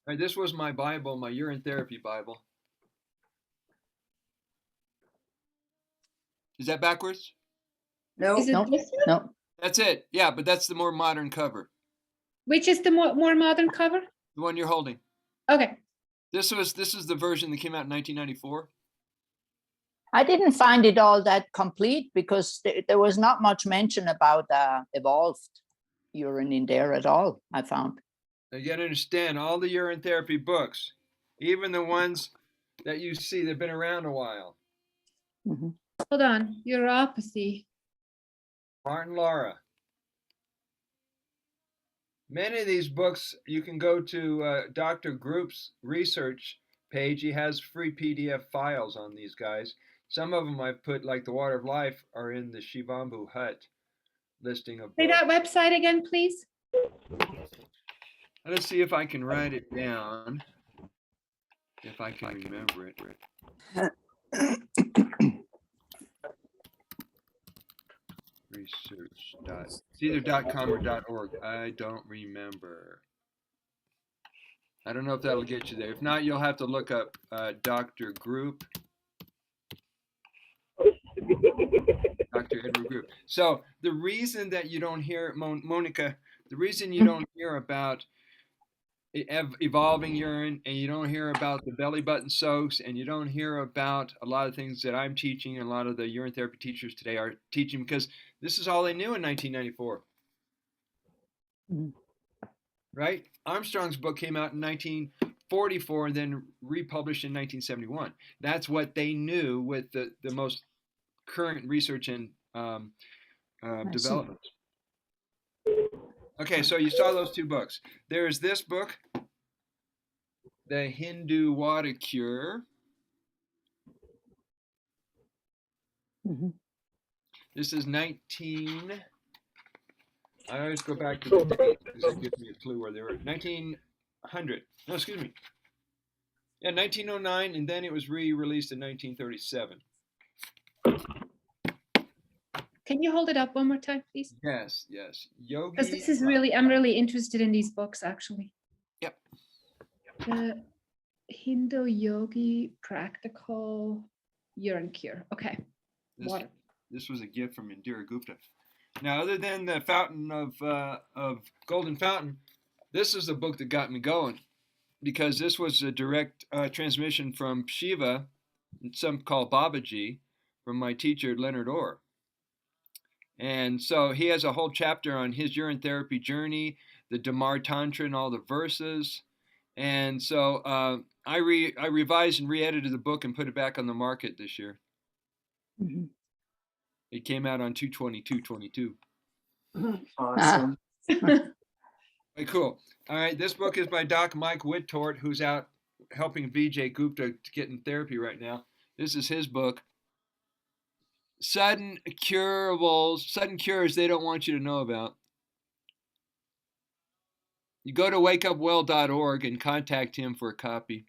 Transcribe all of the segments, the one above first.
All right, this was my Bible, my urine therapy Bible. Is that backwards? No. Is it No, this one? no. That's it. Yeah, but that's the more modern cover, Which is the more modern cover? the one you're holding. Okay. This is the version that came out in 1994. I didn't find it all that complete because there was not much mention about evolved urine in there at all, I found. Now you got to understand, all the urine therapy books, even the ones that you see, they've been around a while. Mhm. Hold on. Uropathy. Martin Lara. Many of these books, you can go to Dr. Group's research page. He has free PDF files on these guys. Some of them I've put, like the Water of Life, are in the Shivambhu hut listing of Say books. that website again, please. Let's see if I can write it down, if I can remember it. Research dot, it's either .com or .org. I don't remember. I don't know if that'll get you there. If not, you'll have to look up Dr. Group. Dr. Edward Group. So the reason that you don't hear, Monica, the reason you don't hear about evolving urine, and you don't hear about the belly button soaks, and you don't hear about a lot of things that I'm teaching and a lot of the urine therapy teachers today are teaching, because this is all they knew in 1994. Mhm. Right? Armstrong's book came out in 1944 and then republished in 1971. That's what they knew with the most current research and development. Okay, so you saw those two books. There's this book, The Hindu Water Cure. Mhm. This is 19. I always go back to the date because it gives me a clue where they were. 1900. No, excuse me. Yeah, 1909, and then it was re-released in 1937. Can you hold it up one more time, please? Yes, yes. Yogi. Because this is really, I'm really interested in these books, actually. Yep. The Hindu Yogi Practical Urine Cure. Okay. Water. This was a gift from Indira Gupta. Now, other than the Fountain of Golden Fountain, this is the book that got me going, because this was a direct transmission from Shiva, some call Babaji, from my teacher Leonard Orr. And so he has a whole chapter on his urine therapy journey, the Damar Tantra, and all the verses. And so I revised and re-edited the book and put it back on the market this year. Mhm. It came out on 2/22/22. Awesome. Very cool. All right, this book is by Doc Mike Whittort, who's out helping Vijay Gupta to get in therapy right now. This is his book. Sudden cures they don't want you to know about. You go to wakeupwell.org and contact him for a copy.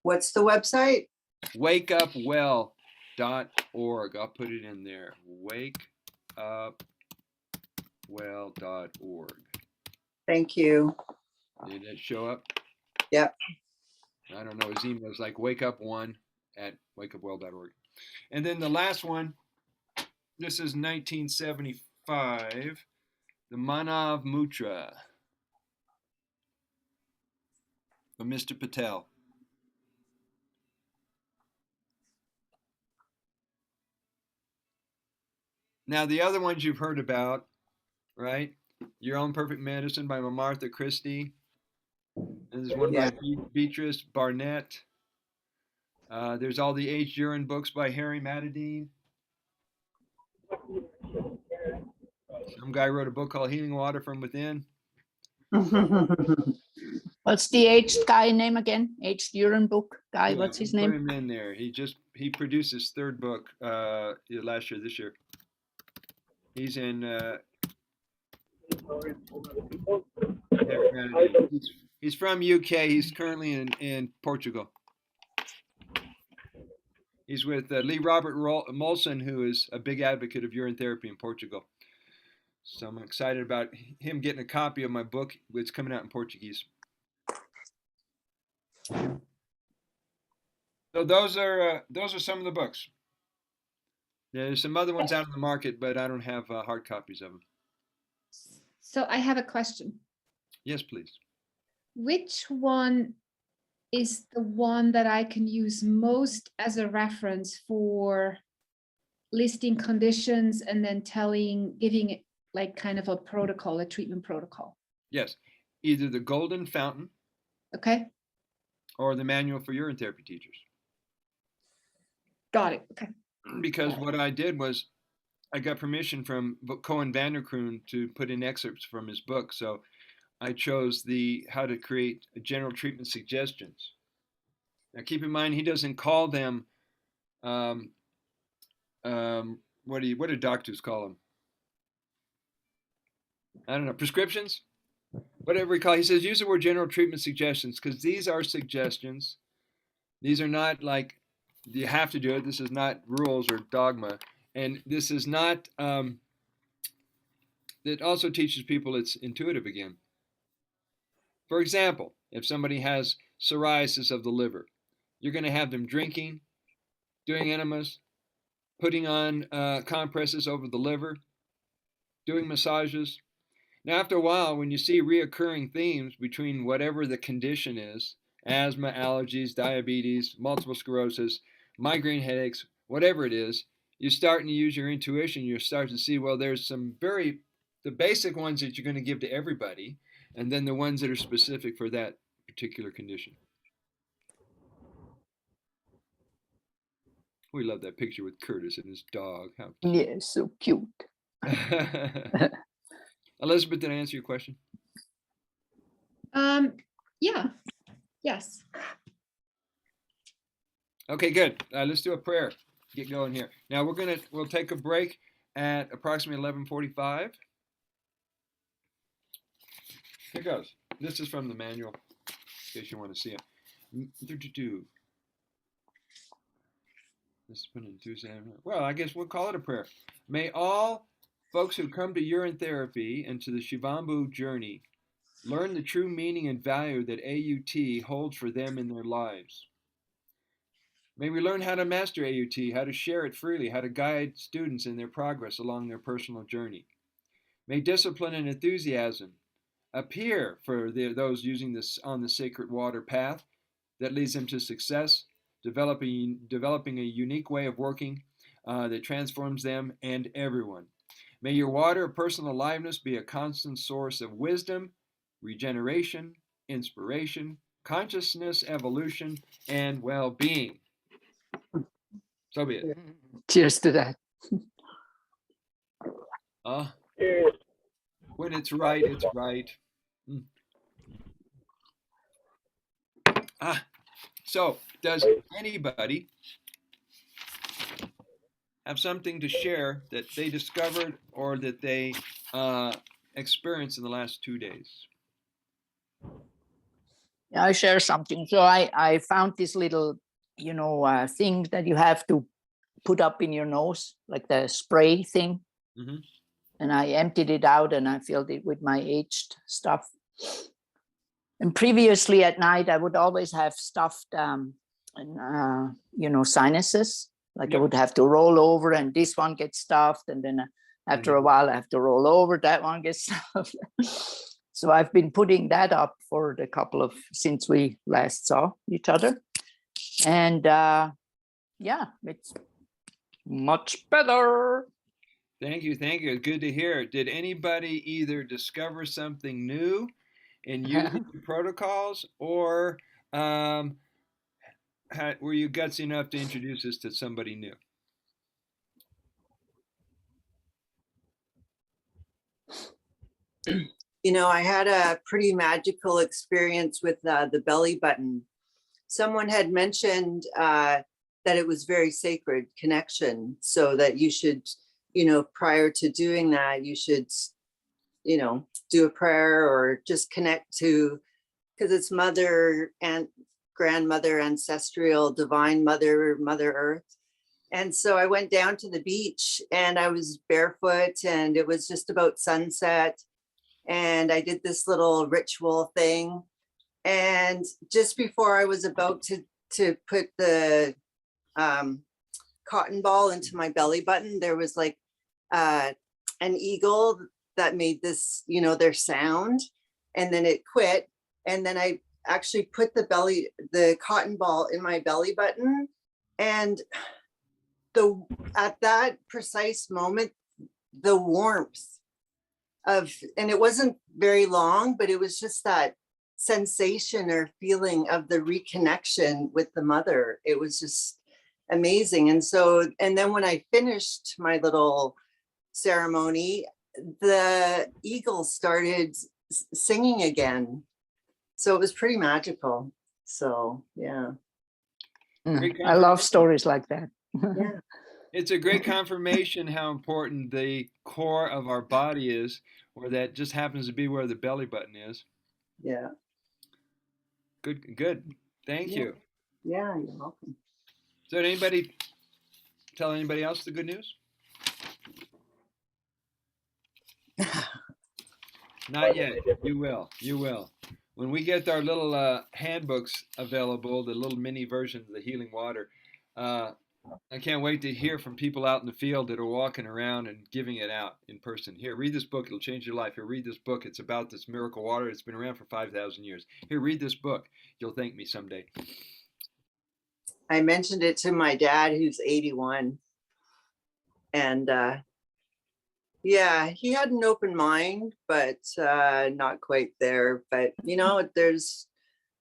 What's the website? Wakeupwell.org. I'll put it in there. Wakeupwell.org. Thank you. Did that show up? Yep. I don't know. His email is like wakeup1@wakeupwell.org. And then the last one, this is 1975, the Manav Mutra by Mr. Patel. Now, the other ones you've heard about, right? Your Own Perfect Medicine by Martha Christie. And there's one by Beatrice Barnett. There's all the aged urine books by Harry Matadine. Some guy wrote a book called Healing Water from Within. What's the aged guy name again? Aged urine book guy. What's his Put name? him in there. He produced his third book last year, this year. He's in he's from UK. He's currently in Portugal. He's with Lee Robert Molson, who is a big advocate of urine therapy in Portugal. So I'm excited about him getting a copy of my book. It's coming out in Portuguese. So those are some of the books. There's some other ones out in the market, but I don't have hard copies of them. So I have a question. Yes, please. Which one is the one that I can use most as a reference for listing conditions and then giving it like kind of a protocol, a treatment protocol? Yes, either the Golden Fountain Okay, or the Manual for Urine Therapy Teachers. got it. Okay. Because what I did was I got permission from Cohen Vanderkroon to put in excerpts from his book. So I chose the how to create general treatment suggestions. Now keep in mind, he doesn't call them, what do doctors call them? I don't know, prescriptions? Whatever he calls, he says, use the word general treatment suggestions because these are suggestions. These are not like, you have to do it. This is not rules or dogma. And this is not, it also teaches people it's intuitive again. For example, if somebody has psoriasis of the liver, you're going to have them drinking, doing enemas, putting on compresses over the liver, doing massages. Now, after a while, when you see reoccurring themes between whatever the condition is, asthma, allergies, diabetes, multiple sclerosis, migraine headaches, whatever it is, you're starting to use your intuition. You're starting to see, well, there's some the basic ones that you're going to give to everybody, and then the ones that are specific for that particular condition. We love that picture with Curtis and his dog. How cute. Yeah, so cute. Elizabeth, did I answer your question? Yeah. Yes. Okay, good. Let's do a prayer. Get going here. Now we'll take a break at approximately 11:45. Here goes. This is from the manual, in case you want to see it. This is put in Tuesday. Well, I guess we'll call it a prayer. May all folks who come to urine therapy and to the Shivambhu journey learn the true meaning and value that AUT holds for them in their lives. May we learn how to master AUT, how to share it freely, how to guide students in their progress along their personal journey. May discipline and enthusiasm appear for those using this on the sacred water path that leads them to success, developing a unique way of working that transforms them and everyone. May your water of personal aliveness be a constant source of wisdom, regeneration, inspiration, consciousness, evolution, and well-being. So be it. Cheers to that. When it's right, it's right. So does anybody have something to share that they discovered or that they experienced in the last 2 days? Yeah, I share something. So I found this little, thing that you have to put up in your nose, like the spray thing. Mm-hmm. And I emptied it out and I filled it with my aged stuff. And previously at night, I would always have stuffed, sinuses. Like I would have to roll over and this one gets stuffed. And then after a while, I have to roll over, that one gets stuffed. So I've been putting that up for the since we last saw each other. And it's much better. Thank you. Good to hear. Did anybody either discover something new in using the protocols, or were you gutsy enough to introduce us to somebody new? I had a pretty magical experience with the belly button. Someone had mentioned that it was very sacred connection, so that you should, prior to doing that, you should, do a prayer or just connect to, because it's mother and grandmother, ancestral, divine mother, Mother Earth. And so I went down to the beach and I was barefoot and it was just about sunset. And I did this little ritual thing. And just before I was about to put the cotton ball into my belly button, there was like an eagle that made this, their sound, and then it quit. And then I actually put the cotton ball in my belly button, and at that precise moment, the warmth and it wasn't very long, but it was just that sensation or feeling of the reconnection with the mother. It was just amazing. And then when I finished my little ceremony, the eagle started singing again. So it was pretty magical. So, yeah. I love stories like that. Yeah. It's a great confirmation how important the core of our body is, or that just happens to be where the belly button is. Yeah. Good. Thank you. Yeah, you're welcome. So did anybody tell anybody else the good news? Not yet. You will. When we get our little handbooks available, the little mini version of the healing water, I can't wait to hear from people out in the field that are walking around and giving it out in person. Here, read this book. It'll change your life. Here, read this book. It's about this miracle water. It's been around for 5,000 years. Here, read this book. You'll thank me someday. I mentioned it to my dad, who's 81. And yeah, he had an open mind, but not quite there. But, there's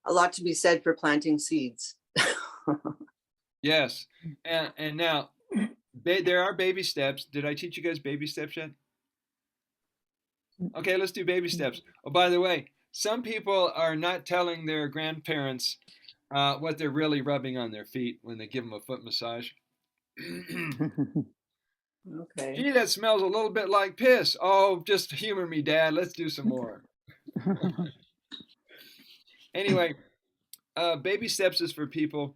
a lot to be said for planting seeds. Yes. And now, there are baby steps. Did I teach you guys baby steps yet? Okay, let's do baby steps. Oh, by the way, some people are not telling their grandparents what they're really rubbing on their feet when they give them a foot massage. Okay. Gee, that smells a little bit like piss. Oh, just humor me, Dad. Let's do some more. Anyway, baby steps is for people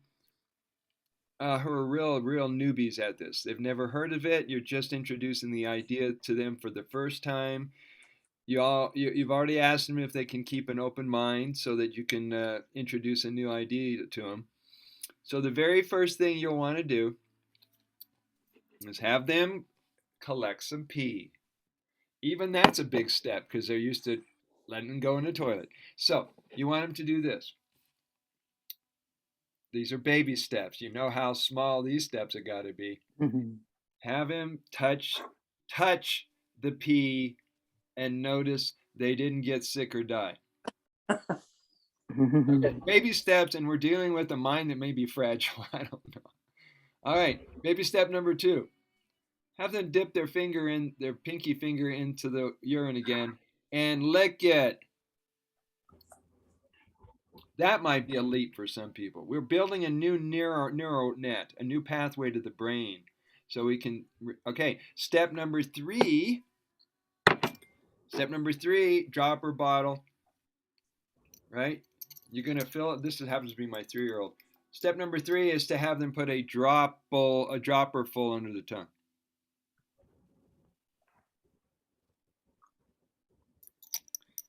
who are real newbies at this. They've never heard of it. You're just introducing the idea to them for the first time. You've already asked them if they can keep an open mind so that you can introduce a new idea to them. So the very first thing you'll want to do is have them collect some pee. Even that's a big step because they're used to letting them go in the toilet. So you want them to do this. These are baby steps. You know how small these steps have got to be. Have him touch the pee and notice they didn't get sick or die. Okay, baby steps, and we're dealing with a mind that may be fragile. I don't know. All right, baby step number 2. Have them dip their pinky finger into the urine again and lick it. That might be a leap for some people. We're building a new neural net, a new pathway to the brain. So we can, okay, step number 3, dropper bottle, right? You're going to fill it. This happens to be my 3-year-old. Step number 3 is to have them put a dropper full under the tongue.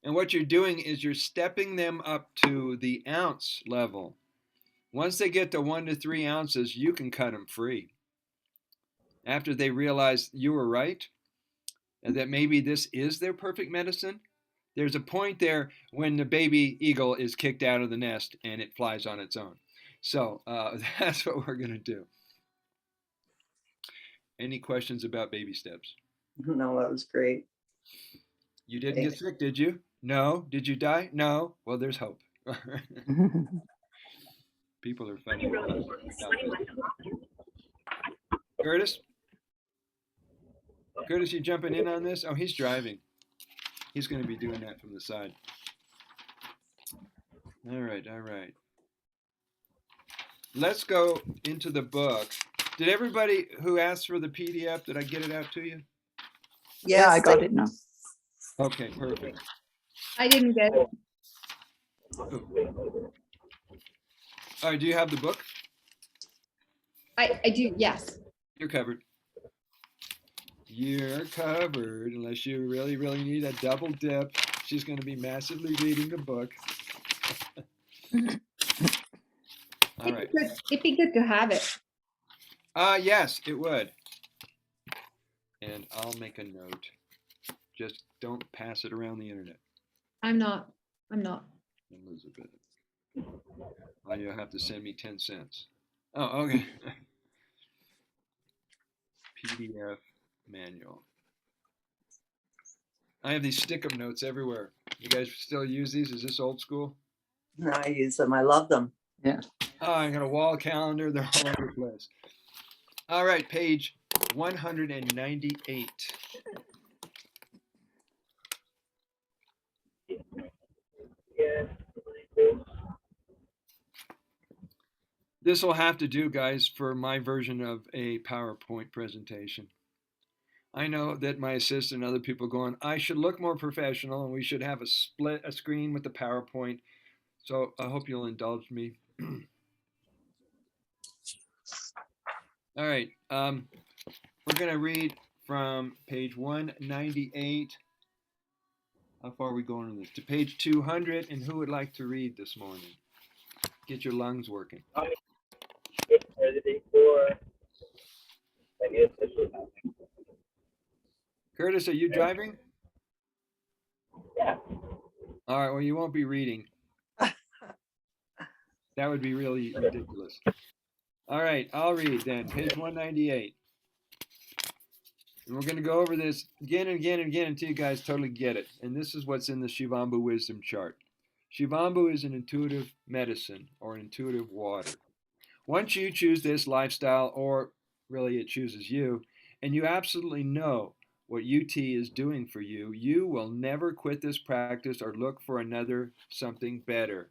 And what you're doing is you're stepping them up to the ounce level. Once they get to 1 to 3 ounces, you can cut them free. After they realize you were right, and that maybe this is their perfect medicine, there's a point there when the baby eagle is kicked out of the nest and it flies on its own. So that's what we're going to do. Any questions about baby steps? No, that was great. You didn't get sick, did you? No. Did you die? No. Well, there's hope. People are funny. Curtis, you jumping in on this? Oh, he's driving. He's going to be doing that from the side. All right. Let's go into the book. Did everybody who asked for the PDF, did I get it out to you? Yes, Yeah, I got it now. Okay, perfect. I didn't get it. All right, do you have the book? I do, yes. You're covered. You're covered unless you really need a double dip. She's going to be massively reading the book. All right. It'd be good to have it. Yes, it would. And I'll make a note. Just don't pass it around the internet, I'm not. Elizabeth. Oh, you'll have to send me 10 cents. Oh, okay. PDF manual. I have these stick-up notes everywhere. You guys still use these? Is this old school? No, I use them. I love them. Yeah. Oh, I got a wall calendar. They're all over the place. All right, page 198. This will have to do, guys, for my version of a PowerPoint presentation. I know that my assistant and other people going, I should look more professional and we should have a screen with the PowerPoint. So I hope you'll indulge me. All right, we're going to read from page 198. How far are we going on this? To page 200, and who would like to read this morning? Get your lungs working. Curtis, are you driving? Yeah. All right, well, you won't be reading. That would be really ridiculous. All right, I'll read then, page 198. And we're going to go over this again and again and again until you guys totally get it. And this is what's in the Shivambhu wisdom chart. Shivambhu is an intuitive medicine or an intuitive water. Once you choose this lifestyle, or really it chooses you, and you absolutely know what UT is doing for you, you will never quit this practice or look for another something better.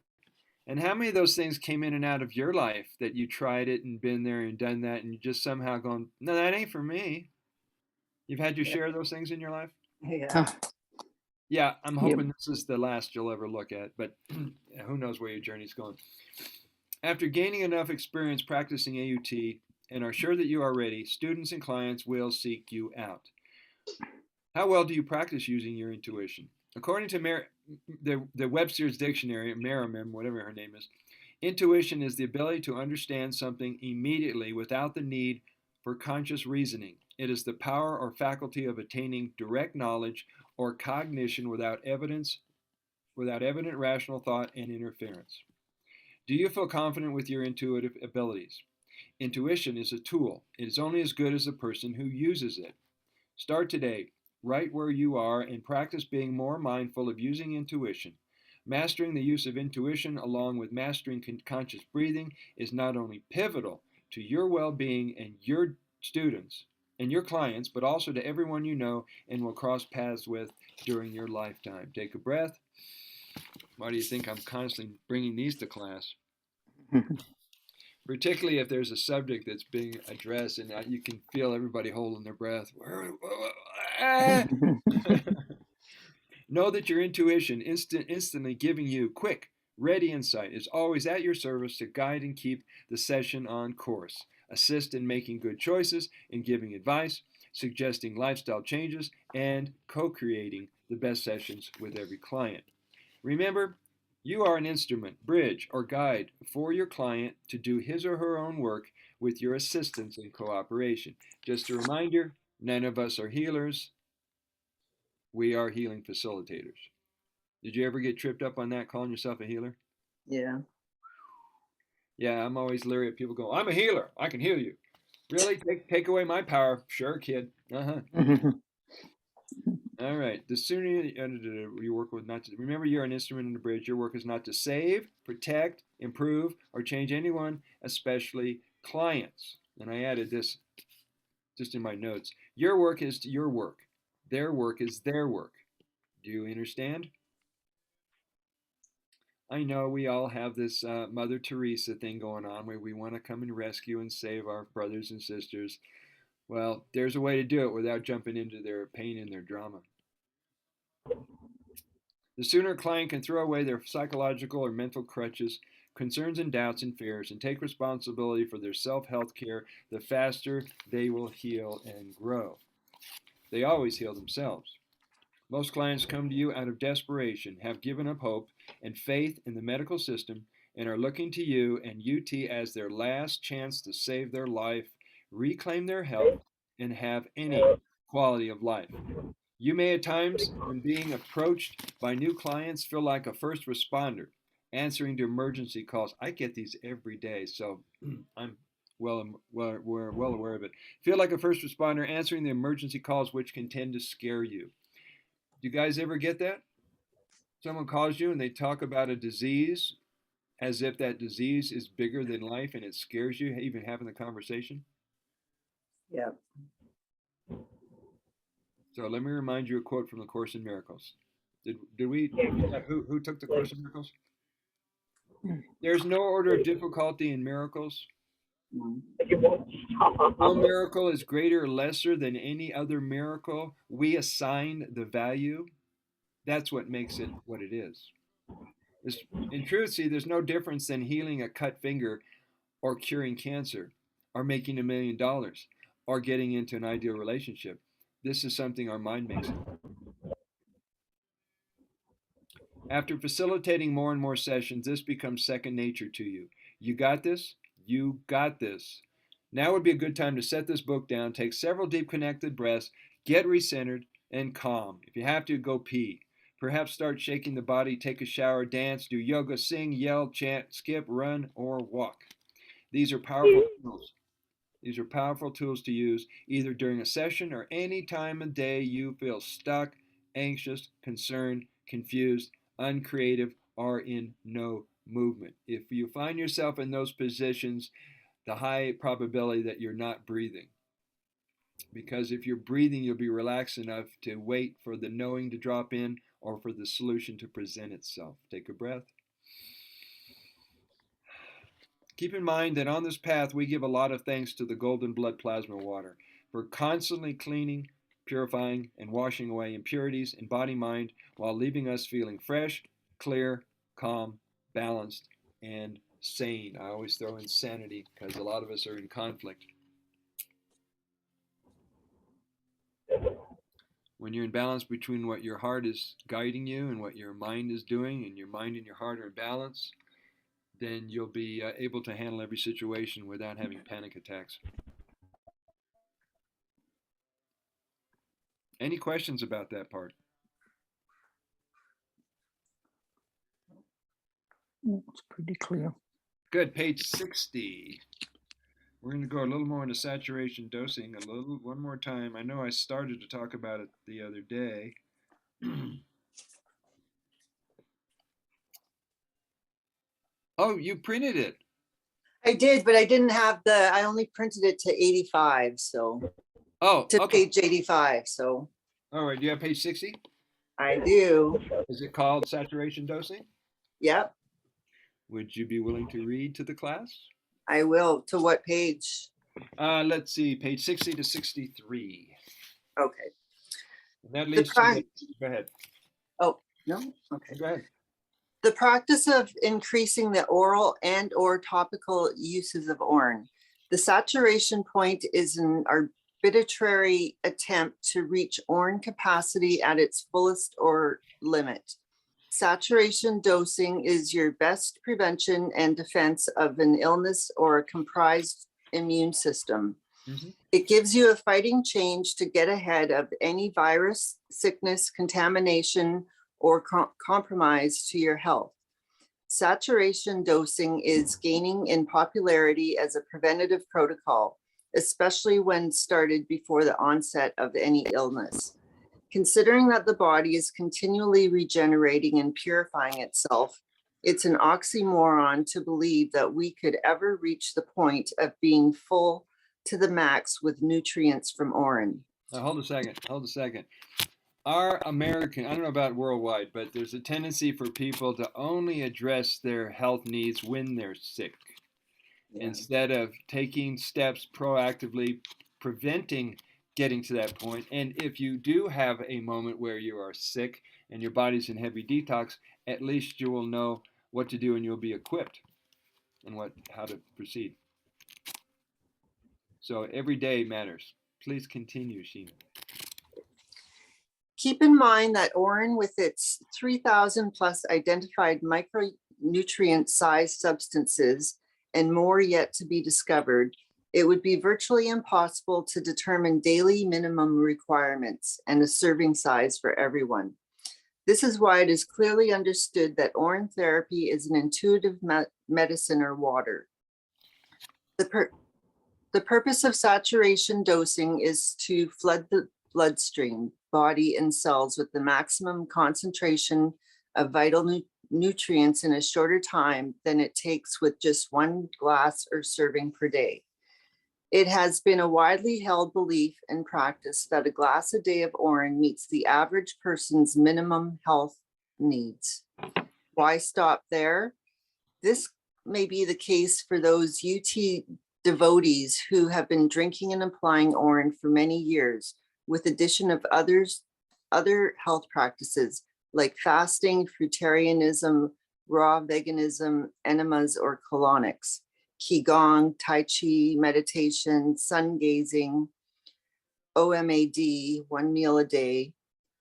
And how many of those things came in and out of your life that you tried it and been there and done that and you just somehow gone, no, that ain't for me? You've had your share of those things in your life? Yeah. Yeah, I'm hoping this is the last you'll ever look at, but who knows where your journey's going. After gaining enough experience practicing AUT and are sure that you are ready, students and clients will seek you out. How well do you practice using your intuition? According to the Webster's Dictionary, Merriam, whatever her name is, intuition is the ability to understand something immediately without the need for conscious reasoning. It is the power or faculty of attaining direct knowledge or cognition without evident rational thought and interference. Do you feel confident with your intuitive abilities? Intuition is a tool. It is only as good as the person who uses it. Start today, right where you are, and practice being more mindful of using intuition. Mastering the use of intuition along with mastering conscious breathing is not only pivotal to your well-being and your students and your clients, but also to everyone you know and will cross paths with during your lifetime. Take a breath. Why do you think I'm constantly bringing these to class? Particularly if there's a subject that's being addressed and you can feel everybody holding their breath. Know that your intuition, instantly giving you quick, ready insight, is always at your service to guide and keep the session on course, assist in making good choices, in giving advice, suggesting lifestyle changes, and co-creating the best sessions with every client. Remember, you are an instrument, bridge, or guide for your client to do his or her own work with your assistance and cooperation. Just a reminder, none of us are healers. We are healing facilitators. Did you ever get tripped up on that, calling yourself a healer? Yeah. Yeah, I'm always leery of people go, I'm a healer. I can heal you. Really? Take away my power. Sure, kid. All right. The sooner you work with not to remember you're an instrument in the bridge. Your work is not to save, protect, improve, or change anyone, especially clients. And I added this just in my notes. Your work is your work. Their work is their work. Do you understand? I know we all have this Mother Teresa thing going on where we want to come and rescue and save our brothers and sisters. Well, there's a way to do it without jumping into their pain and their drama. The sooner a client can throw away their psychological or mental crutches, concerns and doubts and fears, and take responsibility for their self-health care, the faster they will heal and grow. They always heal themselves. Most clients come to you out of desperation, have given up hope and faith in the medical system, and are looking to you and UT as their last chance to save their life, reclaim their health, and have any quality of life. You may at times, when being approached by new clients, feel like a first responder answering to emergency calls. I get these every day, so I'm we're well aware of it. Feel like a first responder answering the emergency calls, which can tend to scare you. Do you guys ever get that? Someone calls you and they talk about a disease as if that disease is bigger than life and it scares you even having the conversation? Yeah. So let me remind you a quote from the Course in Miracles. Did we? Who took the Course in Miracles? There's no order of difficulty in miracles. No miracle is greater or lesser than any other miracle. We assign the value. That's what makes it what it is. In truth, see, there's no difference than healing a cut finger or curing cancer or making $1 million or getting into an ideal relationship. This is something our mind makes. After facilitating more and more sessions, this becomes second nature to you. You got this? You got this. Now would be a good time to set this book down, take several deep connected breaths, get recentered, and calm. If you have to, go pee. Perhaps start shaking the body, take a shower, dance, do yoga, sing, yell, chant, skip, run, or walk. These are powerful tools. These are powerful tools to use either during a session or any time of day you feel stuck, anxious, concerned, confused, uncreative, or in no movement. If you find yourself in those positions, the high probability that you're not breathing. Because if you're breathing, you'll be relaxed enough to wait for the knowing to drop in or for the solution to present itself. Take a breath. Keep in mind that on this path, we give a lot of thanks to the golden blood plasma water for constantly cleaning, purifying, and washing away impurities in body mind while leaving us feeling fresh, clear, calm, balanced, and sane. I always throw in sanity because a lot of us are in conflict. When you're in balance between what your heart is guiding you and what your mind is doing, and your mind and your heart are in balance, then you'll be able to handle every situation without having panic attacks. Any questions about that part? It's pretty clear. Good. Page 60. We're going to go a little more into saturation dosing one more time. I know I started to talk about it the other day. Oh, you printed it. I did, but I didn't have I only printed it to 85, so Oh, to okay. page 85, so All right. Do you have page 60? I do. Is it called saturation dosing? Yep, Would you be willing to read to the class? I will. To what page? Let's see, page 60 to 63. Okay. And that leads to go ahead. Oh, no? Okay. Go ahead. The practice of increasing the oral and or topical uses of Orin. The saturation point is an arbitrary attempt to reach Orin capacity at its fullest or limit. Saturation dosing is your best prevention and defense of an illness or a compromised immune system. Mm-hmm. It gives you a fighting change to get ahead of any virus, sickness, contamination, or compromise to your health. Saturation dosing is gaining in popularity as a preventative protocol, especially when started before the onset of any illness. Considering that the body is continually regenerating and purifying itself, it's an oxymoron to believe that we could ever reach the point of being full to the max with nutrients from Orin. Now, hold a second. Our American, I don't know about worldwide, but there's a tendency for people to only address their health needs when they're sick, instead of taking steps proactively, preventing getting to that point. And if you do have a moment where you are sick and your body's in heavy detox, at least you will know what to do and you'll be equipped and how to proceed. So every day matters. Please continue, Sheena. Keep in mind that Orin, with its 3,000 plus identified nutrient-sized substances, and more yet to be discovered, it would be virtually impossible to determine daily minimum requirements and a serving size for everyone. This is why it is clearly understood that Orin therapy is an intuitive medicine or water. The purpose of saturation dosing is to flood the bloodstream, body, and cells with the maximum concentration of vital nutrients in a shorter time than it takes with just one glass or serving per day. It has been a widely held belief and practice that a glass a day of Orin meets the average person's minimum health needs. Why stop there? This may be the case for those UT devotees who have been drinking and applying Orin for many years, with addition of other health practices like fasting, fruitarianism, raw veganism, enemas, or colonics, qigong, tai chi, meditation, sun gazing, OMAD, 1 meal a day,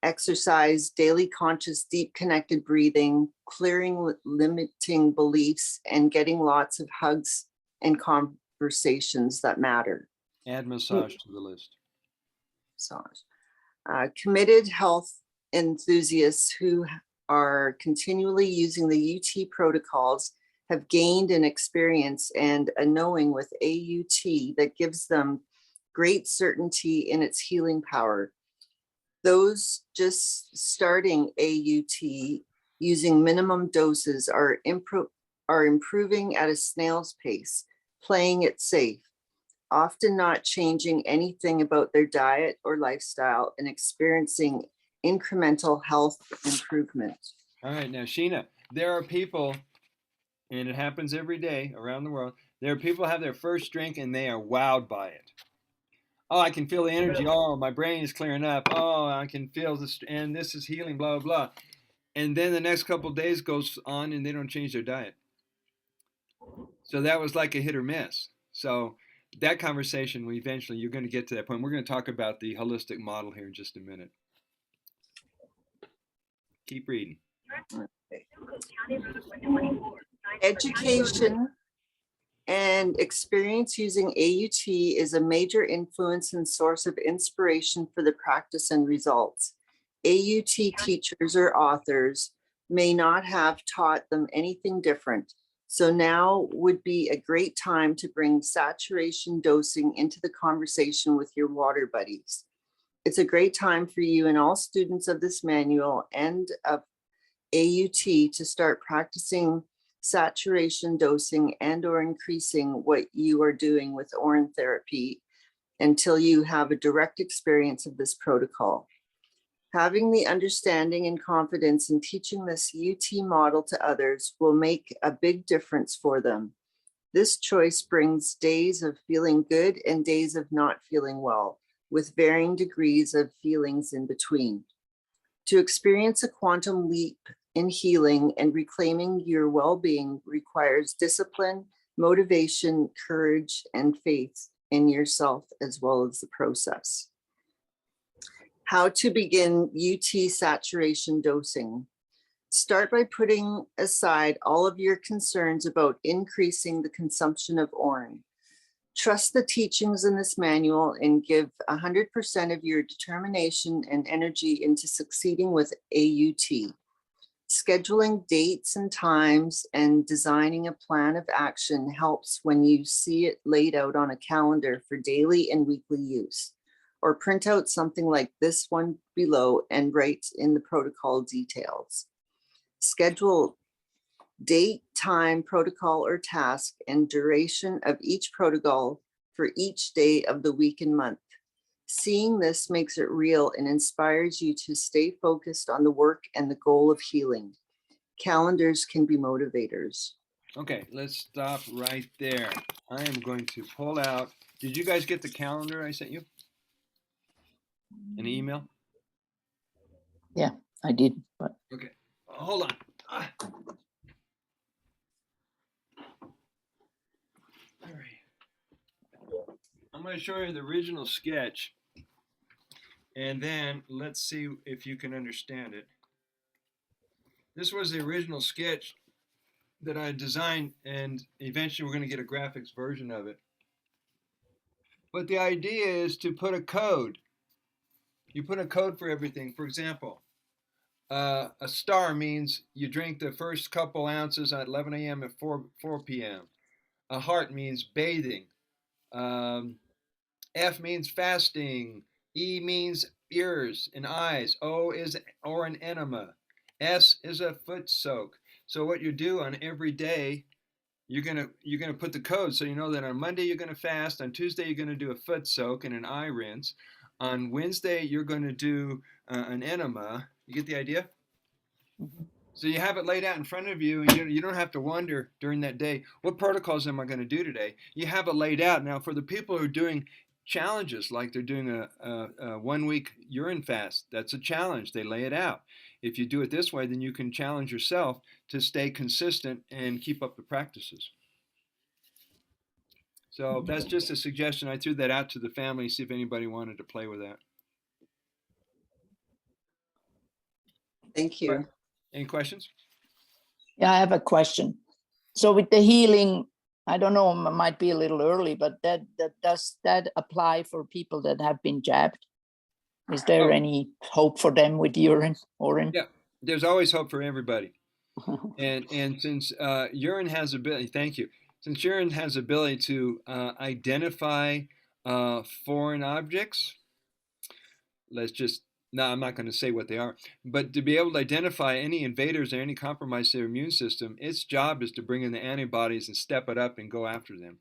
exercise, daily conscious, deep connected breathing, clearing limiting beliefs, and getting lots of hugs and conversations that matter. Add massage to the list. Committed health enthusiasts who are continually using the UT protocols have gained an experience and a knowing with AUT that gives them great certainty in its healing power. Those just starting AUT using minimum doses are improving at a snail's pace, playing it safe, often not changing anything about their diet or lifestyle, and experiencing incremental health improvement. All right, now Sheena, there are people, and it happens every day around the world, there are people who have their first drink and they are wowed by it. Oh, I can feel the energy. Oh, my brain is clearing up. Oh, I can feel this, and this is healing, blah, blah, blah. And then the next couple of days goes on and they don't change their diet. So that was like a hit or miss. So that conversation, eventually you're going to get to that point. We're going to talk about the holistic model here in just a minute. Keep reading. Education and experience using AUT is a major influence and source of inspiration for the practice and results. AUT teachers or authors may not have taught them anything different. So now would be a great time to bring saturation dosing into the conversation with your water buddies. It's a great time for you and all students of this manual and of AUT to start practicing saturation dosing and or increasing what you are doing with Orin therapy until you have a direct experience of this protocol. Having the understanding and confidence in teaching this UT model to others will make a big difference for them. This choice brings days of feeling good and days of not feeling well, with varying degrees of feelings in between. To experience a quantum leap in healing and reclaiming your well-being requires discipline, motivation, courage, and faith in yourself as well as the process. How to begin UT saturation dosing. Start by putting aside all of your concerns about increasing the consumption of Orin. Trust the teachings in this manual and give 100% of your determination and energy into succeeding with AUT. Scheduling dates and times and designing a plan of action helps when you see it laid out on a calendar for daily and weekly use. Or print out something like this one below and write in the protocol details. Schedule date, time, protocol, or task, and duration of each protocol for each day of the week and month. Seeing this makes it real and inspires you to stay focused on the work and the goal of healing. Calendars can be motivators. Okay, let's stop right there. I am going to pull out. Did you guys get the calendar I sent you? An email? Yeah, I did, but Okay, hold on. All right. I'm going to show you the original sketch, and then let's see if you can understand it. This was the original sketch that I designed, and eventually we're going to get a graphics version of it. But the idea is to put a code. You put a code for everything. For example, a star means you drink the first couple ounces at 11 a.m. at 4 p.m. A heart means bathing. Um, F means fasting. E means ears and eyes. O is or an enema. S is a foot soak. So what you do on every day, you're gonna put the code so you know that on Monday you're gonna fast. On Tuesday you're gonna do a foot soak and an eye rinse. On Wednesday you're gonna do an enema. You get the idea? So you have it laid out in front of you, and you don't have to wonder during that day, what protocols am I going to do today? You have it laid out. Now, for the people who are doing challenges, like they're doing a 1 week urine fast, that's a challenge. They lay it out. If you do it this way, then you can challenge yourself to stay consistent and keep up the practices. So that's just a suggestion. I threw that out to the family, see if anybody wanted to play with that. Thank you. Any questions? Yeah, I have a question. So with the healing, I don't know, it might be a little early, but does that apply for people that have been jabbed? Is there any hope for them with urine, Orin? Yeah, there's always hope for everybody. And since urine has ability, thank you. Since urine has ability to identify foreign objects, I'm not going to say what they are, but to be able to identify any invaders or any compromise to their immune system, its job is to bring in the antibodies and step it up and go after them.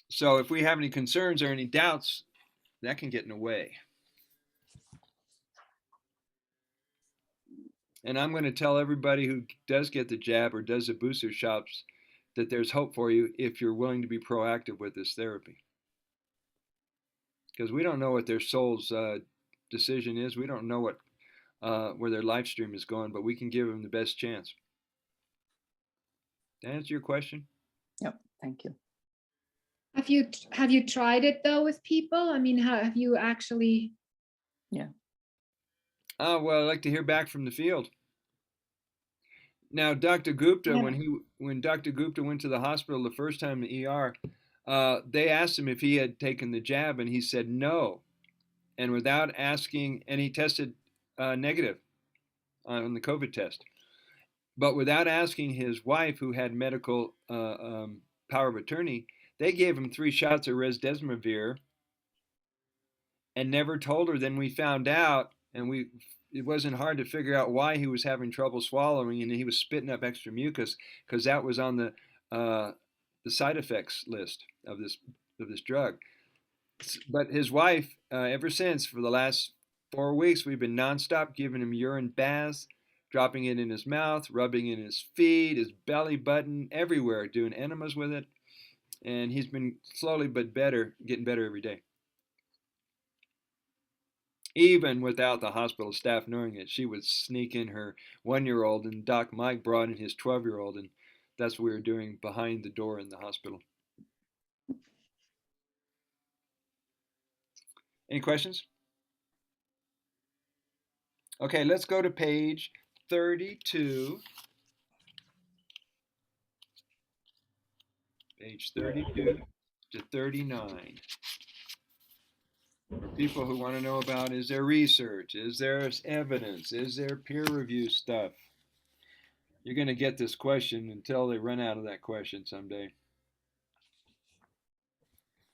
So if we have any concerns or any doubts, that can get in the way. And I'm going to tell everybody who does get the jab or does the booster shots that there's hope for you if you're willing to be proactive with this therapy. Because we don't know what their soul's decision is. We don't know what where their life stream is going, but we can give them the best chance. Did that answer your question? Yep, thank you. Have you tried it though with people? I mean, have you actually? Yeah. Well, I'd like to hear back from the field. Now, Dr. Gupta, Yeah. when Dr. Gupta went to the hospital the first time in the ER, they asked him if he had taken the jab, and he said no. And without asking, and he tested negative on the COVID test. But without asking his wife, who had medical power of attorney, they gave him 3 shots of Resdesivir and never told her. Then we found out, and it wasn't hard to figure out why he was having trouble swallowing, and he was spitting up extra mucus because that was on the side effects list of this drug. But his wife, ever since, for the last 4 weeks, we've been nonstop giving him urine baths, dropping it in his mouth, rubbing it in his feet, his belly button, everywhere, doing enemas with it. And he's been slowly but getting better every day. Even without the hospital staff knowing it, she would sneak in her 1-year-old, and Doc Mike brought in his 12-year-old, and that's what we were doing behind the door in the hospital. Any questions? Okay, let's go to page 32. Page 32 to 39. For people who want to know about, is there research? Is there evidence? Is there peer review stuff? You're going to get this question until they run out of that question someday.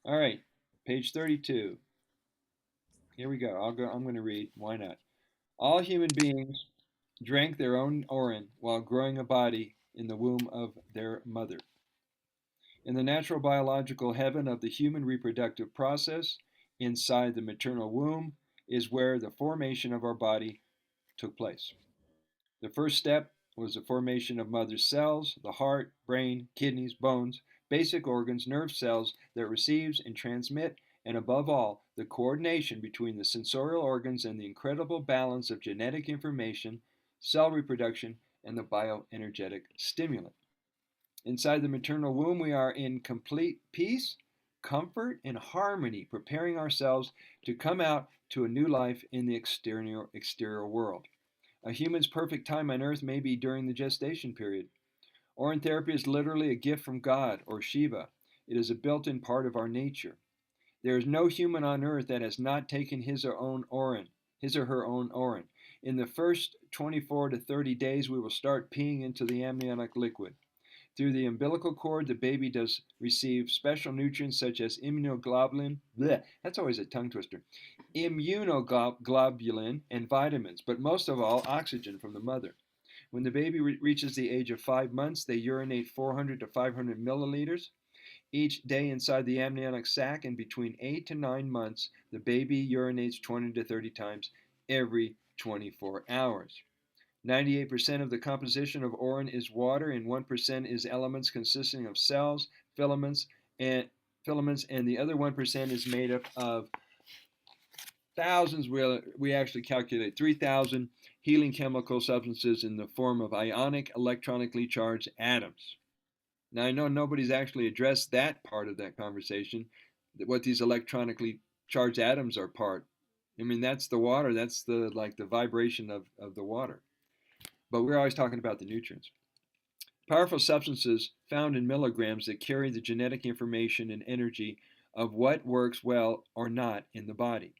All right, page 32. Here we go. I'm going to read. Why not? All human beings drank their own urine while growing a body in the womb of their mother. In the natural biological heaven of the human reproductive process, inside the maternal womb is where the formation of our body took place. The first step was the formation of mother's cells, the heart, brain, kidneys, bones, basic organs, nerve cells that receives and transmit, and above all, the coordination between the sensorial organs and the incredible balance of genetic information, cell reproduction, and the bioenergetic stimulant. Inside the maternal womb, we are in complete peace, comfort, and harmony, preparing ourselves to come out to a new life in the exterior world. A human's perfect time on earth may be during the gestation period. Orin therapy is literally a gift from God or Shiva. It is a built-in part of our nature. There is no human on earth that has not taken his or her own Orin. In the first 24 to 30 days, we will start peeing into the amniotic liquid. Through the umbilical cord, the baby does receive special nutrients such as immunoglobulin, bleh, that's always a tongue twister, immunoglobulin and vitamins, but most of all, oxygen from the mother. When the baby reaches the age of 5 months, they urinate 400 to 500 milliliters each day inside the amniotic sac, and between 8 to 9 months, the baby urinates 20 to 30 times every 24 hours. 98% of the composition of Orin is water, and 1% is elements consisting of cells, filaments, and the other 1% is made up of thousands. We actually calculate 3,000 healing chemical substances in the form of ionic, electronically charged atoms. Now, I know nobody's actually addressed that part of that conversation, what these electronically charged atoms are part. I mean, that's the water, that's the vibration of the water. But we're always talking about the nutrients. Powerful substances found in milligrams that carry the genetic information and energy of what works well or not in the body.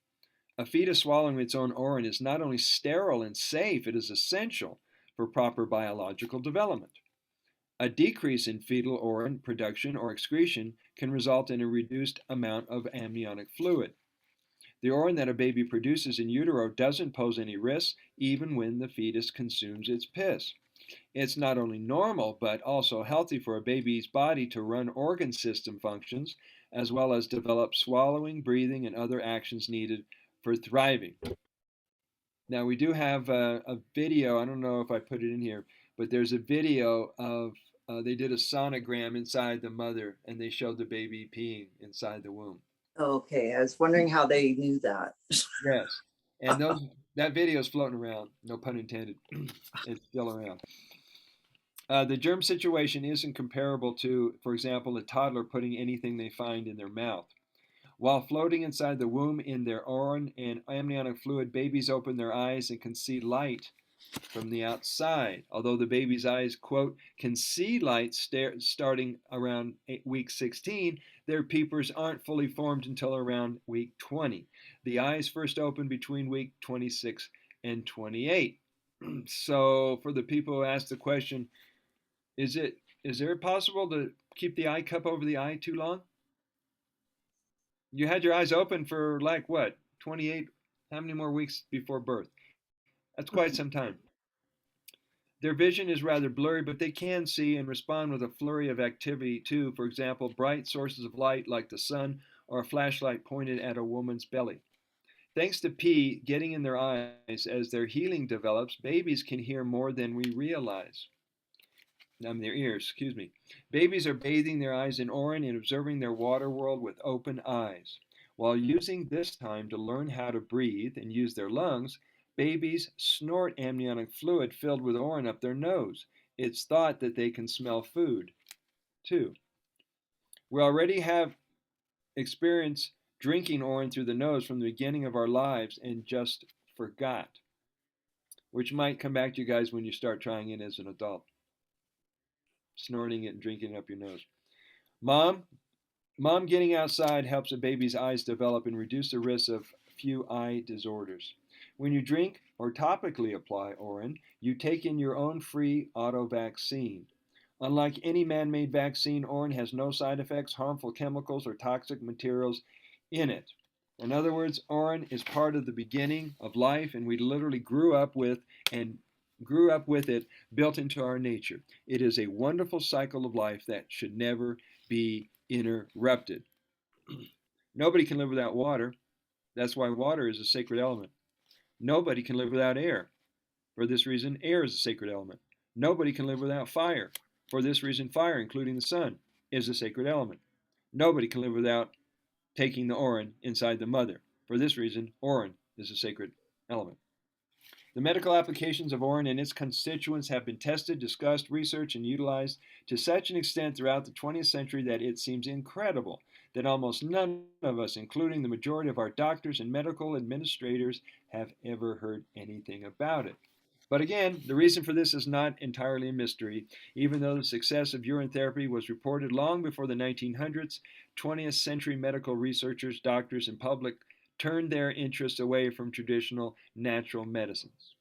A fetus swallowing its own Orin is not only sterile and safe, it is essential for proper biological development. A decrease in fetal Orin production or excretion can result in a reduced amount of amniotic fluid. The Orin that a baby produces in utero doesn't pose any risks even when the fetus consumes its piss. It's not only normal but also healthy for a baby's body to run organ system functions as well as develop swallowing, breathing, and other actions needed for thriving. Now, we do have a video. I don't know if I put it in here, but there's a video of they did a sonogram inside the mother and they showed the baby peeing inside the womb. Okay, I was wondering how they knew that. Yes. And that video is floating around, no pun intended. It's still around. The germ situation isn't comparable to, for example, a toddler putting anything they find in their mouth. While floating inside the womb in their Orin and amniotic fluid, babies open their eyes and can see light from the outside. Although the baby's eyes, quote, can see light starting around week 16, their peepers aren't fully formed until around week 20. The eyes first open between week 26 and 28. So for the people who ask the question, is there possible to keep the eye cup over the eye too long? You had your eyes open for like what, 28, how many more weeks before birth? That's quite some time. Their vision is rather blurry, but they can see and respond with a flurry of activity too. For example, bright sources of light like the sun or a flashlight pointed at a woman's belly. Thanks to pee getting in their eyes as their healing develops, babies can hear more than we realize. Their ears, excuse me. Babies are bathing their eyes in Orin and observing their water world with open eyes. While using this time to learn how to breathe and use their lungs, babies snort amniotic fluid filled with Orin up their nose. It's thought that they can smell food, too. We already have experienced drinking Orin through the nose from the beginning of our lives and just forgot, which might come back to you guys when you start trying it as an adult. Snorting it and drinking it up your nose. Mom getting outside helps a baby's eyes develop and reduce the risk of few eye disorders. When you drink or topically apply Orin, you take in your own free auto vaccine. Unlike any man-made vaccine, Orin has no side effects, harmful chemicals, or toxic materials in it. In other words, Orin is part of the beginning of life, and we literally grew up with it built into our nature. It is a wonderful cycle of life that should never be interrupted. Nobody can live without water. That's why water is a sacred element. Nobody can live without air. For this reason, air is a sacred element. Nobody can live without fire. For this reason, fire, including the sun, is a sacred element. Nobody can live without taking the Orin inside the mother. For this reason, Orin is a sacred element. The medical applications of Orin and its constituents have been tested, discussed, researched, and utilized to such an extent throughout the 20th century that it seems incredible that almost none of us, including the majority of our doctors and medical administrators, have ever heard anything about it. But again, the reason for this is not entirely a mystery. Even though the success of urine therapy was reported long before the 1900s, 20th century medical researchers, doctors, and public turned their interest away from traditional natural medicines.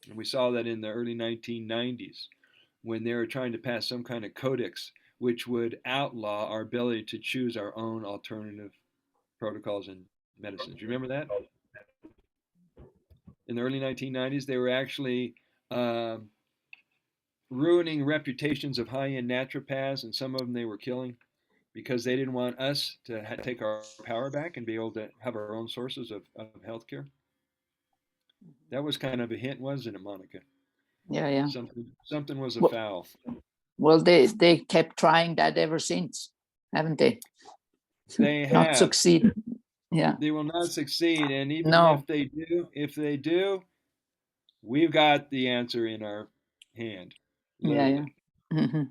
And we saw that in the early 1990s when they were trying to pass some kind of codex which would outlaw our ability to choose our own alternative protocols and medicines. You remember that? In the early 1990s, they were actually uh, ruining reputations of high-end naturopaths, and some of them they were killing because they didn't want us to take our power back and be able to have our own sources of healthcare. That was kind of a hint, wasn't it, Monica? Yeah, yeah. Something was Well, afoul. well, they kept trying that ever since, haven't they? They Not have. succeed. Yeah. They will not succeed, and even No. if they do, we've got the answer in our hand, Yeah, yeah. literally.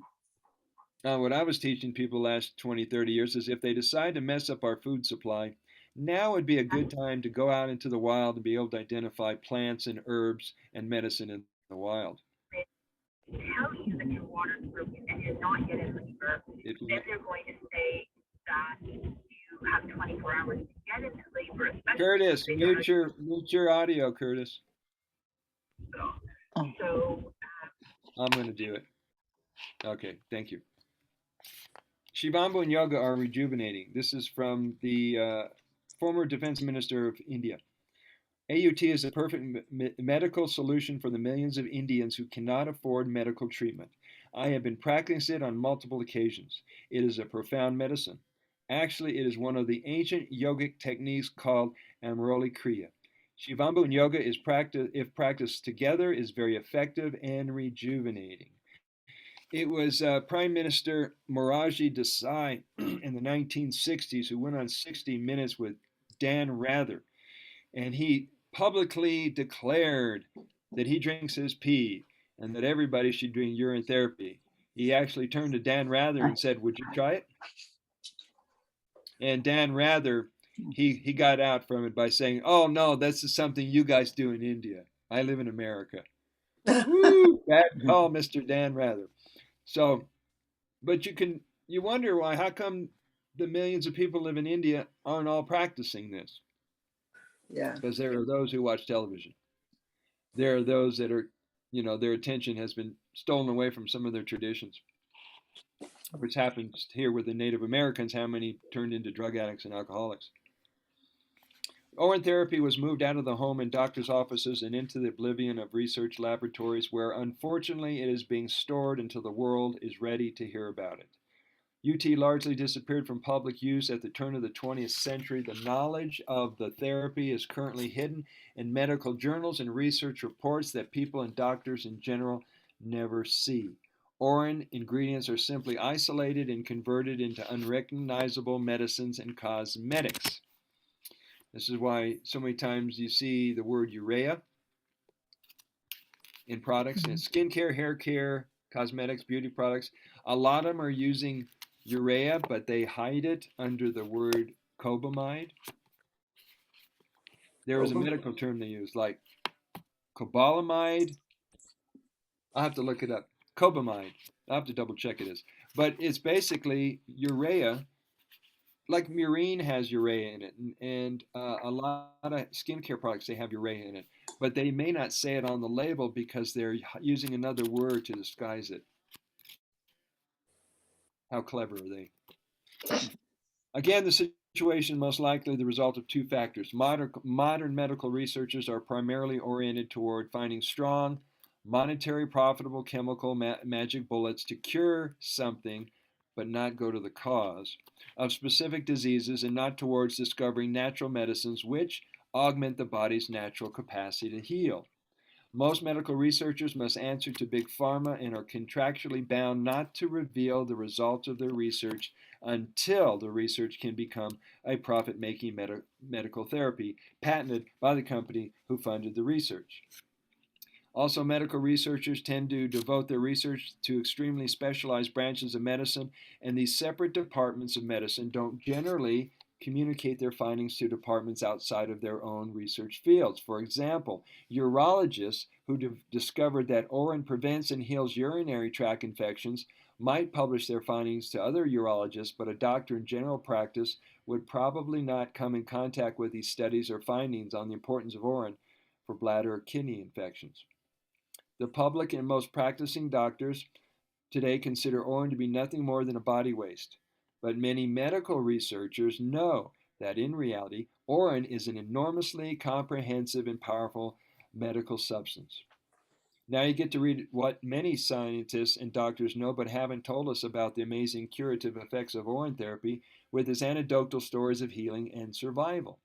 Now, what I was teaching people the last 20, 30 years is if they decide to mess up our food supply, now would be a good time to go out into the wild and be able to identify plants and herbs and medicine in the wild. Tell you that your water is broken and you're not yet in labor, then they're going to say that you have 24 hours to get into labor. Curtis, mute your audio, Curtis. So I'm going to do it. Okay, thank you. Shivambhu and yoga are rejuvenating. This is from the former defense minister of India. AUT is a perfect medical solution for the millions of Indians who cannot afford medical treatment. I have been practicing it on multiple occasions. It is a profound medicine. Actually, it is one of the ancient yogic techniques called Amroli Kriya. Shivambhu and yoga is if practiced together, is very effective and rejuvenating. It was Prime Minister Morarji Desai in the 1960s who went on 60 Minutes with Dan Rather, and he publicly declared that he drinks his pee and that everybody should do urine therapy. He actually turned to Dan Rather and said, "Would you try it?" And Dan Rather, he got out from it by saying, "Oh no, this is something you guys do in India. I live in America." Woo! Bad call, Mr. Dan Rather. So, but you wonder why? How come the millions of people live in India aren't all practicing this? Yeah. Because there are those who watch television. There are those that are, their attention has been stolen away from some of their traditions. Which happens here with the Native Americans, how many turned into drug addicts and alcoholics. Orin therapy was moved out of the home and doctors' offices and into the oblivion of research laboratories where unfortunately it is being stored until the world is ready to hear about it. UT largely disappeared from public use at the turn of the 20th century. The knowledge of the therapy is currently hidden in medical journals and research reports that people and doctors in general never see. Orin ingredients are simply isolated and converted into unrecognizable medicines and cosmetics. This is why so many times you see the word urea in products, and skincare, hair care, cosmetics, beauty products. A lot of them are using urea, but they hide it under the word cobamide. There is a medical term they use, like cobalamide. I'll have to look it up. Cobamide. I'll have to double check it is. But it's basically urea, like Urine has urea in it, and a lot of skincare products, they have urea in it. But they may not say it on the label because they're using another word to disguise it. How clever are they? Again, the situation most likely the result of two factors. Modern medical researchers are primarily oriented toward finding strong, monetary, profitable chemical magic bullets to cure something, but not go to the cause of specific diseases, and not towards discovering natural medicines which augment the body's natural capacity to heal. Most medical researchers must answer to Big Pharma and are contractually bound not to reveal the results of their research until the research can become a profit-making medical therapy patented by the company who funded the research. Also, medical researchers tend to devote their research to extremely specialized branches of medicine, and these separate departments of medicine don't generally communicate their findings to departments outside of their own research fields. For example, urologists who discovered that Orin prevents and heals urinary tract infections might publish their findings to other urologists, but a doctor in general practice would probably not come in contact with these studies or findings on the importance of Orin for bladder or kidney infections. The public and most practicing doctors today consider Orin to be nothing more than a body waste, but many medical researchers know that in reality, Orin is an enormously comprehensive and powerful medical substance. Now you get to read what many scientists and doctors know but haven't told us about the amazing curative effects of Orin therapy with its anecdotal stories of healing and survival.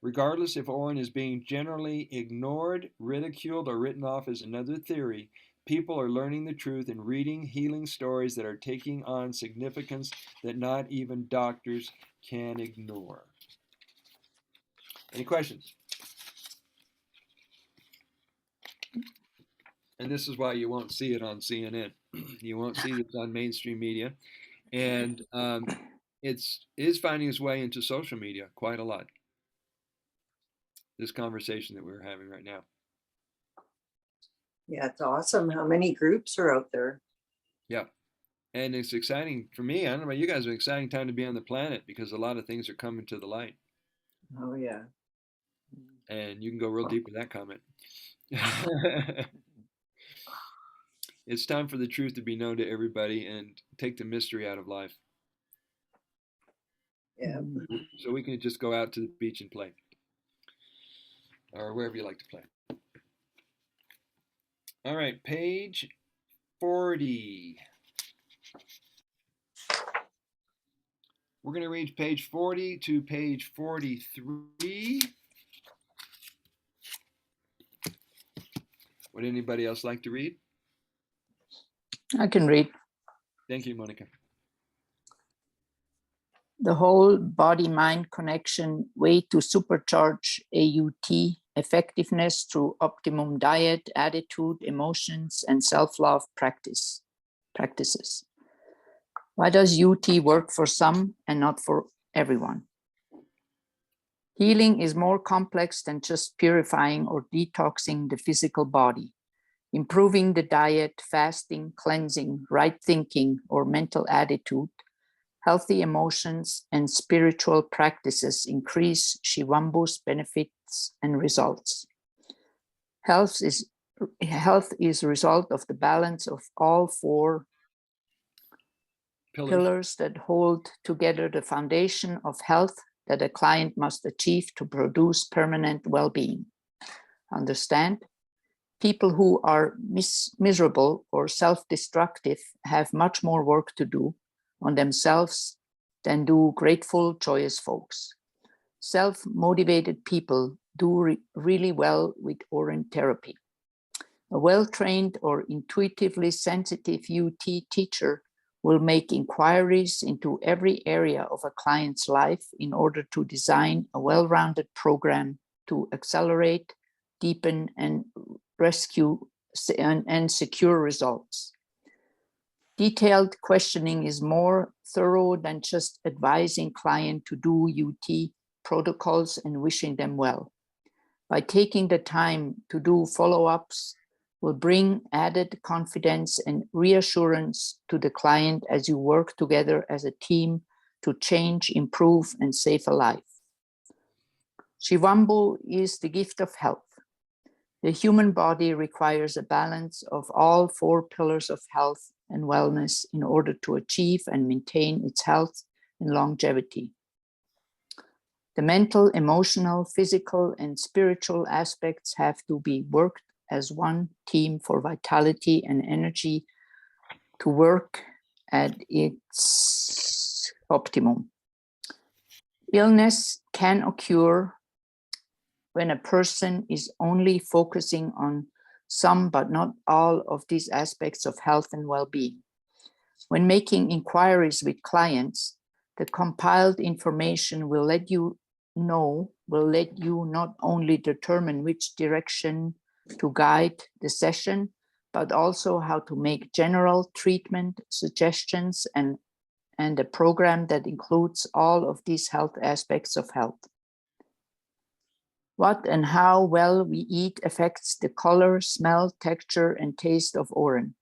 Regardless if Orin is being generally ignored, ridiculed, or written off as another theory, people are learning the truth and reading healing stories that are taking on significance that not even doctors can ignore. Any questions? And this is why you won't see it on CNN. You won't see this on mainstream media. And it is finding its way into social media quite a lot. This conversation that we're having right now. Yeah, it's awesome how many groups are out there. Yeah. And it's exciting for me. I don't know about you guys, it's an exciting time to be on the planet because a lot of things are coming to the light. Oh, yeah. And you can go real deep with that comment. It's time for the truth to be known to everybody and take the mystery out of life. Yeah. So we can just go out to the beach and play. Or wherever you like to play. All right, page 40. We're going to read page 40 to page 43. Would anybody else like to read? I can read. Thank you, Monica. The whole body-mind connection way to supercharge AUT effectiveness through optimum diet, attitude, emotions, and self-love practices. Why does UT work for some and not for everyone? Healing is more complex than just purifying or detoxing the physical body. Improving the diet, fasting, cleansing, right thinking, or mental attitude, healthy emotions, and spiritual practices increase Shivambhu's benefits and results. Health is a result of the balance of all four pillars that hold together the foundation of health that a client must achieve to produce permanent well-being. Understand? People who are miserable or self-destructive have much more work to do on themselves than do grateful, joyous folks. Self-motivated people do really well with Orin therapy. A well-trained or intuitively sensitive UT teacher will make inquiries into every area of a client's life in order to design a well-rounded program to accelerate, deepen, and rescue and secure results. Detailed questioning is more thorough than just advising client to do UT protocols and wishing them well. By taking the time to do follow-ups will bring added confidence and reassurance to the client as you work together as a team to change, improve, and save a life. Shivambhu is the gift of health. The human body requires a balance of all four pillars of health and wellness in order to achieve and maintain its health and longevity. The mental, emotional, physical, and spiritual aspects have to be worked as one team for vitality and energy to work at its optimum. Illness can occur when a person is only focusing on some but not all of these aspects of health and well-being. When making inquiries with clients, the compiled information will let you not only determine which direction to guide the session, but also how to make general treatment suggestions and and a program that includes all of these health aspects of health. What and how well we eat affects the color, smell, texture, and taste of Orin.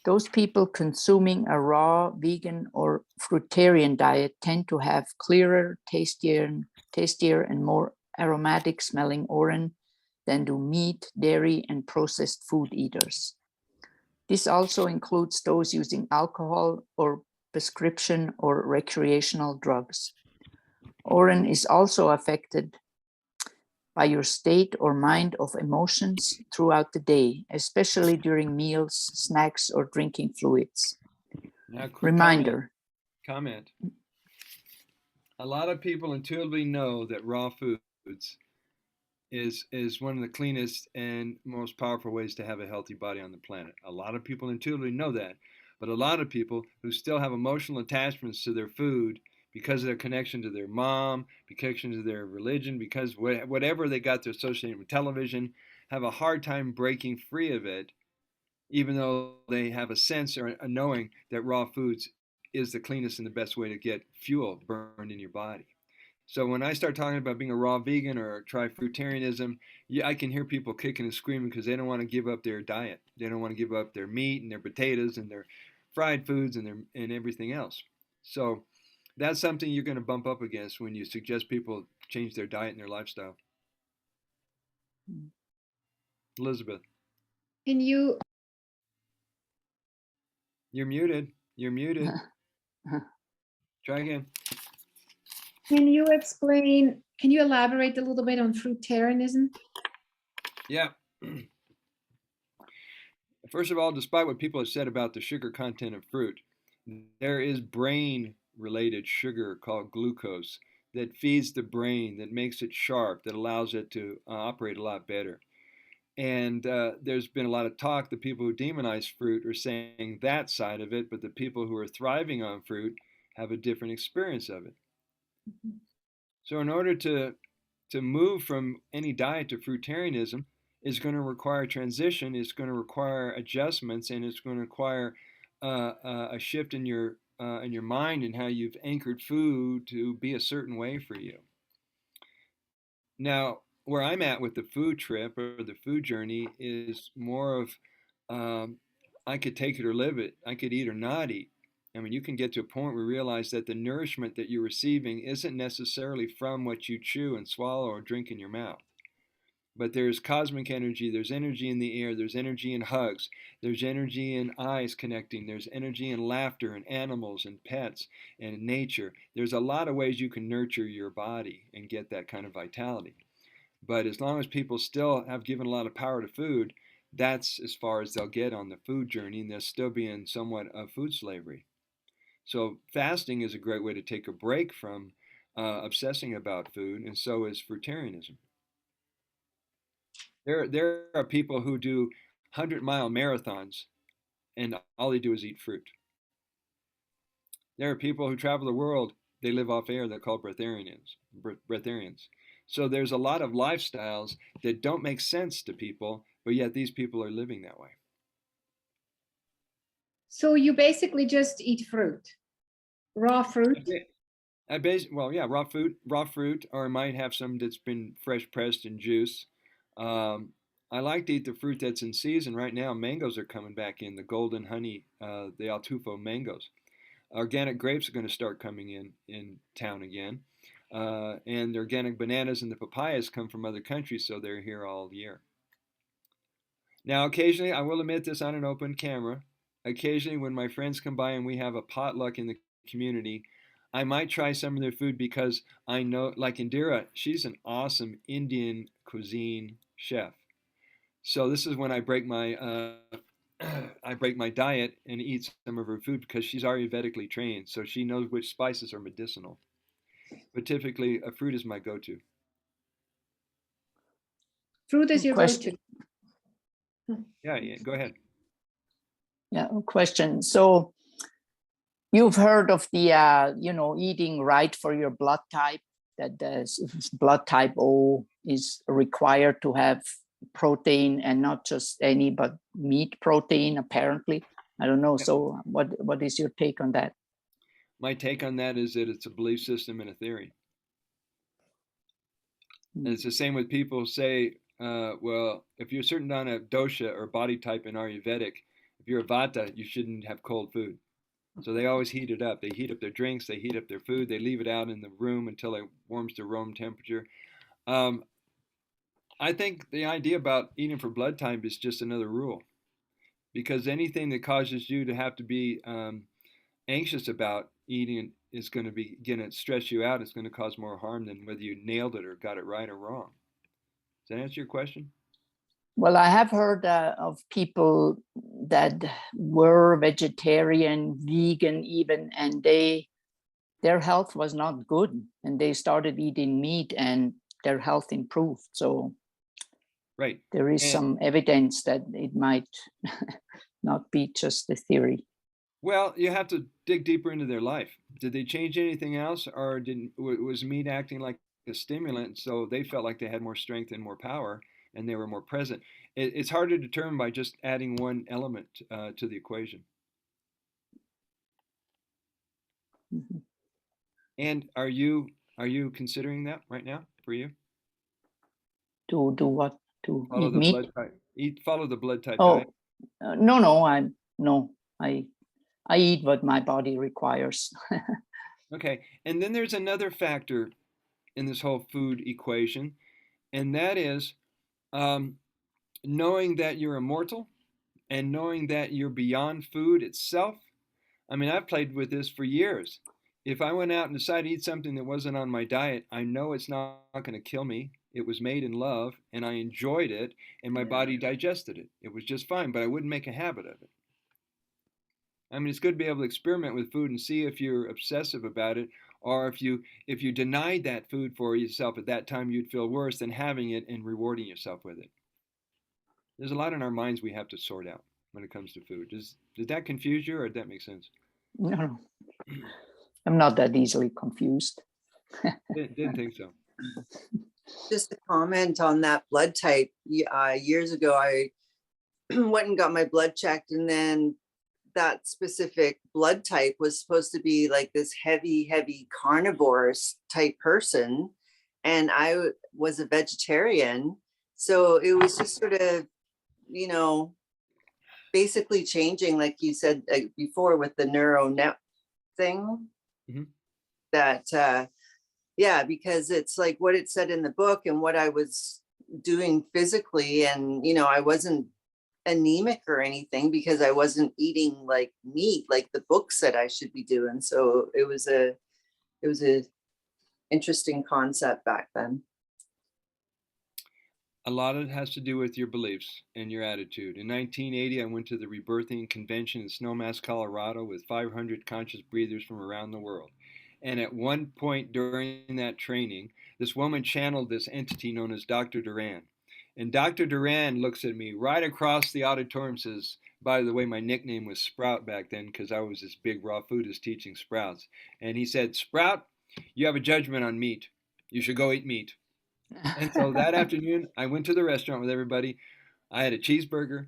Those people consuming a raw, vegan, or fruitarian diet tend to have clearer, tastier, and more aromatic smelling Orin than do meat, dairy, and processed food eaters. This also includes those using alcohol or prescription or recreational drugs. Orin is also affected by your state or mind of emotions throughout the day, especially during meals, snacks, or drinking fluids. Now, quick Reminder. Comment. A lot of people intuitively know that raw foods is one of the cleanest and most powerful ways to have a healthy body on the planet. A lot of people intuitively know that, but a lot of people who still have emotional attachments to their food because of their connection to their mom, connection to their religion, because whatever they got to associate with television, have a hard time breaking free of it, even though they have a sense or a knowing that raw foods is the cleanest and the best way to get fuel burned in your body. So when I start talking about being a raw vegan or try fruitarianism, yeah, I can hear people kicking and screaming because they don't want to give up their diet. They don't want to give up their meat and their potatoes and their fried foods and everything else. So that's something you're going to bump up against when you suggest people change their diet and their lifestyle. Elizabeth, Can you you're muted. You're muted. Try again. can you explain? Can you elaborate a little bit on fruitarianism? Yeah. First of all, despite what people have said about the sugar content of fruit, there is brain-related sugar called glucose that feeds the brain, that makes it sharp, that allows it to operate a lot better. And there's been a lot of talk. The people who demonize fruit are saying that side of it, but the people who are thriving on fruit have a different experience of it. Mhm. So in order to move from any diet to fruitarianism is going to require transition, it's going to require adjustments, and it's going to require a shift in your mind and how you've anchored food to be a certain way for you. Now, where I'm at with the food trip or the food journey is more of I could take it or live it. I could eat or not eat. I mean, you can get to a point where you realize that the nourishment that you're receiving isn't necessarily from what you chew and swallow or drink in your mouth. But there's cosmic energy, there's energy in the air, there's energy in hugs, there's energy in eyes connecting, there's energy in laughter and animals and pets and nature. There's a lot of ways you can nurture your body and get that kind of vitality. But as long as people still have given a lot of power to food, that's as far as they'll get on the food journey, and they'll still be in somewhat of food slavery. So fasting is a great way to take a break from obsessing about food, and so is fruitarianism. There are people who do 100-mile marathons, and all they do is eat fruit. There are people who travel the world, they live off air, they're called breatharians. So there's a lot of lifestyles that don't make sense to people, but yet these people are living that way. So you basically just eat fruit, raw fruit. Well, yeah, raw fruit, or I might have some that's been fresh pressed in juice. I like to eat the fruit that's in season. Right now, mangoes are coming back in, the golden honey, the Altufo mangoes. Organic grapes are going to start coming in town again. And the organic bananas and the papayas come from other countries, so they're here all year. Now, occasionally, I will admit this on an open camera, occasionally when my friends come by and we have a potluck in the community, I might try some of their food because I know, like Indira, she's an awesome Indian cuisine chef. So this is when I break my I break my diet and eat some of her food because she's Ayurvedically trained, so she knows which spices are medicinal. But typically, a fruit is my go-to. Fruit is your Question. go-to. Yeah, go ahead. Yeah, question. So you've heard of the, eating right for your blood type, that the blood type O is required to have protein, and not just any, but meat protein, apparently. I don't know. So what is your take on that? My take on that is that it's a belief system and a theory. And it's the same with people who say, well, if you're certain on a dosha or body type in Ayurvedic, if you're a vata, you shouldn't have cold food. So they always heat it up. They heat up their drinks, they heat up their food, they leave it out in the room until it warms to room temperature. I think the idea about eating for blood type is just another rule, because anything that causes you to have to be anxious about eating is going to stress you out. It's going to cause more harm than whether you nailed it or got it right or wrong. Does that answer your question? Well, I have heard of people that were vegetarian, vegan even, and their health was not good, and they started eating meat and their health improved. So right, there is some evidence that it might not be just a theory. Well, you have to dig deeper into their life. Did they change anything else, or was meat acting like a stimulant, so they felt like they had more strength and more power, and they were more present? It's hard to determine by just adding one element to the equation. Mm-hmm. And are you considering that right now for you? To do what? To Follow eat the meat? blood type. Follow the blood type Oh, diet. no. I eat what my body requires. Okay, and then there's another factor in this whole food equation, and that is knowing that you're immortal and knowing that you're beyond food itself. I mean, I've played with this for years. If I went out and decided to eat something that wasn't on my diet, I know it's not going to kill me. It was made in love, and I enjoyed it, and my body digested it. It was just fine, but I wouldn't make a habit of it. I mean, it's good to be able to experiment with food and see if you're obsessive about it, or if you denied that food for yourself at that time, you'd feel worse than having it and rewarding yourself with it. There's a lot in our minds we have to sort out when it comes to food. Did that confuse you, or did that make sense? No, I'm not that easily confused. Didn't think so. Just a comment on that blood type. Years ago, I went and got my blood checked, and then that specific blood type was supposed to be like this heavy carnivore type person. And I was a vegetarian. So it was just sort of, basically changing, like you said before, with the neuro net thing. Mm-hmm. That, yeah, because it's like what it said in the book and what I was doing physically. And, I wasn't anemic or anything because I wasn't eating like meat, like the book said I should be doing. So it was a interesting concept back then. A lot of it has to do with your beliefs and your attitude. In 1980, I went to the Rebirthing Convention in Snowmass, Colorado with 500 conscious breathers from around the world. And at one point during that training, this woman channeled this entity known as Dr. Duran. And Dr. Duran looks at me right across the auditorium and says, by the way, my nickname was Sprout back then because I was this big raw foodist teaching sprouts. And he said, Sprout, you have a judgment on meat. You should go eat meat. And so that afternoon, I went to the restaurant with everybody. I had a cheeseburger,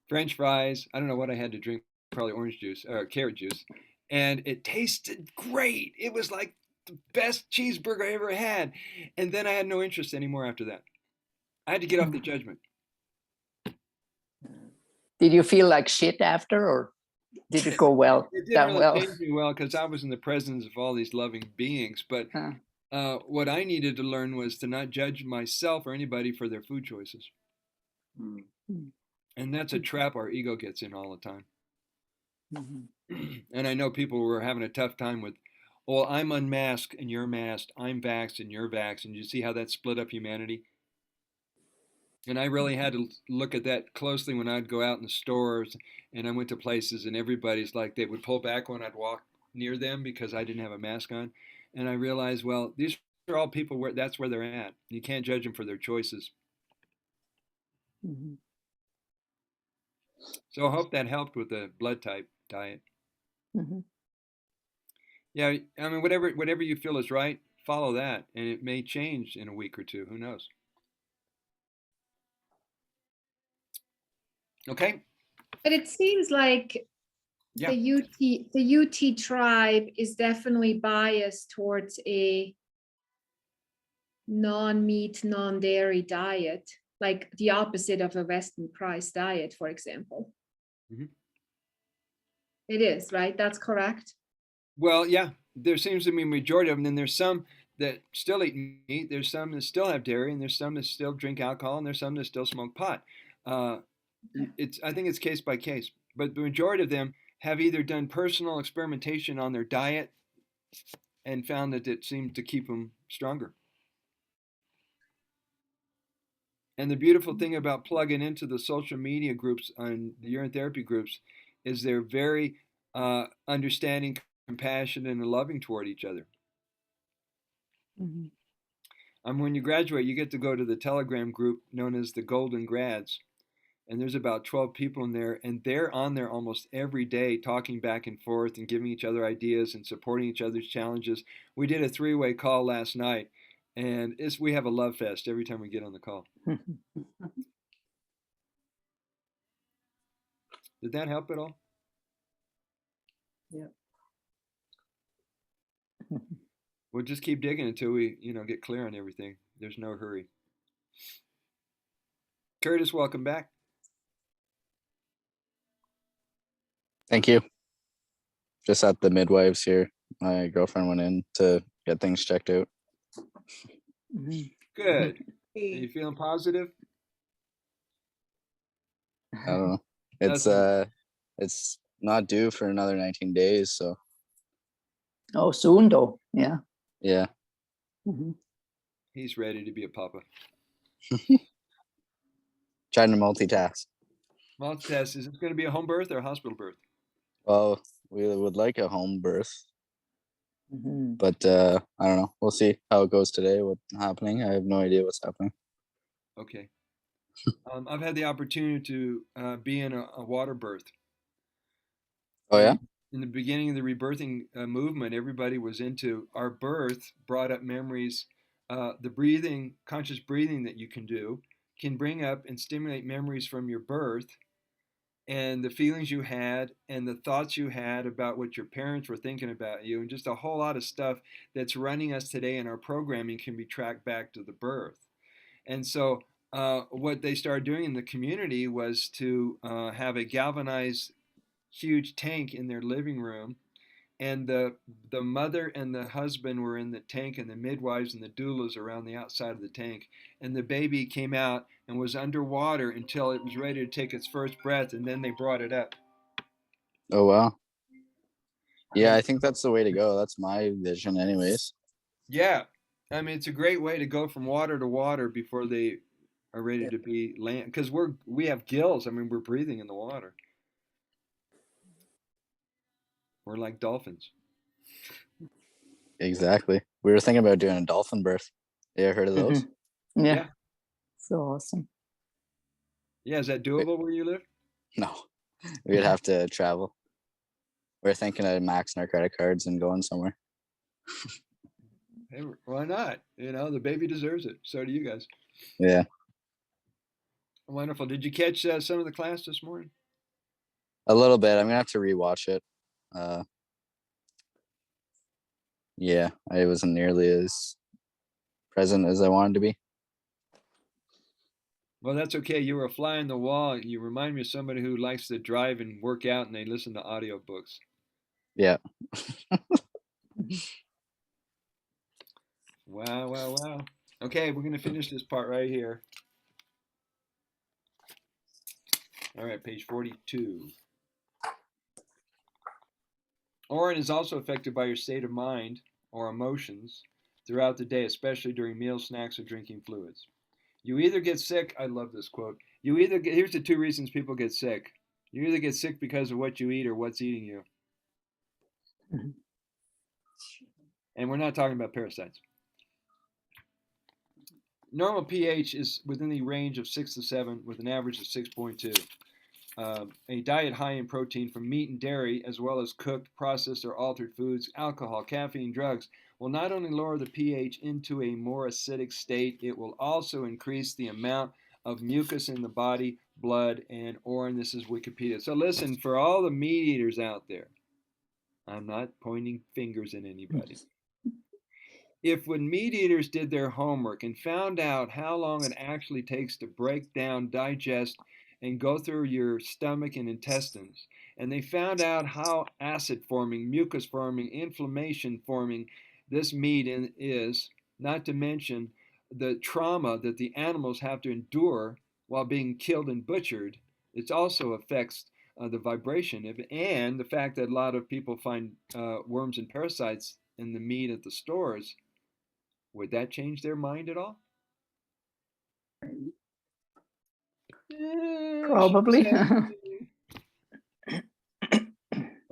French fries. I don't know what I had to drink, probably orange juice or carrot juice. And it tasted great. It was like the best cheeseburger I ever had. And then I had no interest anymore after that. I had to get off the judgment. Did you feel like shit after, or did it go well? It didn't really change me well because I was in the presence of all these loving beings. But what I needed to learn was to not judge myself or anybody for their food choices. Mm-hmm. And that's a trap our ego gets in all the time. Mm-hmm. And I know people were having a tough time with, well, I'm unmasked and you're masked. I'm vaxxed and you're vaxxed. And you see how that split up humanity? And I really had to look at that closely when I'd go out in the stores and I went to places and everybody's like, they would pull back when I'd walk near them because I didn't have a mask on. And I realized, well, these are all people where that's where they're at. You can't judge them for their choices. Mm-hmm. So I hope that helped with the blood type diet. Mm-hmm. Yeah, I mean, whatever you feel is right, follow that. And it may change in a week or two. Who knows? Okay. But it seems like Yeah. the UT tribe is definitely biased towards a non-meat, non-dairy diet, like the opposite of a Western price diet, for example. Mhm. It is, right? That's correct. Well, yeah, there seems to be a majority of them. And there's some that still eat meat. There's some that still have dairy, and there's some that still drink alcohol, and there's some that still smoke pot. Uh, I think it's case by case, but the majority of them have either done personal experimentation on their diet and found that it seemed to keep them stronger. And the beautiful thing about plugging into the social media groups and the urine therapy groups is they're very understanding, compassionate, and loving toward each other. Mhm. When you graduate, you get to go to the Telegram group known as the Golden Grads. And there's about 12 people in there, and they're on there almost every day talking back and forth and giving each other ideas and supporting each other's challenges. We did a three-way call last night, and we have a love fest every time we get on the call. Did that help at all? Yeah. We'll just keep digging until we, get clear on everything. There's no hurry. Curtis, welcome back. Thank you. Just at the midwives here. My girlfriend went in to get things checked out. Mhm. Good. Are you feeling positive? I don't know. It's not due for another 19 days, so Oh, soon though. Yeah. yeah. Mhm. He's ready to be a papa. Trying to multitask. Multitask, is it going to be a home birth or a hospital birth? Well, we would like a home birth, Mhm. but I don't know. We'll see how it goes today, what's happening. I have no idea what's happening. Okay. I've had the opportunity to be in a water birth. Oh yeah? In the beginning of the rebirthing movement, everybody was into our birth, brought up memories. The breathing, conscious breathing that you can do can bring up and stimulate memories from your birth and the feelings you had and the thoughts you had about what your parents were thinking about you, and just a whole lot of stuff that's running us today in our programming can be tracked back to the birth. And so what they started doing in the community was to have a galvanized huge tank in their living room, and the mother and the husband were in the tank, and the midwives and the doulas around the outside of the tank, and the baby came out and was underwater until it was ready to take its first breath, and then they brought it up. Oh wow. Yeah, And I think that's the way to go. That's my vision anyways. yeah, I mean, it's a great way to go from water to water before they are ready Yep. to be land, because we have gills. I mean, we're breathing in the water. We're like dolphins. Exactly. We were thinking about doing a dolphin birth. You ever heard of those? Mhm. Yeah. Yeah. So awesome. Yeah, is that Wait, doable where you live? no. We'd have to travel. We're thinking of maxing our credit cards and going somewhere. Hey, why not? The baby deserves it. So do you guys. Yeah. Wonderful. Did you catch some of the class this morning? A little bit. I'm gonna have to rewatch it. Uh yeah, I wasn't nearly as present as I wanted to be. Well, that's okay. You were a fly on the wall. You remind me of somebody who likes to drive and work out and they listen to audiobooks. Yeah. Wow, wow, wow. Okay, we're going to finish this part right here. All right, page 42. Orin is also affected by your state of mind or emotions throughout the day, especially during meals, snacks, or drinking fluids. You either get sick, I love this quote. Here's the two reasons people get sick. You either get sick because of what you eat or what's eating you. Mhm. And we're not talking about parasites. Normal pH is within the range of 6 to 7 with an average of 6.2. A diet high in protein from meat and dairy, as well as cooked, processed, or altered foods, alcohol, caffeine, drugs, will not only lower the pH into a more acidic state, it will also increase the amount of mucus in the body, blood, and Orin, this is Wikipedia. So listen, for all the meat eaters out there, I'm not pointing fingers at anybody. If when meat eaters did their homework and found out how long it actually takes to break down, digest, and go through your stomach and intestines, and they found out how acid forming, mucus forming, inflammation forming this meat is, not to mention the trauma that the animals have to endure while being killed and butchered, it also affects the vibration and the fact that a lot of people find worms and parasites in the meat at the stores. Would that change their mind at all? Probably.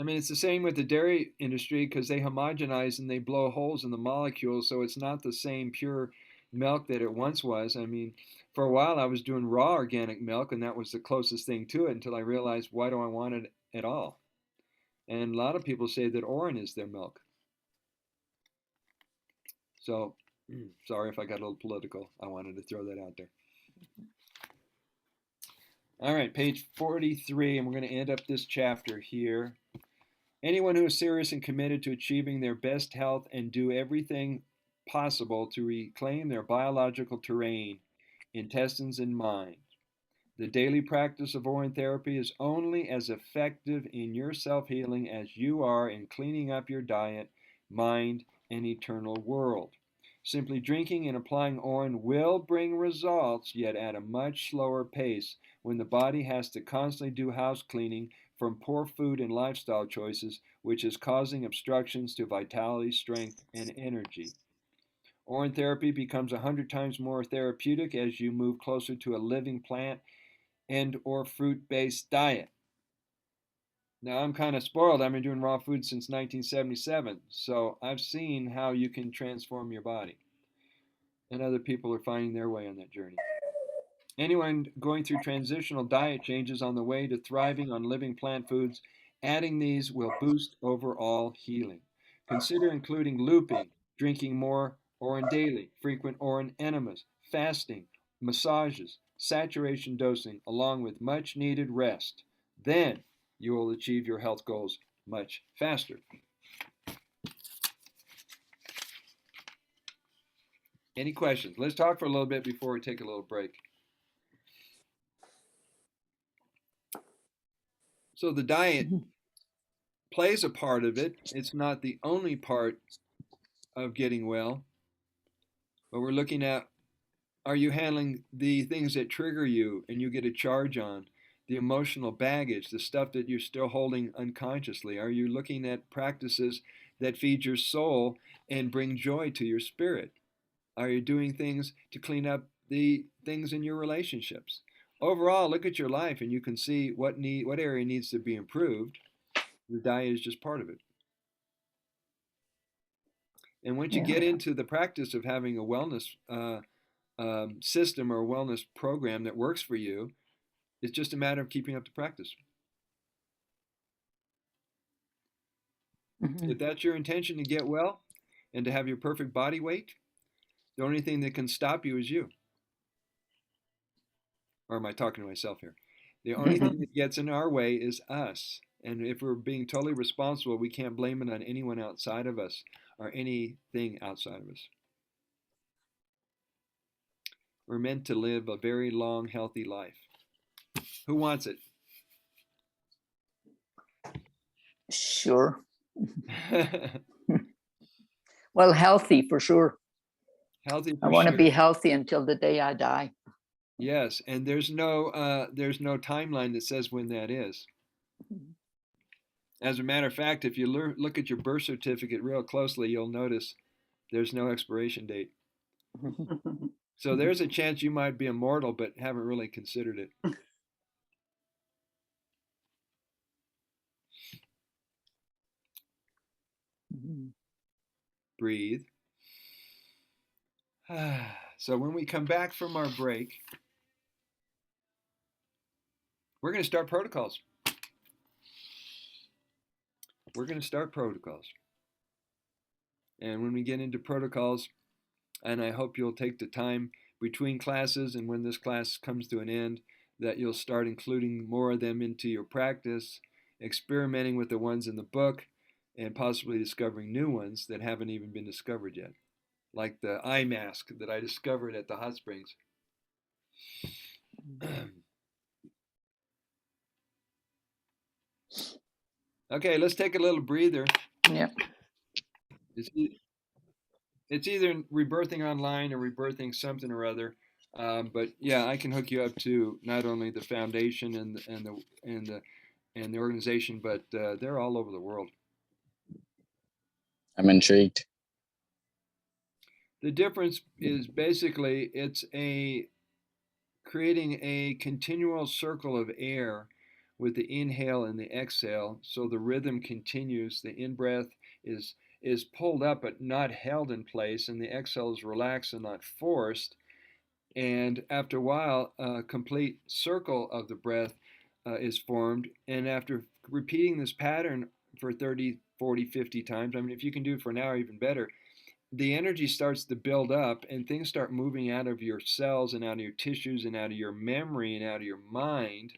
I mean, it's the same with the dairy industry because they homogenize and they blow holes in the molecules, so it's not the same pure milk that it once was. I mean, for a while I was doing raw organic milk, and that was the closest thing to it until I realized, why do I want it at all? And a lot of people say that Orin is their milk. So, sorry if I got a little political. I wanted to throw that out there. All right, page 43, and we're going to end up this chapter here. Anyone who is serious and committed to achieving their best health and do everything possible to reclaim their biological terrain, intestines, and mind. The daily practice of Orin therapy is only as effective in your self-healing as you are in cleaning up your diet, mind, and eternal world. Simply drinking and applying Orin will bring results, yet at a much slower pace when the body has to constantly do house cleaning from poor food and lifestyle choices, which is causing obstructions to vitality, strength, and energy. Orin therapy becomes 100 times more therapeutic as you move closer to a living plant and or fruit-based diet. Now, I'm kind of spoiled. I've been doing raw food since 1977, so I've seen how you can transform your body. And other people are finding their way on that journey. Anyone going through transitional diet changes on the way to thriving on living plant foods, adding these will boost overall healing. Consider including looping, drinking more Orin daily, frequent Orin enemas, fasting, massages, saturation dosing, along with much needed rest. Then you will achieve your health goals much faster. Any questions? Let's talk for a little bit before we take a little break. So the diet plays a part of it. It's not the only part of getting well, but we're looking at, are you handling the things that trigger you and you get a charge on, the emotional baggage, the stuff that you're still holding unconsciously? Are you looking at practices that feed your soul and bring joy to your spirit? Are you doing things to clean up the things in your relationships? Overall, look at your life and you can see what area needs to be improved. The diet is just part of it. And once you get into the practice of having a wellness system or a wellness program that works for you, it's just a matter of keeping up the practice. If that's your intention to get well and to have your perfect body weight, the only thing that can stop you is you. Or am I talking to myself here? The only thing that gets in our way is us. And if we're being totally responsible, we can't blame it on anyone outside of us or anything outside of us. We're meant to live a very long, healthy life. Who wants it? Sure. Well, healthy for sure. Healthy for I want to sure. be healthy until the day I die. Yes, and there's no timeline that says when that is. As a matter of fact, if you look at your birth certificate real closely, you'll notice there's no expiration date. So there's a chance you might be immortal, but haven't really considered it. Breathe. So when we come back from our break, we're going to start protocols. We're going to start protocols. And when we get into protocols, and I hope you'll take the time between classes and when this class comes to an end that you'll start including more of them into your practice, experimenting with the ones in the book, and possibly discovering new ones that haven't even been discovered yet, like the eye mask that I discovered at the hot springs. Okay, let's take a little breather. Yeah. It's either rebirthing online or rebirthing something or other. But yeah, I can hook you up to not only the foundation and the organization, but they're all over the world. I'm intrigued. The difference is basically it's creating a continual circle of air with the inhale and the exhale, so the rhythm continues. The in-breath is pulled up but not held in place, and the exhale is relaxed and not forced. And after a while, a complete circle of the breath is formed. And after repeating this pattern for 30, 40, 50 times, I mean, if you can do it for an hour, even better, the energy starts to build up and things start moving out of your cells and out of your tissues and out of your memory and out of your mind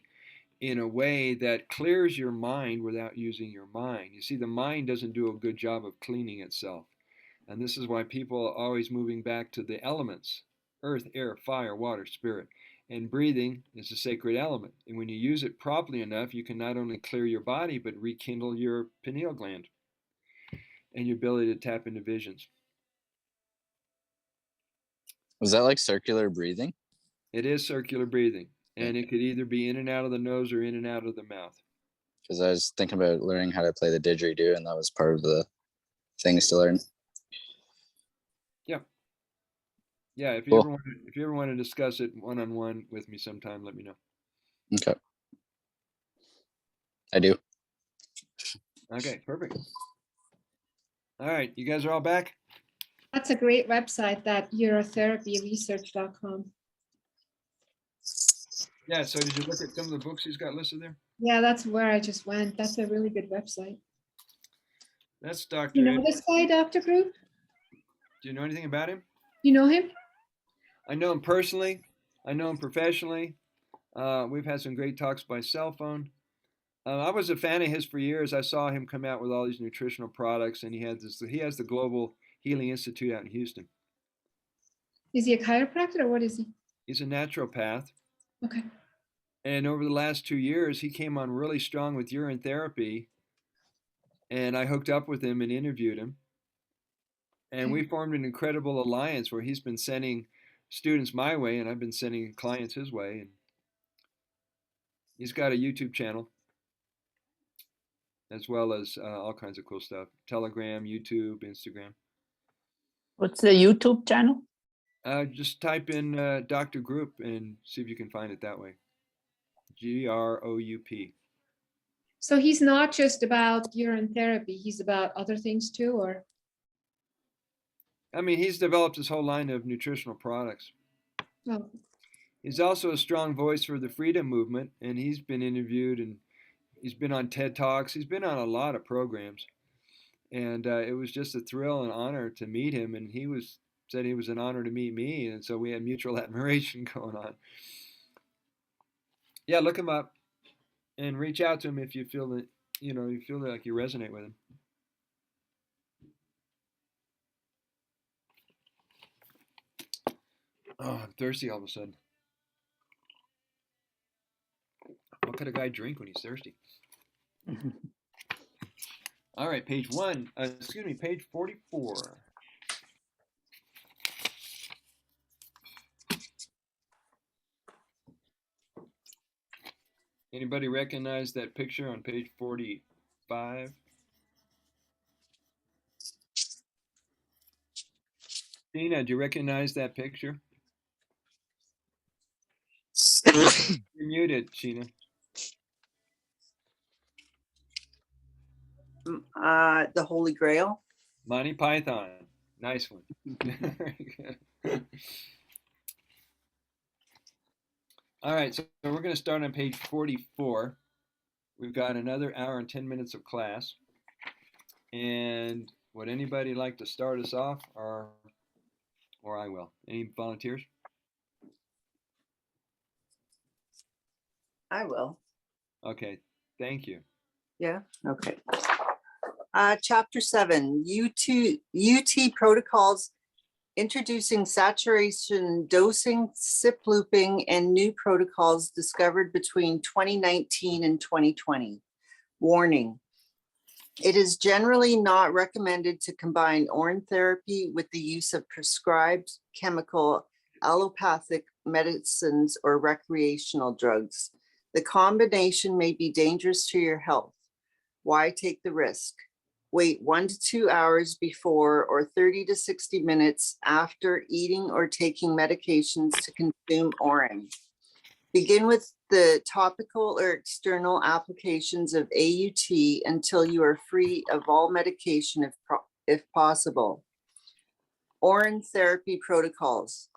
in a way that clears your mind without using your mind. You see, the mind doesn't do a good job of cleaning itself. And this is why people are always moving back to the elements: earth, air, fire, water, spirit. And breathing is a sacred element. And when you use it properly enough, you can not only clear your body, but rekindle your pineal gland and your ability to tap into visions. Was that like circular breathing? It is circular breathing, and it could either be in and out of the nose or in and out of the mouth. Because I was thinking about learning how to play the didgeridoo, and that was part of the things to learn. Yeah. Yeah, if you Cool. ever want to discuss it one-on-one with me sometime, let me know. Okay. I do. Okay, perfect. All right, you guys are all back? That's a great website, that urotherapyresearch.com. Yeah, so did you look at some of the books he's got listed there? Yeah, that's where I just went. That's a really good website. That's Dr. You know this guy, Dr. Group? Do you know anything about him? You know him? I know him personally. I know him professionally. We've had some great talks by cell phone. I was a fan of his for years. I saw him come out with all these nutritional products, and he has the Global Healing Institute out in Houston. Is he a chiropractor or what is he? He's a naturopath. Okay. And over the last 2 years, he came on really strong with urine therapy. And I hooked up with him and interviewed him. And we formed an incredible alliance where he's been sending students my way, and I've been sending clients his way. And he's got a YouTube channel, as well as all kinds of cool stuff: Telegram, YouTube, Instagram. What's the YouTube channel? Just type in Dr. Group and see if you can find it that way. GROUP. So he's not just about urine therapy, he's about other things too, or? I mean, he's developed his whole line of nutritional products. Oh, He's also a strong voice for the freedom movement, and he's been interviewed, and he's been on TED Talks. He's been on a lot of programs, and it was just a thrill and honor to meet him. And said it was an honor to meet me, and so we had mutual admiration going on. Yeah, look him up and reach out to him if you feel that you feel like you resonate with him. Oh, I'm thirsty all of a sudden. What could a guy drink when he's thirsty? All right, page 44. Anybody recognize that picture on page 45? Tina, do you recognize that picture? You're muted, Sheena. The Holy Grail. Monty Python. Nice one. Very good. All right, so we're going to start on page 44. We've got another hour and 10 minutes of class. And would anybody like to start us off, or I will? Any volunteers? I will. Okay, thank you. Yeah, okay. Chapter 7, UT protocols, introducing saturation dosing, sip looping, and new protocols discovered between 2019 and 2020. Warning. It is generally not recommended to combine Orin therapy with the use of prescribed chemical, allopathic medicines, or recreational drugs. The combination may be dangerous to your health. Why take the risk? Wait 1 to 2 hours before or 30 to 60 minutes after eating or taking medications to consume Orin. Begin with the topical or external applications of AUT until you are free of all medication if possible. Orin therapy protocols.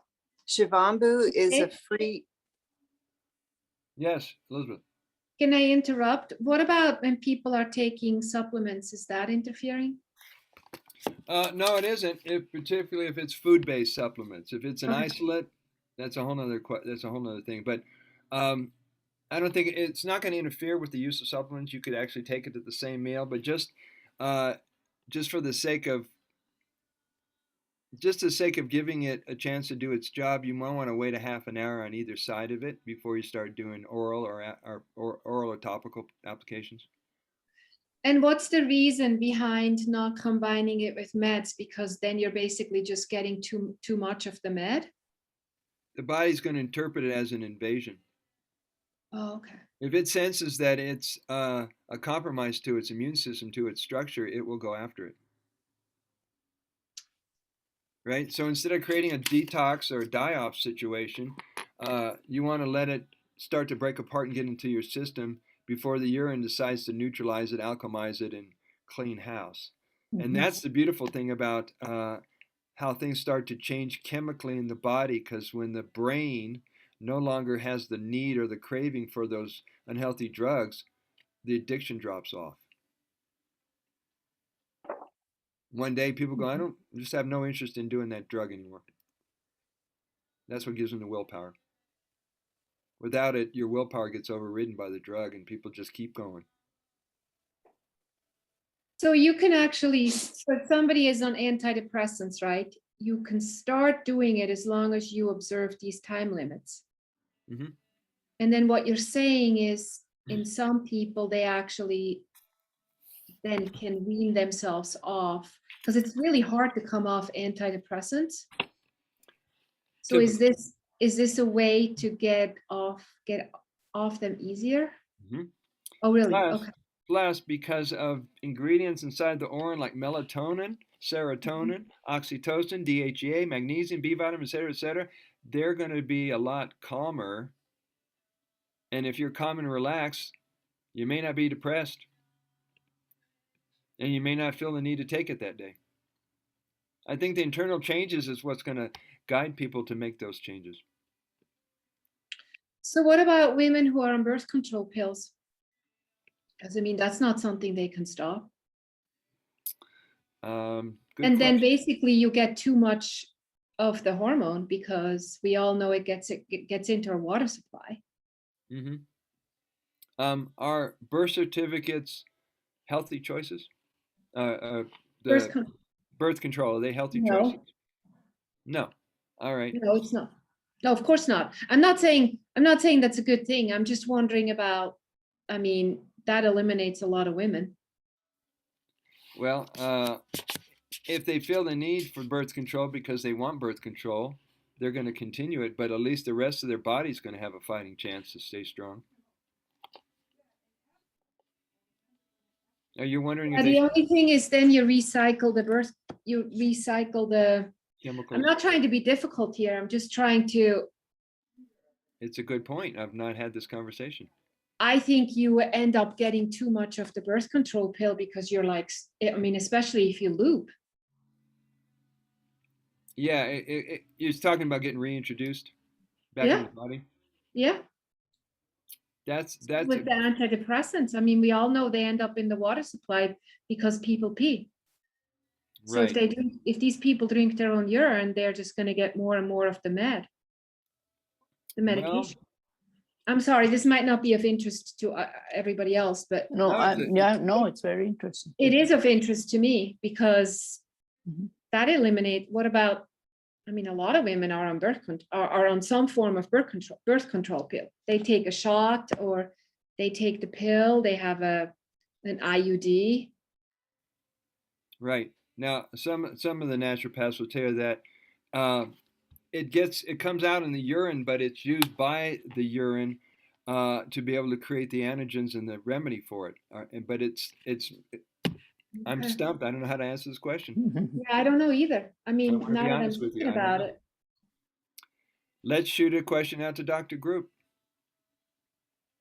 Shivambhu is a Okay. free. Yes, Elizabeth. Can I interrupt? What about when people are taking supplements? Is that interfering? No, it isn't. Particularly if it's food-based supplements. If it's an Okay. isolate, that's a whole nother thing. But I don't think it's not going to interfere with the use of supplements. You could actually take it at the same meal, but just for the sake of giving it a chance to do its job, you might want to wait a half an hour on either side of it before you start doing oral or topical applications. And what's the reason behind not combining it with meds? Because then you're basically just getting too much of the med? The body's going to interpret it as an invasion. Oh, okay. If it senses that it's a compromise to its immune system, to its structure, it will go after it. Right? So instead of creating a detox or a die-off situation, you want to let it start to break apart and get into your system before the urine decides to neutralize it, alchemize it, and clean house. And that's the beautiful thing about how things start to change chemically in the body, because when the brain no longer has the need or the craving for those unhealthy drugs, the addiction drops off. One day people go, I just have no interest in doing that drug anymore. That's what gives them the willpower. Without it, your willpower gets overridden by the drug and people just keep going. So you can actually, so if somebody is on antidepressants, right? You can start doing it as long as you observe these time limits. Mm-hmm. And then what you're saying is, in some people, they actually then can wean themselves off, because it's really hard to come off antidepressants. So is this a way to get off them easier? Mm-hmm. Oh, really? Okay. Plus, because of ingredients inside the Orin like melatonin, serotonin, oxytocin, DHEA, magnesium, B vitamins, et cetera, they're going to be a lot calmer. And if you're calm and relaxed, you may not be depressed. And you may not feel the need to take it that day. I think the internal changes is what's going to guide people to make those changes. So what about women who are on birth control pills? Because I mean, that's not something they can stop. Then basically you get too much of the hormone, because we all know it gets into our water supply. Mm-hmm. Are birth certificates healthy choices? Birth control, are they healthy choices? No. All right. No, it's not. No, of course not. I'm not saying that's a good thing. I'm just wondering about, I mean, that eliminates a lot of women. Well, if they feel the need for birth control because they want birth control, they're going to continue it, but at least the rest of their body's going to have a fighting chance to stay strong. Are you wondering if the only thing is then you recycle the chemicals. I'm not trying to be difficult here. I'm just trying to. It's a good point. I've not had this conversation. I think you end up getting too much of the birth control pill, because you're like, I mean, especially if you loop. Yeah, you're talking about getting reintroduced back in the body. Yeah. That's with the antidepressants. I mean, we all know they end up in the water supply because people pee. So right. If these people drink their own urine, they're just going to get more and more of the medication. I'm sorry, this might not be of interest to everybody else, but No, No, it's a- yeah, no, it's very interesting. it is of interest to me because Mhm. that eliminate, what about, I mean, a lot of women are on are on some form of birth control pill. They take a shot or they take the pill, they have an IUD. Right. Now, some of the naturopaths will tell you that it comes out in the urine, but it's used by the urine to be able to create the antigens and the remedy for it. But I'm Okay. stumped. I don't know how to answer this question. Yeah, I don't know either. I mean, wanna be now that I'm honest with you, thinking I don't about know. it. Let's shoot a question out to Dr. Group.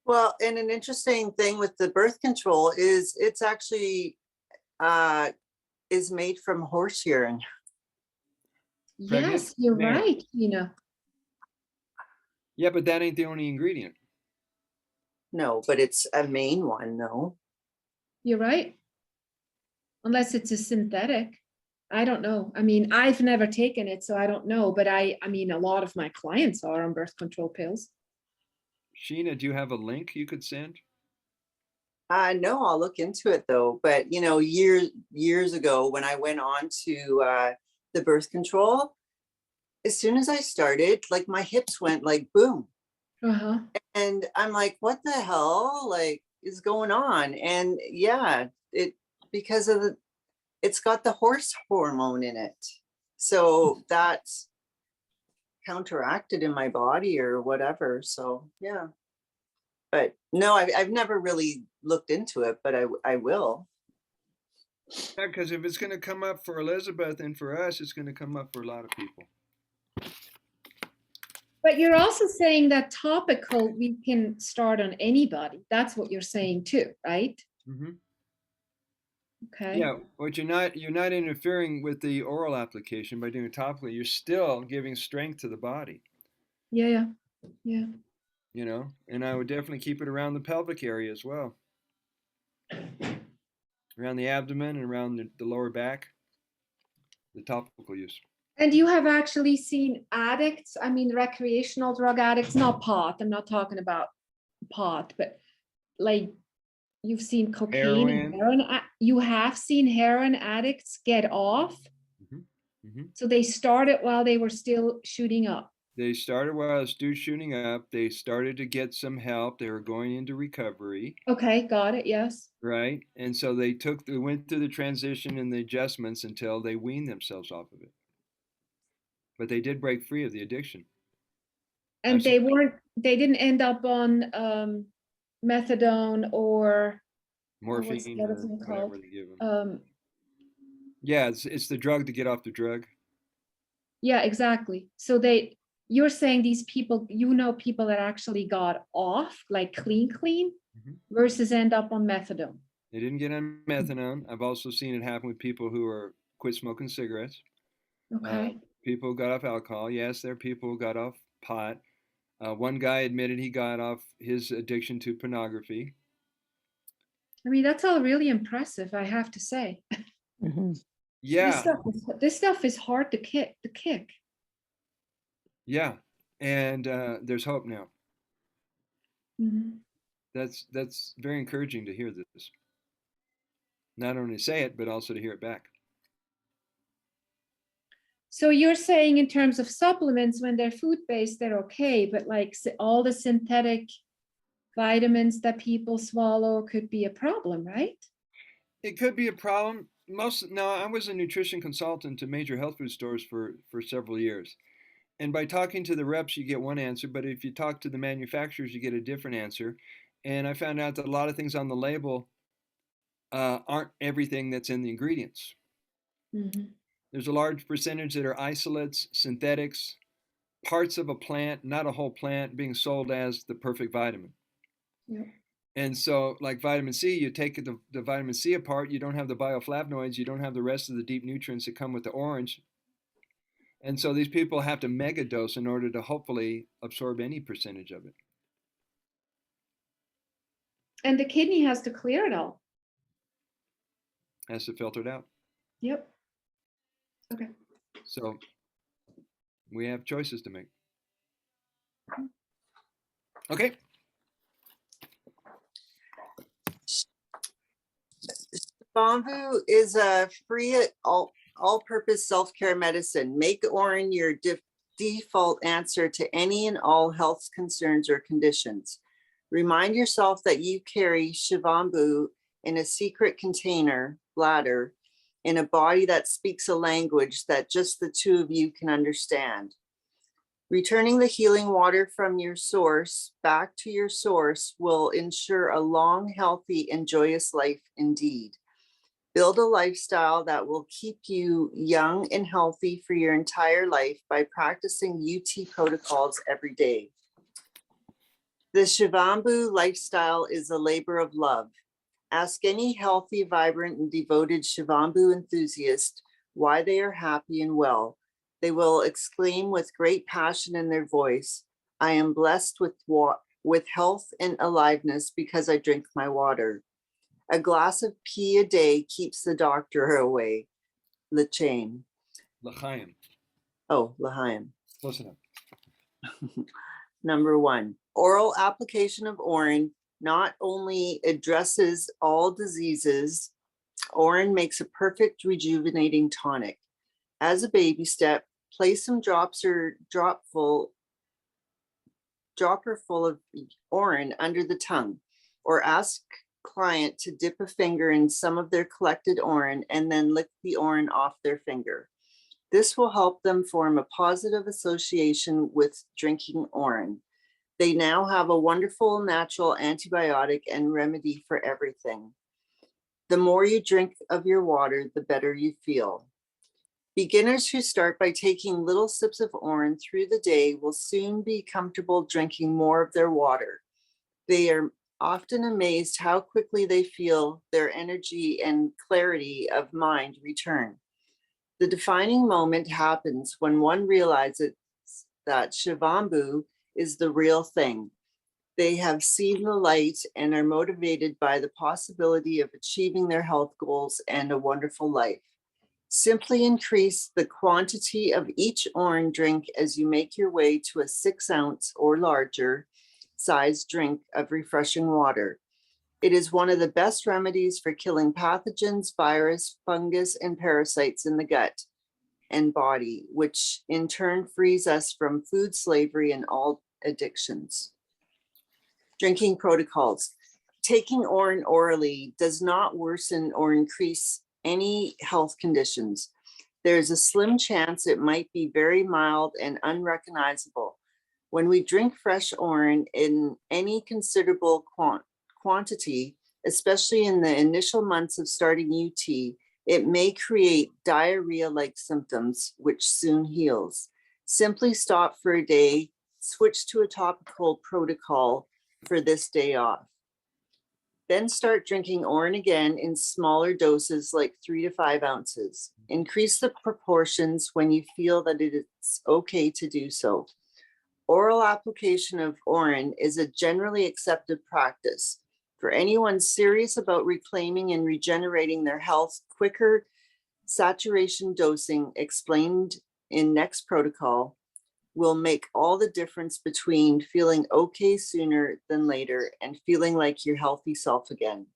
Well, and an interesting thing with the birth control is it's actually is made from horse urine. Pregnant Yes, you're mare. right, you know. Yeah, but that ain't the only ingredient. No, but it's a main one, no. You're right. Unless it's a synthetic. I don't know. I mean, I've never taken it, so I don't know. But I mean, a lot of my clients are on birth control pills. Sheena, do you have a link you could send? No, I'll look into it though. But you know, years ago when I went on to the birth control, as soon as I started, like my hips went like boom. Uh-huh. And I'm like, what the hell like is going on? And yeah, because of it's got the horse hormone in it. So that's counteracted in my body or whatever. So yeah. But no, I've never really looked into it, but I will. Yeah, because if it's going to come up for Elizabeth and for us, it's going to come up for a lot of people. But you're also saying that topical we can start on anybody. That's what you're saying too, right? Mm-hmm. Okay. Yeah, but you're not interfering with the oral application by doing it topically. You're still giving strength to the body, Yeah, yeah. Yeah. you know. And I would definitely keep it around the pelvic area as well, around the abdomen and around the lower back. The topical use. And you have actually seen addicts, I mean, recreational drug addicts, not pot. I'm not talking about pot, but like you've seen cocaine and Heroin. heroin. You have seen heroin addicts get off. Mm-hmm. Mm-hmm. So they started while they were still shooting up. They started while I was still shooting up. They started to get some help. They were going into recovery. Okay, got it. Yes. Right. And so they went through the transition and the adjustments until they weaned themselves off of it. But they did break free of the addiction. And I've seen they didn't end up on methadone or what's morphine the other or thing whatever called? they give them. Yeah, it's the drug to get off the drug. Yeah, exactly. So you're saying these people, you know, people that actually got off, like clean, Mhm. versus end up on methadone. They didn't get on methadone. I've also seen it happen with people who are quit smoking cigarettes. Okay. People who got off alcohol. Yes, there are people who got off pot. One guy admitted he got off his addiction to pornography. I mean, that's all really impressive, I have to say. Mhm. Yeah, This stuff is hard to kick. yeah, and there's hope now. Mhm. That's very encouraging to hear this. Not only to say it, but also to hear it back. So you're saying in terms of supplements, when they're food-based, they're okay, but like all the synthetic vitamins that people swallow could be a problem, right? It could be a problem. Now, I was a nutrition consultant to major health food stores for several years. And by talking to the reps, you get one answer, but if you talk to the manufacturers, you get a different answer. And I found out that a lot of things on the label aren't everything that's in the ingredients. Mm-hmm. There's a large percentage that are isolates, synthetics, parts of a plant, not a whole plant, being sold as the perfect vitamin. Yeah. And so, like vitamin C, you take the vitamin C apart, you don't have the bioflavonoids, you don't have the rest of the deep nutrients that come with the orange. And so these people have to mega dose in order to hopefully absorb any percentage of it. And the kidney has to clear it all. Has to filter it out. Yep. Okay. So we have choices to make. Okay. Shivambhu is a free all-purpose self-care medicine. Make Orin your default answer to any and all health concerns or conditions. Remind yourself that you carry Shivambhu in a secret container, bladder, in a body that speaks a language that just the two of you can understand. Returning the healing water from your source back to your source will ensure a long, healthy, and joyous life indeed. Build a lifestyle that will keep you young and healthy for your entire life by practicing UT protocols every day. The Shivambhu lifestyle is a labor of love. Ask any healthy, vibrant, and devoted Shivambhu enthusiast why they are happy and well. They will exclaim with great passion in their voice, I am blessed with health and aliveness because I drink my water. A glass of pee a day keeps the doctor away. L'chaim. L'chaim. Oh, l'chaim. Close enough. Number 1, oral application of Orin not only addresses all diseases, Orin makes a perfect rejuvenating tonic. As a baby step, place some drops or dropper full of Orin under the tongue, or ask client to dip a finger in some of their collected Orin and then lick the Orin off their finger. This will help them form a positive association with drinking Orin. They now have a wonderful natural antibiotic and remedy for everything. The more you drink of your water, the better you feel. Beginners who start by taking little sips of Orin through the day will soon be comfortable drinking more of their water. They are often amazed how quickly they feel their energy and clarity of mind return. The defining moment happens when one realizes that Shivambhu is the real thing. They have seen the light and are motivated by the possibility of achieving their health goals and a wonderful life. Simply increase the quantity of each Orin drink as you make your way to a 6-ounce or larger size drink of refreshing water. It is one of the best remedies for killing pathogens, virus, fungus, and parasites in the gut and body, which in turn frees us from food slavery and all addictions. Drinking protocols. Taking Orin orally does not worsen or increase any health conditions. There's a slim chance it might be very mild and unrecognizable. When we drink fresh Orin in any considerable quantity, especially in the initial months of starting UT, it may create diarrhea-like symptoms, which soon heals. Simply stop for a day, switch to a topical protocol for this day off. Then start drinking Orin again in smaller doses, like 3 to 5 ounces. Increase the proportions when you feel that it is okay to do so. Oral application of Orin is a generally accepted practice. For anyone serious about reclaiming and regenerating their health, quicker saturation dosing explained in next protocol will make all the difference between feeling okay sooner than later and feeling like your healthy self again.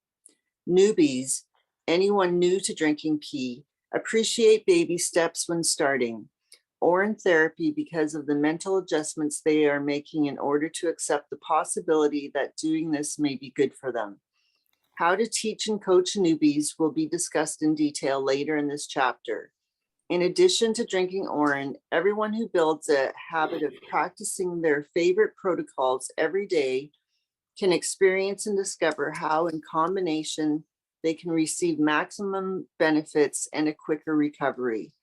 Newbies, anyone new to drinking pee, appreciate baby steps when starting. Orin therapy because of the mental adjustments they are making in order to accept the possibility that doing this may be good for them. How to teach and coach newbies will be discussed in detail later in this chapter. In addition to drinking Orin, everyone who builds a habit of practicing their favorite protocols every day can experience and discover how in combination they can receive maximum benefits and a quicker recovery.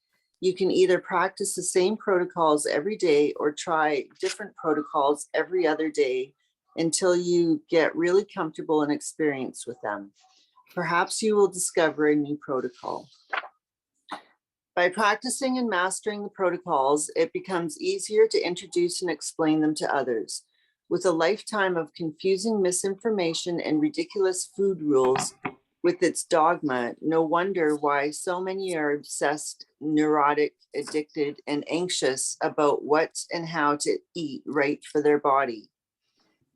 You can either practice the same protocols every day or try different protocols every other day until you get really comfortable and experienced with them. Perhaps you will discover a new protocol. By practicing and mastering the protocols, it becomes easier to introduce and explain them to others. With a lifetime of confusing misinformation and ridiculous food rules with its dogma, no wonder why so many are obsessed, neurotic, addicted, and anxious about what and how to eat right for their body.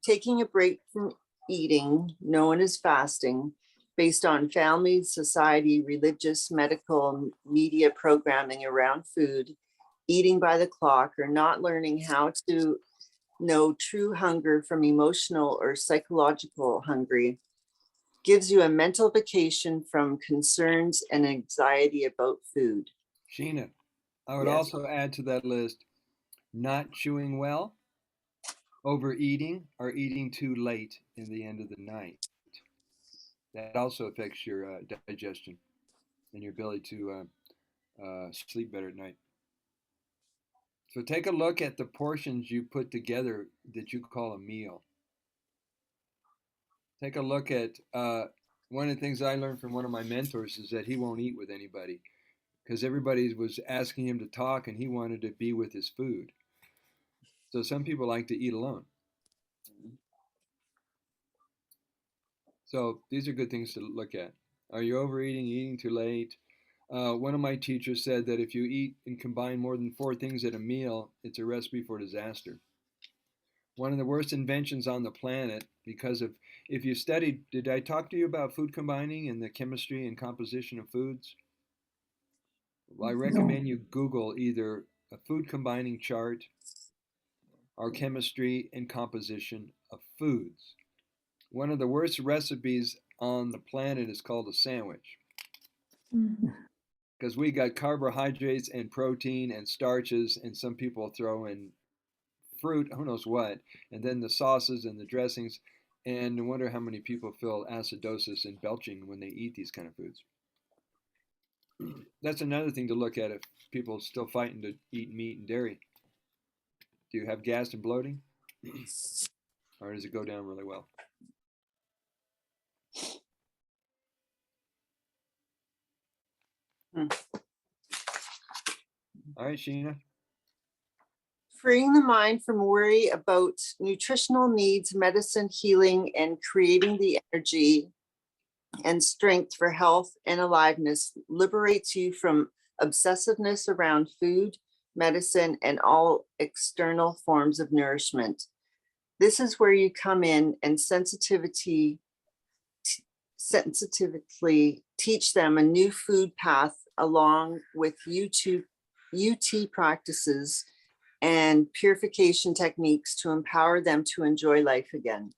Taking a break from eating, known as fasting, based on family, society, religious, medical, media programming around food, eating by the clock, or not learning how to know true hunger from emotional or psychological hungry, gives you a mental vacation from concerns and anxiety about food. Sheena, I would Yes. also add to that list not chewing well, overeating, or eating too late in the end of the night. That also affects your digestion and your ability to sleep better at night. So take a look at the portions you put together that you call a meal. Take a look at one of the things I learned from one of my mentors is that he won't eat with anybody because everybody was asking him to talk and he wanted to be with his food. So some people like to eat alone. So these are good things to look at. Are you overeating, eating too late? One of my teachers said that if you eat and combine more than 4 things at a meal, it's a recipe for disaster. One of the worst inventions on the planet because of, if you studied, did I talk to you about food combining and the chemistry and composition of foods? Well, I recommend you Google either a food combining chart or chemistry and composition of foods. One of the worst recipes on the planet is called a sandwich. Because we got carbohydrates and protein and starches, and some people throw in fruit, who knows what, and then the sauces and the dressings. And I wonder how many people feel acidosis and belching when they eat these kind of foods. That's another thing to look at if people are still fighting to eat meat and dairy. Do you have gas and bloating? Or does it go down really well? All right, Sheena. Freeing the mind from worry about nutritional needs, medicine, healing, and creating the energy and strength for health and aliveness liberates you from obsessiveness around food, medicine, and all external forms of nourishment. This is where you come in and sensitively teach them a new food path along with UT practices and purification techniques to empower them to enjoy life again.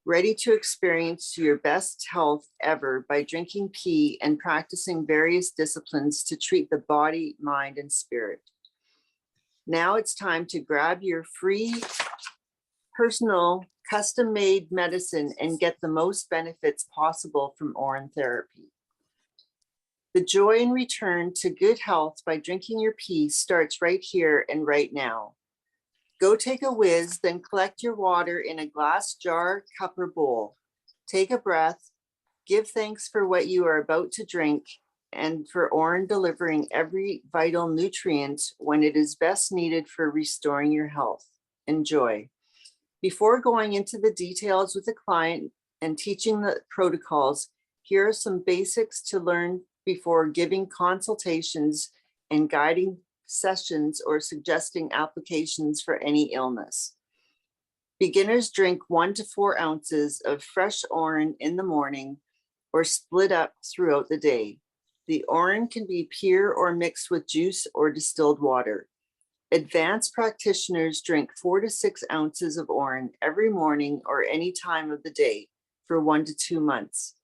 Ready to experience your best health ever by drinking pee and practicing various disciplines to treat the body, mind, and spirit. Now it's time to grab your free personal custom-made medicine and get the most benefits possible from Orin therapy. The joy in return to good health by drinking your pee starts right here and right now. Go take a whiz, then collect your water in a glass jar, cup, or bowl. Take a breath, give thanks for what you are about to drink, and for Orin delivering every vital nutrient when it is best needed for restoring your health. Enjoy. Before going into the details with the client and teaching the protocols, here are some basics to learn before giving consultations and guiding sessions or suggesting applications for any illness. Beginners drink 1 to 4 ounces of fresh Orin in the morning or split up throughout the day. The Orin can be pure or mixed with juice or distilled water. Advanced practitioners drink 4 to 6 ounces of Orin every morning or any time of the day for 1 to 2 months.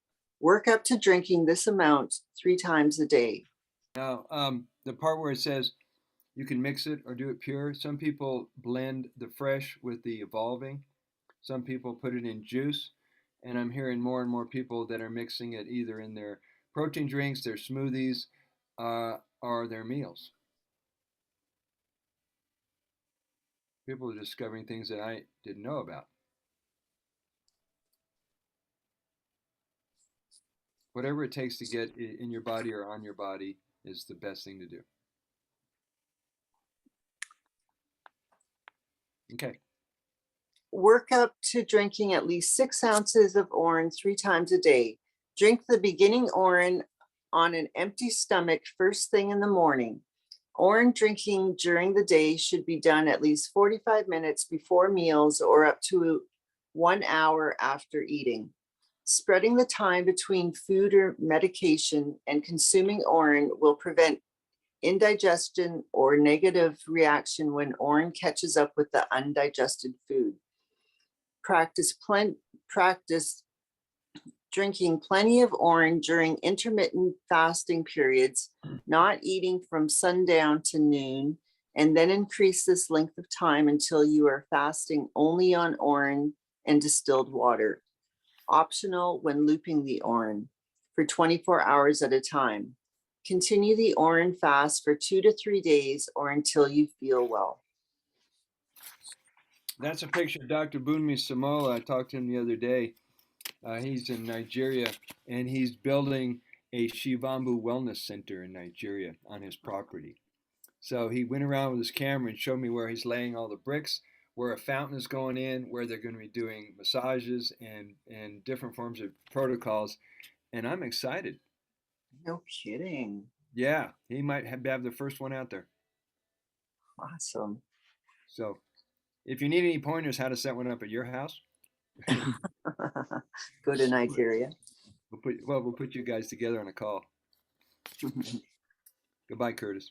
Work up to drinking this amount 3 times a day. Now, the part where it says you can mix it or do it pure, some people blend the fresh with the evolving. Some people put it in juice. And I'm hearing more and more people that are mixing it either in their protein drinks, their smoothies, or their meals. People are discovering things that I didn't know about. Whatever it takes to get it in your body or on your body is the best thing to do. Okay. Work up to drinking at least 6 ounces of Orin 3 times a day. Drink the beginning Orin on an empty stomach first thing in the morning. Orin drinking during the day should be done at least 45 minutes before meals or up to 1 hour after eating. Spreading the time between food or medication and consuming Orin will prevent indigestion or negative reaction when Orin catches up with the undigested food. Practice drinking plenty of Orin during intermittent fasting periods, not eating from sundown to noon, and then increase this length of time until you are fasting only on Orin and distilled water. Optional when looping the Orin for 24 hours at a time. Continue the Orin fast for 2 to 3 days or until you feel well. That's a picture of Dr. Bunmi Samola. I talked to him the other day. He's in Nigeria, and he's building a Shivambhu wellness center in Nigeria on his property. So he went around with his camera and showed me where he's laying all the bricks, where a fountain is going in, where they're going to be doing massages and different forms of protocols. And I'm excited. No kidding. Yeah, he might have the first one out there. Awesome. So if you need any pointers how to set one up at your house, Go to Nigeria. we'll put you guys together on a call. Goodbye, Curtis.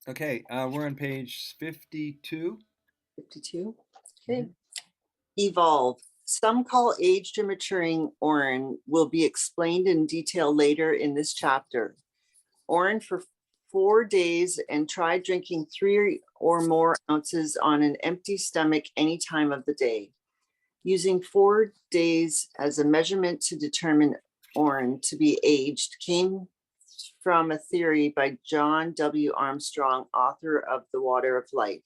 Okay, we're on page 52. 52. Okay. Evolve. Some call aged or maturing Orin will be explained in detail later in this chapter. Orin for 4 days and try drinking 3 or more ounces on an empty stomach any time of the day. Using 4 days as a measurement to determine Orin to be aged came from a theory by John W. Armstrong, author of The Water of Life.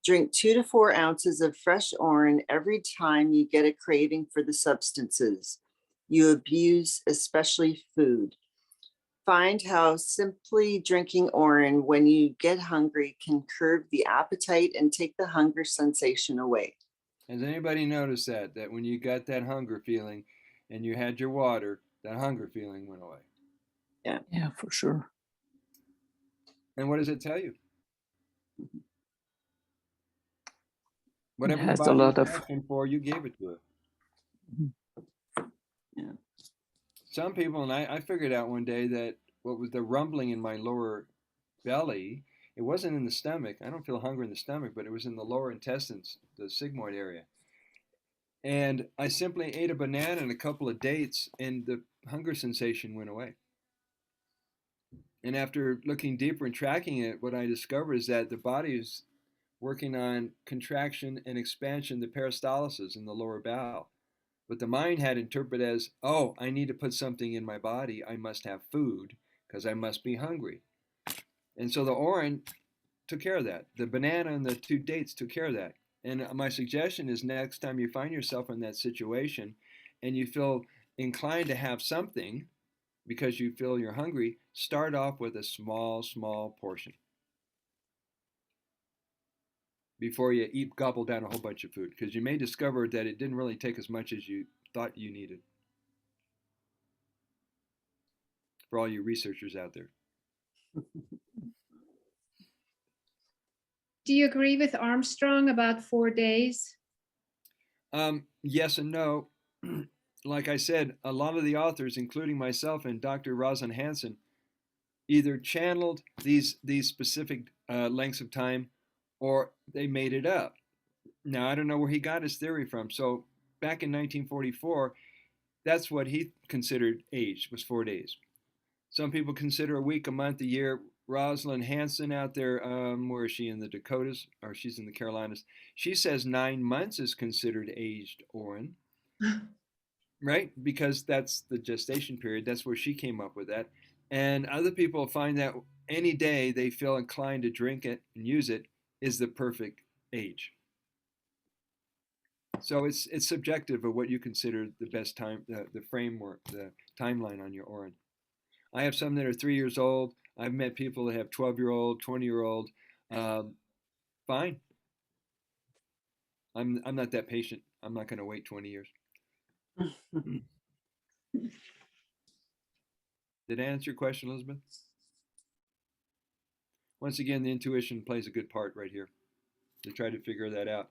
Drink 2 to 4 ounces of fresh Orin every time you get a craving for the substances you abuse, especially food. Find how simply drinking Orin when you get hungry can curb the appetite and take the hunger sensation away. Has anybody noticed that when you got that hunger feeling and you had your water, that hunger feeling went away? Yeah, for sure. And what does it tell you? Whatever It your has a body lot was of asking for, you gave it to it. Yeah. Some people, and I figured out one day that what was the rumbling in my lower belly, it wasn't in the stomach. I don't feel hunger in the stomach, but it was in the lower intestines, the sigmoid area. And I simply ate a banana and a couple of dates, and the hunger sensation went away. And after looking deeper and tracking it, what I discovered is that the body is working on contraction and expansion, the peristalsis in the lower bowel. But the mind had interpreted as, oh, I need to put something in my body. I must have food because I must be hungry. And so the Orin took care of that. The banana and the 2 dates took care of that. And my suggestion is next time you find yourself in that situation and you feel inclined to have something because you feel you're hungry, start off with a small portion before you gobble down a whole bunch of food, because you may discover that it didn't really take as much as you thought you needed. For all you researchers out there. Do you agree with Armstrong about 4 days? Yes and no. Like I said, a lot of the authors, including myself and Dr. Rosalind Hansen, either channeled these specific lengths of time or they made it up. Now, I don't know where he got his theory from. So back in 1944, that's what he considered age, was 4 days. Some people consider a week, a month, a year. Rosalind Hansen out there, where is she, in the Dakotas? Or she's in the Carolinas. She says 9 months is considered aged Orin. Right? Because that's the gestation period. That's where she came up with that. And other people find that any day they feel inclined to drink it and use it is the perfect age. So it's subjective of what you consider the best time, the framework, the timeline on your Orin. I have some that are 3 years old. I've met people that have 12-year-old, 20-year-old. Fine. I'm not that patient. I'm not going to wait 20 years. Did I answer your question, Elizabeth? Once again, the intuition plays a good part right here to try to figure that out.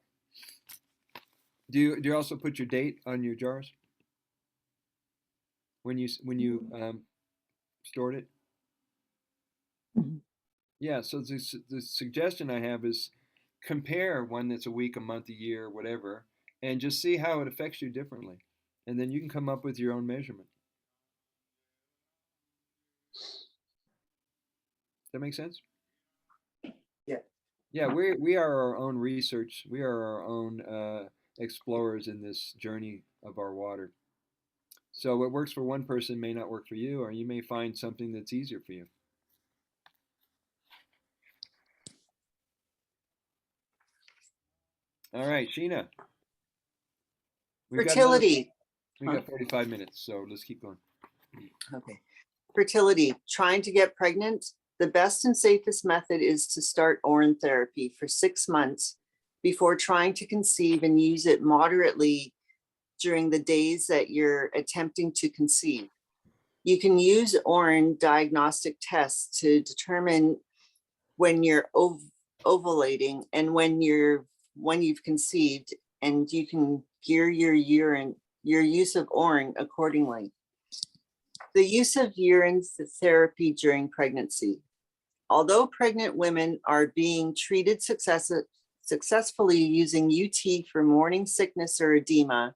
Do you also put your date on your jars when you stored it? Mhm. Yeah. So the suggestion I have is compare one that's a week, a month, a year, whatever, and just see how it affects you differently, and then you can come up with your own measurement. Does that make sense? Yeah. Yeah, we are our own research. We are our own explorers in this journey of our water. So what works for one person may not work for you, or you may find something that's easier for you. All right, Sheena, we've got another. Fertility. We Huh? got 45 minutes, so let's keep going. Okay. Fertility. Trying to get pregnant. The best and safest method is to start Orin therapy for 6 months before trying to conceive and use it moderately during the days that you're attempting to conceive. You can use Orin diagnostic tests to determine when you're ovulating and when you've conceived, and you can gear your use of Orin accordingly. The use of urine therapy during pregnancy. Although pregnant women are being treated successfully using UT for morning sickness or edema,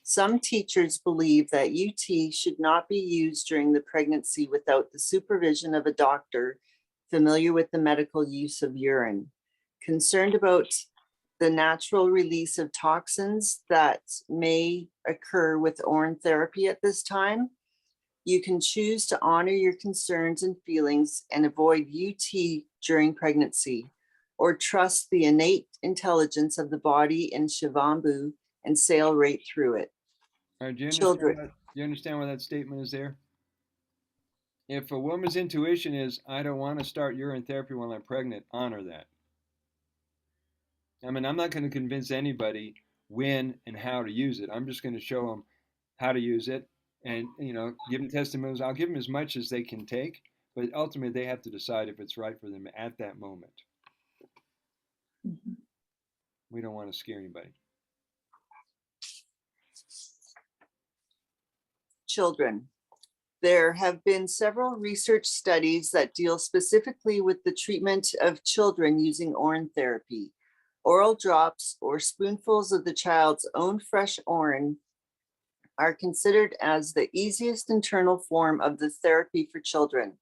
some teachers believe that UT should not be used during the pregnancy without the supervision of a doctor familiar with the medical use of urine. Concerned about the natural release of toxins that may occur with Orin therapy at this time, you can choose to honor your concerns and feelings and avoid UT during pregnancy, or trust the innate intelligence of the body in Shivambhu and sail right through it. All right, do you understand Children. that? Do you understand why that statement is there? If a woman's intuition is, I don't want to start urine therapy while I'm pregnant, honor that. I mean, I'm not going to convince anybody when and how to use it. I'm just going to show them how to use it, and give them testimonials. I'll give them as much as they can take, but ultimately they have to decide if it's right for them at that moment. Mhm. We don't want to scare anybody. Children. There have been several research studies that deal specifically with the treatment of children using Orin therapy. Oral drops or spoonfuls of the child's own fresh Orin are considered as the easiest internal form of the therapy for children.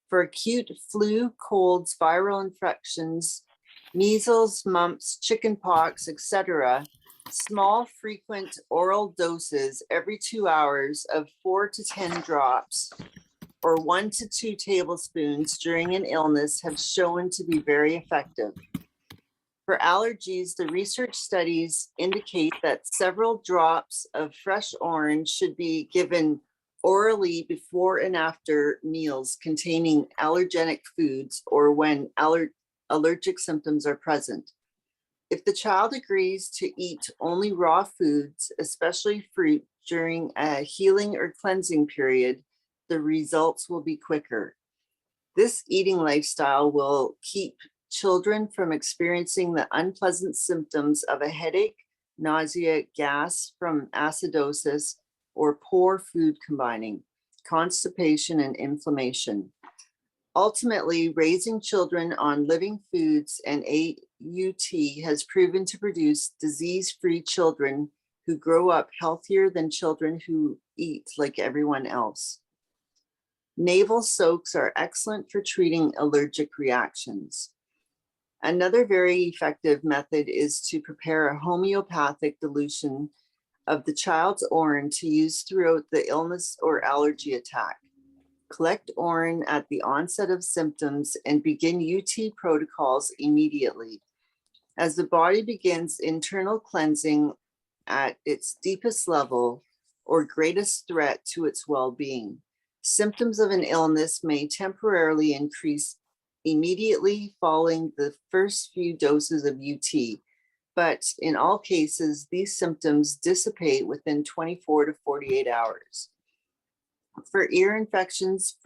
For acute flu, colds, viral infections, measles, mumps, chickenpox, etc., small, frequent oral doses every 2 hours of 4 to 10 drops or 1 to 2 tablespoons during an illness have shown to be very effective. For allergies, the research studies indicate that several drops of fresh orange should be given orally before and after meals containing allergenic foods or when allergic symptoms are present. If the child agrees to eat only raw foods, especially fruit, during a healing or cleansing period, the results will be quicker. This eating lifestyle will keep children from experiencing the unpleasant symptoms of a headache, nausea, gas from acidosis, or poor food combining, constipation, and inflammation. Ultimately, raising children on living foods and AUT has proven to produce disease-free children who grow up healthier than children who eat like everyone else. Navel soaks are excellent for treating allergic reactions. Another very effective method is to prepare a homeopathic dilution of the child's Orin to use throughout the illness or allergy attack. Collect Orin at the onset of symptoms and begin UT protocols immediately. As the body begins internal cleansing at its deepest level or greatest threat to its well-being, symptoms of an illness may temporarily increase immediately following the first few doses of UT, but in all cases, these symptoms dissipate within 24 to 48 hours. For ear infections,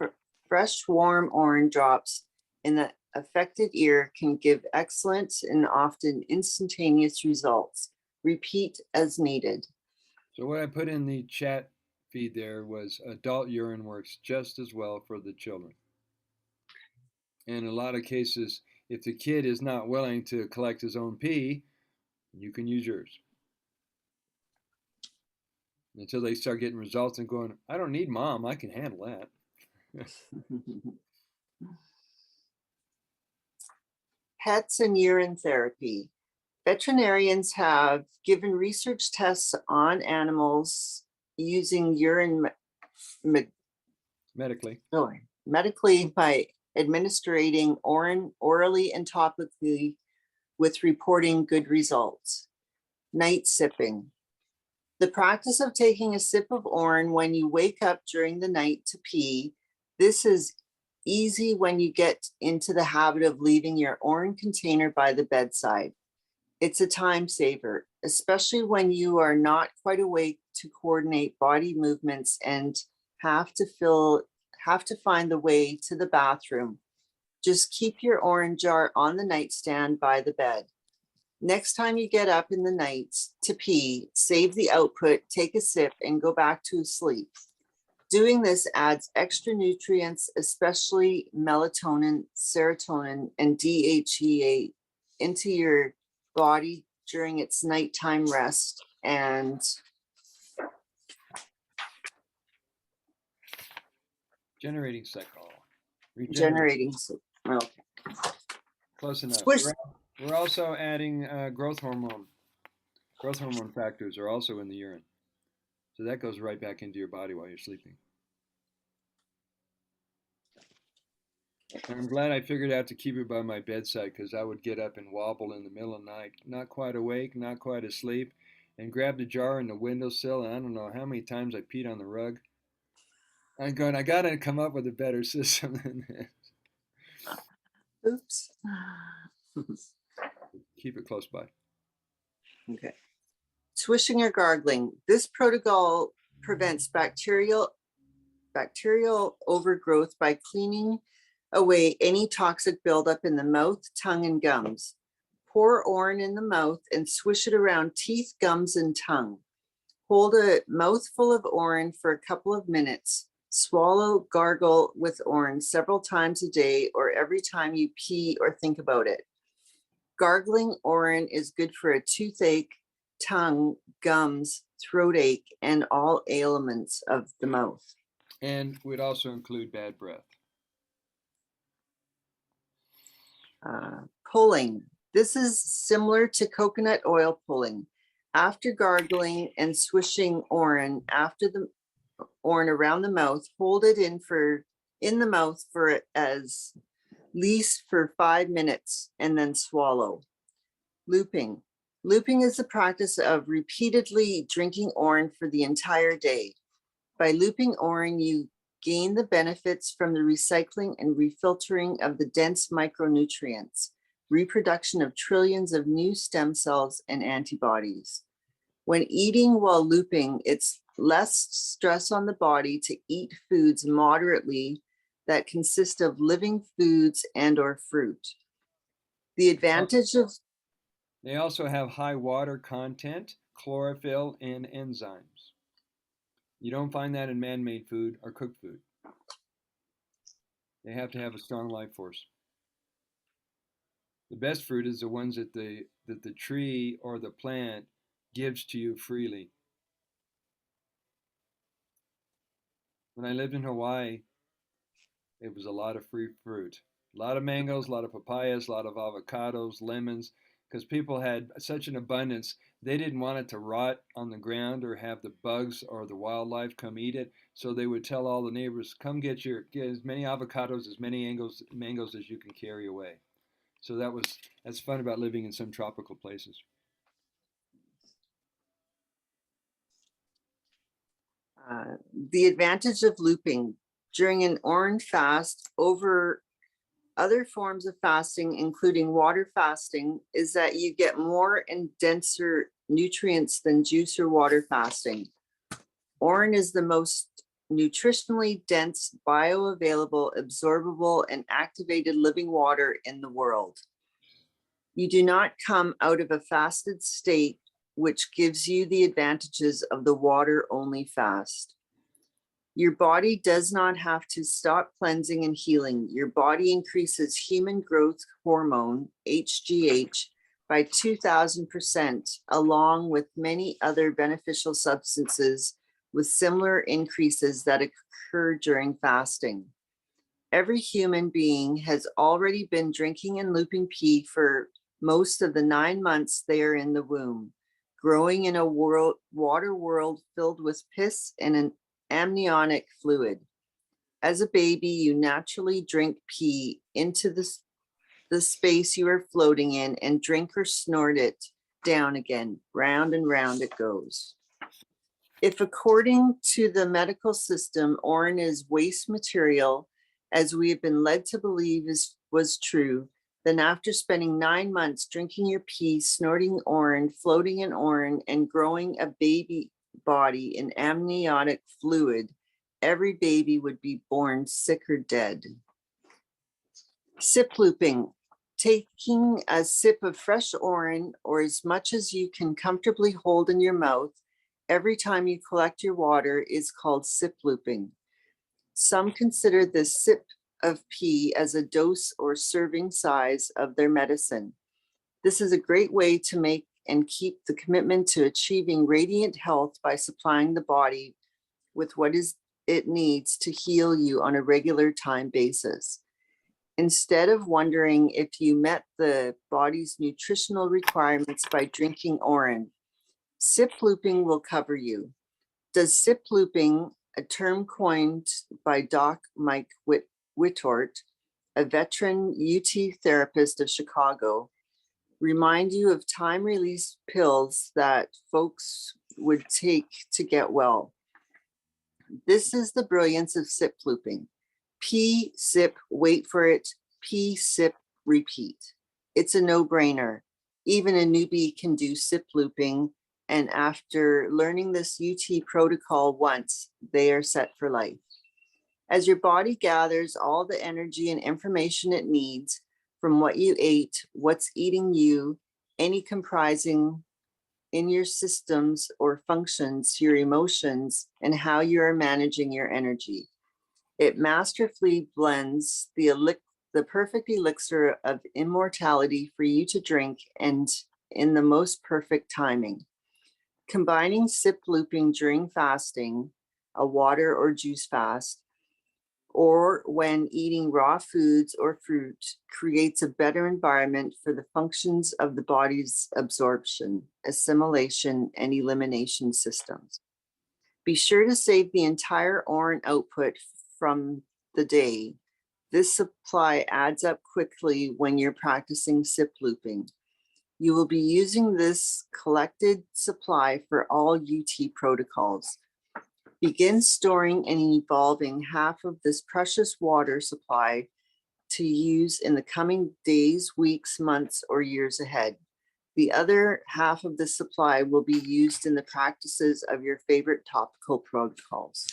fresh warm Orin drops in the affected ear can give excellent and often instantaneous results Repeat as needed. So what I put in the chat feed there was adult urine works just as well for the children. In a lot of cases, if the kid is not willing to collect his own pee, you can use yours. Until they start getting results and going, I don't need mom, I can handle that. Pets and urine therapy. Veterinarians have given research tests on animals using urine medically by administering orally and topically with reporting good results. Night sipping. The practice of taking a sip of Orin when you wake up during the night to pee. This is easy when you get into the habit of leaving your Orin container by the bedside. It's a time saver, especially when you are not quite awake to coordinate body movements and have to find the way to the bathroom. Just keep your Orin jar on the nightstand by the bed. Next time you get up in the night to pee, save the output, take a sip, and go back to sleep. Doing this adds extra nutrients, especially melatonin, serotonin, and DHEA into your body during its nighttime rest and Generating cycle. generating. Okay. Close enough. Squish. We're also adding growth hormone. Growth hormone factors are also in the urine. So that goes right back into your body while you're sleeping. And I'm glad I figured out to keep it by my bedside because I would get up and wobble in the middle of the night, not quite awake, not quite asleep, and grab the jar in the windowsill. And I don't know how many times I peed on the rug. I'm going, I got to come up with a better system than this. Oops. Keep it close by. Okay. Swishing or gargling. This protocol prevents bacterial overgrowth by cleaning away any toxic buildup in the mouth, tongue, and gums. Pour Orin in the mouth and swish it around teeth, gums, and tongue. Hold a mouthful of Orin for a couple of minutes. Swallow, gargle with Orin several times a day or every time you pee or think about it. Gargling Orin is good for a toothache, tongue, gums, throat ache, and all ailments of the mouth. And would also include bad breath. Pulling. This is similar to coconut oil pulling. After gargling and swishing Orin, after the Orin around the mouth, hold it in the mouth for as least for 5 minutes and then swallow. Looping. Looping is the practice of repeatedly drinking Orin for the entire day. By looping Orin, you gain the benefits from the recycling and refiltering of the dense micronutrients, reproduction of trillions of new stem cells and antibodies. When eating while looping, it's less stress on the body to eat foods moderately that consist of living foods and or fruit. The advantage of... They also have high water content, chlorophyll, and enzymes. You don't find that in man-made food or cooked food. They have to have a strong life force. The best fruit is the ones that the tree or the plant gives to you freely. When I lived in Hawaii, it was a lot of free fruit. A lot of mangoes, a lot of papayas, a lot of avocados, lemons, because people had such an abundance. They didn't want it to rot on the ground or have the bugs or the wildlife come eat it. So they would tell all the neighbors, come get as many avocados, as many mangoes as you can carry away. So that's fun about living in some tropical places. The advantage of looping during an Orin fast over other forms of fasting, including water fasting, is that you get more and denser nutrients than juice or water fasting. Orin is the most nutritionally dense, bioavailable, absorbable, and activated living water in the world. You do not come out of a fasted state which gives you the advantages of the water-only fast. Your body does not have to stop cleansing and healing. Your body increases human growth hormone, HGH, by 2,000%, along with many other beneficial substances with similar increases that occur during fasting. Every human being has already been drinking and looping pee for most of the 9 months they are in the womb, growing in a water world filled with piss and an amniotic fluid. As a baby, you naturally drink pee into the space you are floating in and drink or snort it down again. Round and round it goes. If, according to the medical system, urine is waste material, as we have been led to believe was true, then after spending 9 months drinking your pee, snorting urine, floating in urine, and growing a baby body in amniotic fluid, every baby would be born sick or dead. Sip looping. Taking a sip of fresh urine, or as much as you can comfortably hold in your mouth, every time you collect your water is called sip looping. Some consider this sip of pee as a dose or serving size of their medicine. This is a great way to make and keep the commitment to achieving radiant health by supplying the body with what it needs to heal you on a regular time basis. Instead of wondering if you met the body's nutritional requirements by drinking urine, sip looping will cover you. Does sip looping, a term coined by Doc Mike Whittort, a veteran UT therapist of Chicago, remind you of time-release pills that folks would take to get well? This is the brilliance of sip looping. Pee, sip, wait for it, pee, sip, repeat. It's a no-brainer. Even a newbie can do sip looping, and after learning this UT protocol once, they are set for life. As your body gathers all the energy and information it needs from what you ate, what's eating you, any comprising in your systems or functions, your emotions, and how you are managing your energy. It masterfully blends the perfect elixir of immortality for you to drink, and in the most perfect timing. Combining sip looping during fasting, a water or juice fast, or when eating raw foods or fruit creates a better environment for the functions of the body's absorption, assimilation, and elimination systems. Be sure to save the entire urine output from the day. This supply adds up quickly when you're practicing sip looping. You will be using this collected supply for all UT protocols. Begin storing and evolving half of this precious water supply to use in the coming days, weeks, months, or years ahead. The other half of the supply will be used in the practices of your favorite topical protocols.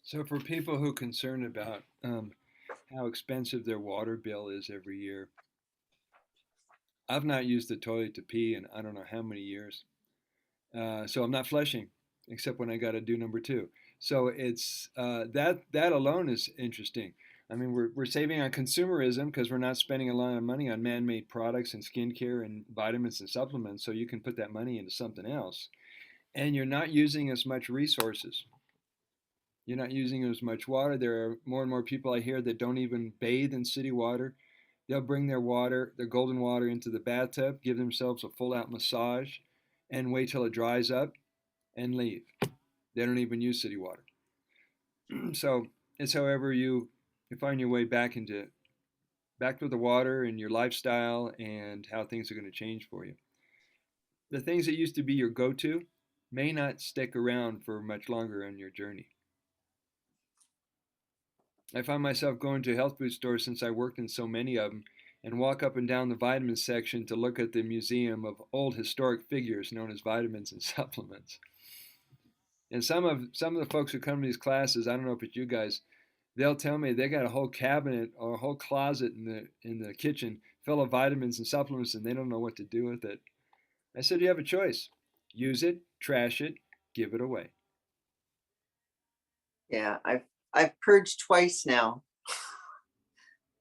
So for people who are concerned about how expensive their water bill is every year, I've not used the toilet to pee in I don't know how many years. So I'm not flushing, except when I got to do number two. So it's that alone is interesting. I mean, we're saving on consumerism because we're not spending a lot of money on man-made products and skincare and vitamins and supplements. So you can put that money into something else, and you're not using as much resources. You're not using as much water. There are more and more people I hear that don't even bathe in city water. They'll bring their water, their golden water, into the bathtub, give themselves a full-out massage, and wait till it dries up and leave. They don't even use city water. So it's however you find your way back to the water and your lifestyle and how things are going to change for you. The things that used to be your go-to may not stick around for much longer on your journey. I find myself going to health food stores since I worked in so many of them and walk up and down the vitamin section to look at the museum of old historic figures known as vitamins and supplements. And some of the folks who come to these classes, I don't know if it's you guys, they'll tell me they got a whole cabinet or a whole closet in the kitchen full of vitamins and supplements, and they don't know what to do with it. I said, you have a choice. Use it, trash it, give it away. Yeah, I've purged twice now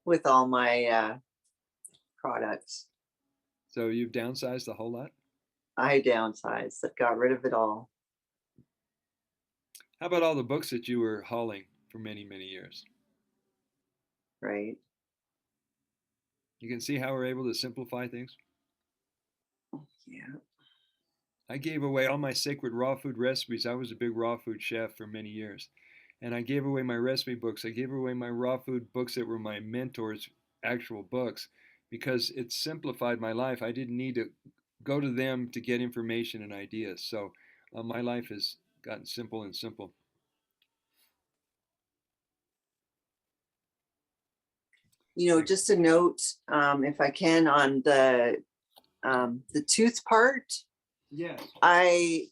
with all my products. So you've downsized a whole lot? I downsized. I got rid of it all. How about all the books that you were hauling for many, many years? Right. You can see how we're able to simplify things. Yeah. I gave away all my sacred raw food recipes. I was a big raw food chef for many years. And I gave away my recipe books. I gave away my raw food books that were my mentors' actual books because it simplified my life. I didn't need to go to them to get information and ideas. So my life has gotten simple and simple. Just a note, if I can, on the tooth part. Yes.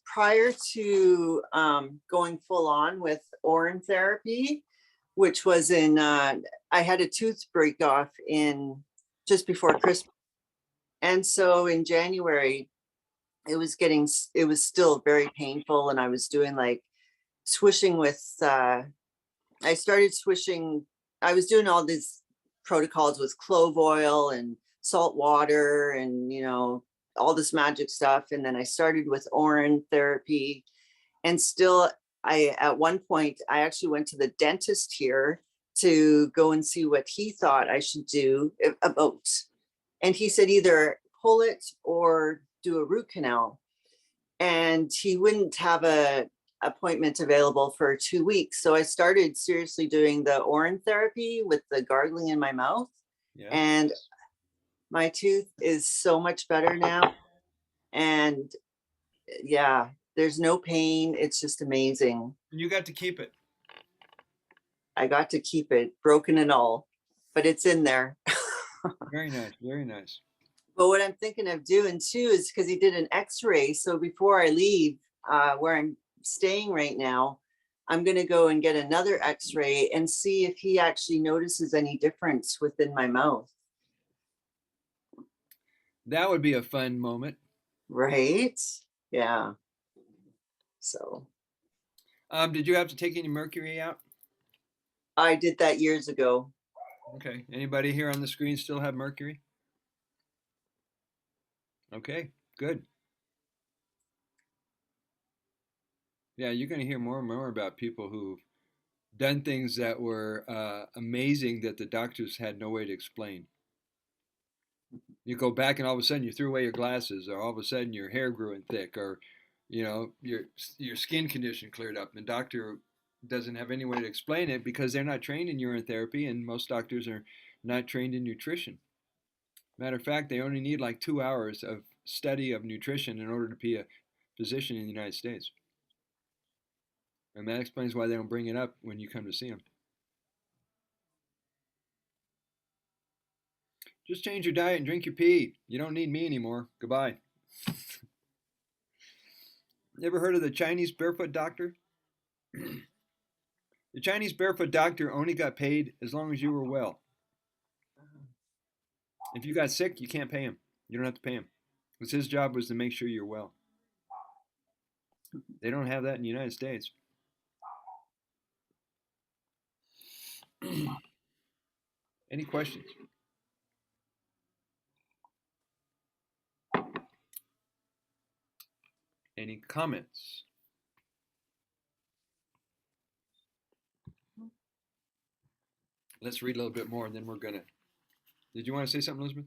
Prior to going full on with Orin therapy, which was I had a tooth break off in just before Christmas. And so in January, it was still very painful. And I was doing like swishing with, I started swishing. I was doing all these protocols with clove oil and salt water and, all this magic stuff. And then I started with Orin therapy, and still at one point, I actually went to the dentist here to go and see what he thought I should do about. And he said either pull it or do a root canal. And he wouldn't have a appointment available for 2 weeks. So I started seriously doing the Orin therapy with the gargling in my mouth. Yeah. And my tooth is so much better now. And yeah, there's no pain. It's just amazing. You got to keep it. I got to keep it, broken and all, but it's in there. Very nice. Very nice. But what I'm thinking of doing too is because he did an x-ray. So before I leave where I'm staying right now, I'm going to go and get another x-ray and see if he actually notices any difference within my mouth. That would be a fun moment. Right? Yeah. So. Did you have to take any mercury out? I did that years ago. Okay. Anybody here on the screen still have mercury? Okay, good. Yeah, you're going to hear more and more about people who've done things that were amazing that the doctors had no way to explain. You go back and all of a sudden you threw away your glasses, or all of a sudden your hair grew in thick, or your skin condition cleared up. And the doctor doesn't have any way to explain it because they're not trained in urine therapy, and most doctors are not trained in nutrition. Matter of fact, they only need like 2 hours of study of nutrition in order to be a physician in the United States. And that explains why they don't bring it up when you come to see them. Just change your diet and drink your pee. You don't need me anymore. Goodbye. You ever heard of the Chinese barefoot doctor? The Chinese barefoot doctor only got paid as long as you were well. If you got sick, you can't pay him. You don't have to pay him. Because his job was to make sure you're well. They don't have that in the United States. Any questions? Any comments? Let's read a little bit more and then we're gonna. Did you want to say something, Elizabeth?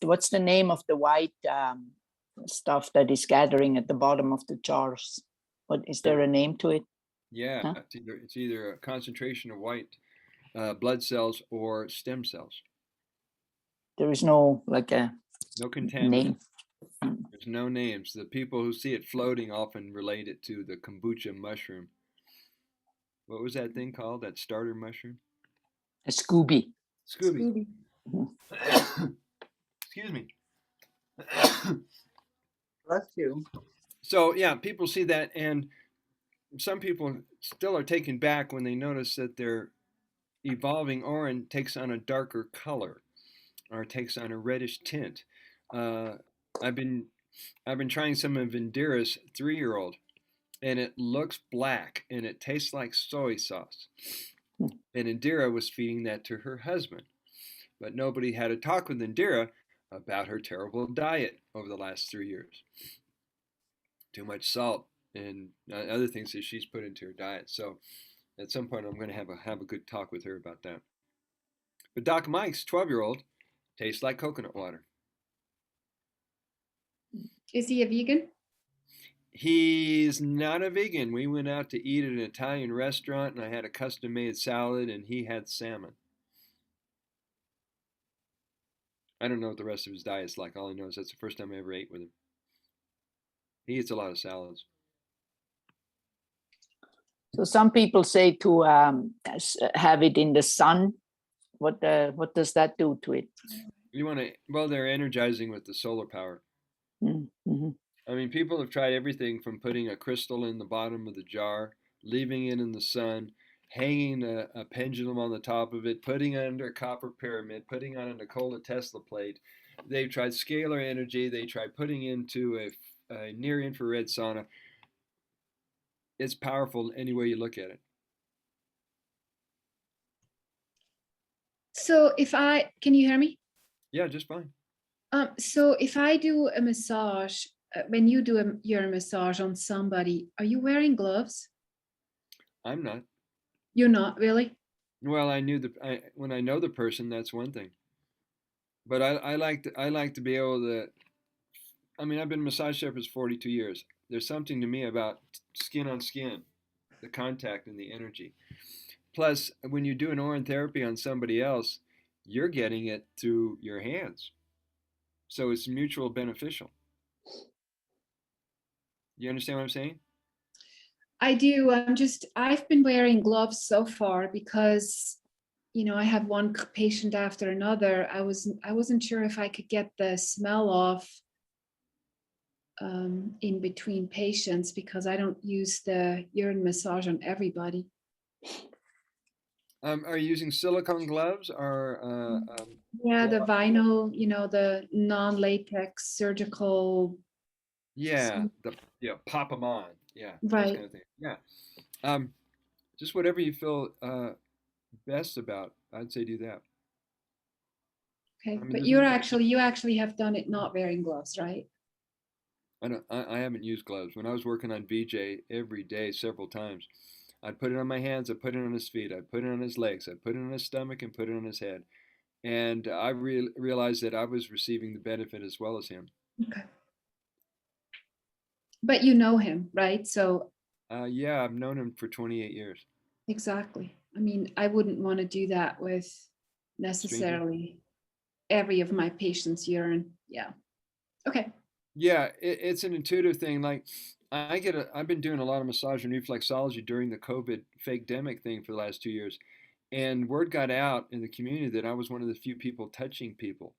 What's the name of the white stuff that is gathering at the bottom of the jars? Is there a name to it? Yeah, huh? It's either a concentration of white blood cells or stem cells. There is no no contaminant name. There's no names. The people who see it floating often relate it to the kombucha mushroom. What was that thing called? That starter mushroom? A Scooby. Scooby. Excuse me. Bless you. So yeah, people see that, and some people still are taken back when they notice that their evolving Orin takes on a darker color. or takes on a reddish tint. I've been trying some of Indira's 3-year-old, and it looks black and it tastes like soy sauce. And Indira was feeding that to her husband, but nobody had a talk with Indira about her terrible diet over the last 3 years. Too much salt and other things that she's put into her diet. So at some point, I'm going to have a good talk with her about that. But Doc Mike's 12-year-old tastes like coconut water. Is he a vegan? He's not a vegan. We went out to eat at an Italian restaurant, and I had a custom-made salad, and he had salmon. I don't know what the rest of his diet's like. All I know is that's the first time I ever ate with him. He eats a lot of salads. So some people say to have it in the sun. What does that do to it? You want to? Well, they're energizing with the solar power. Mm-hmm. I mean, people have tried everything from putting a crystal in the bottom of the jar, leaving it in the sun, hanging a pendulum on the top of it, putting it under a copper pyramid, putting on a Nikola Tesla plate. They've tried scalar energy. They tried putting into a near infrared sauna. It's powerful any way you look at it. So can you hear me? Yeah, just fine. So if I do a massage, when you do your massage on somebody, are you wearing gloves? I'm not. You're not really? Well, when I know the person, that's one thing. But I like to be able to. I mean, I've been a massage therapist for 42 years. There's something to me about skin on skin, the contact and the energy. Plus, when you do an Orin therapy on somebody else, you're getting it through your hands. So it's mutual beneficial. You understand what I'm saying? I do. I've been wearing gloves so far because, I have one patient after another. I wasn't sure if I could get the smell off in between patients because I don't use the urine massage on everybody. Are you using silicone gloves or? Yeah, the vinyl, the non-latex surgical. Yeah, pop them on. Yeah, right. those kind of things. Yeah, just whatever you feel best about. I'd say do that. Okay, I mean, but you actually have done it not wearing gloves, right? I haven't used gloves. When I was working on VJ every day, several times, I'd put it on my hands, I'd put it on his feet, I'd put it on his legs, I'd put it on his stomach, and put it on his head. And I realized that I was receiving the benefit as well as him. Okay. But you know him, right? So. Yeah, I've known him for 28 years. Exactly. I mean, I wouldn't want to do that with necessarily every of my patients' urine. Yeah. Okay. Yeah, it's an intuitive thing. Like I've been doing a lot of massage and reflexology during the COVID fake-demic thing for the last 2 years. And word got out in the community that I was one of the few people touching people.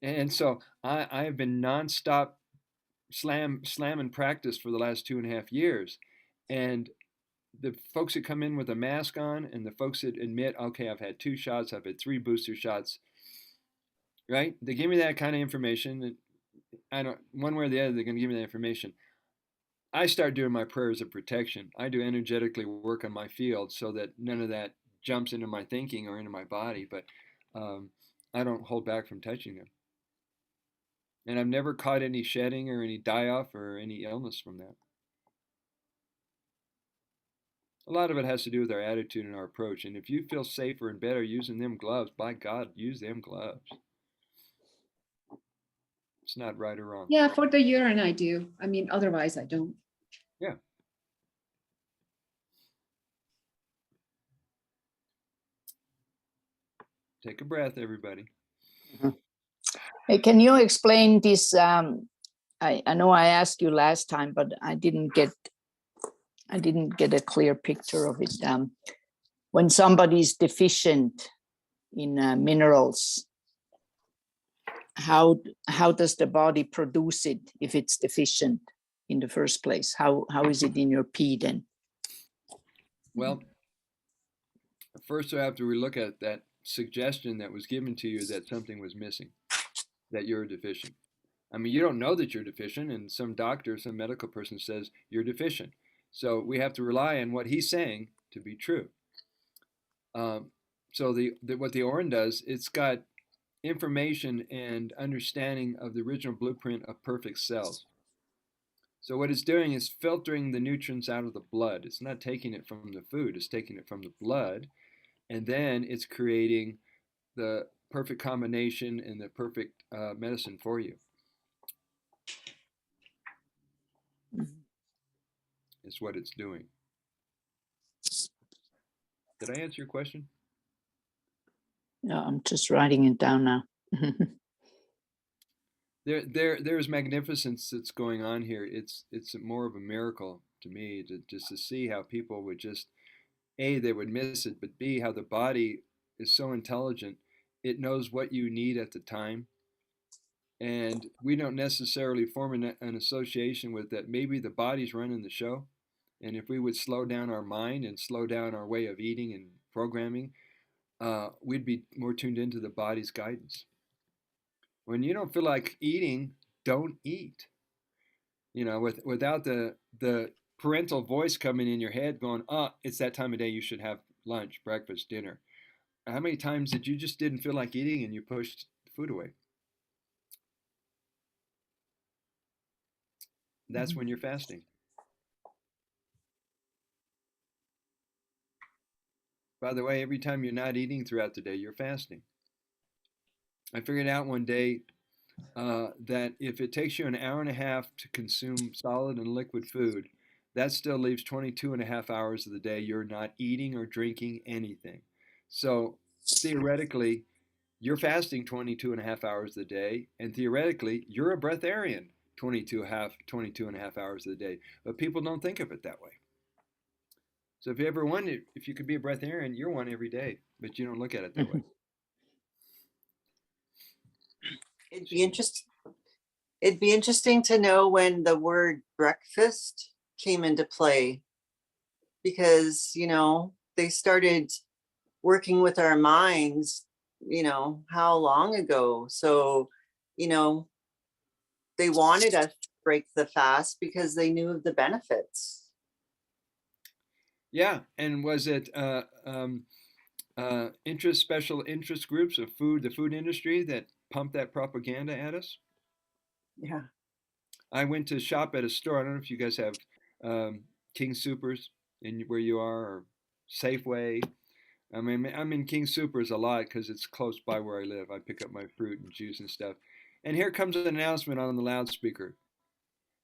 And so I have been nonstop slamming practice for the last 2.5 years. And the folks that come in with a mask on and the folks that admit, okay, I've had 2 shots, I've had 3 booster shots, right? They give me that kind of information. I don't, one way or the other, they're going to give me that information. I start doing my prayers of protection. I do energetically work on my field so that none of that jumps into my thinking or into my body, but I don't hold back from touching them. And I've never caught any shedding or any die-off or any illness from that. A lot of it has to do with our attitude and our approach. And if you feel safer and better using them gloves, by God, use them gloves. It's not right or wrong. Yeah, for the urine, I do. I mean, otherwise, I don't. Yeah. Take a breath, everybody. Hey, can you explain this? I know I asked you last time, but I didn't get a clear picture of it. When somebody's deficient in minerals, how does the body produce it if it's deficient in the first place? How is it in your pee then? Well, first I have to relook at that suggestion that was given to you that something was missing, that you're deficient. I mean, you don't know that you're deficient, and some doctor, some medical person says you're deficient. So we have to rely on what he's saying to be true. So what the Orin does, it's got information and understanding of the original blueprint of perfect cells. So what it's doing is filtering the nutrients out of the blood. It's not taking it from the food, it's taking it from the blood, and then it's creating the perfect combination and the perfect medicine for you. Is what it's doing. Did I answer your question? Yeah, I'm just writing it down now. There's magnificence that's going on here. It's more of a miracle to me just to see how people would just A, they would miss it, but B, how the body is so intelligent. It knows what you need at the time. And we don't necessarily form an association with that. Maybe the body's running the show. And if we would slow down our mind and slow down our way of eating and programming, we'd be more tuned into the body's guidance. When you don't feel like eating, don't eat. You know, without the parental voice coming in your head going, oh, it's that time of day, you should have lunch, breakfast, dinner. How many times did you just didn't feel like eating and you pushed food away? That's when you're fasting. By the way, every time you're not eating throughout the day, you're fasting. I figured out one day that if it takes you an hour and a half to consume solid and liquid food, that still leaves 22 and a half hours of the day you're not eating or drinking anything. So theoretically, you're fasting 22 and a half hours of the day, and theoretically, you're a breatharian 22 and a half hours of the day. But people don't think of it that way. So if you ever wondered if you could be a breatharian, you're one every day, but you don't look at it that way. It'd be interesting to know when the word breakfast came into play, because, you know, they started working with our minds, you know, how long ago? So, you know, they wanted us to break the fast because they knew of the benefits. Yeah, and was it special interest groups of the food industry that pumped that propaganda at us? Yeah. I went to shop at a store. I don't know if you guys have King Supers in where you are, or Safeway. I mean, I'm in King Supers a lot because it's close by where I live. I pick up my fruit and juice and stuff. And here comes an announcement on the loudspeaker.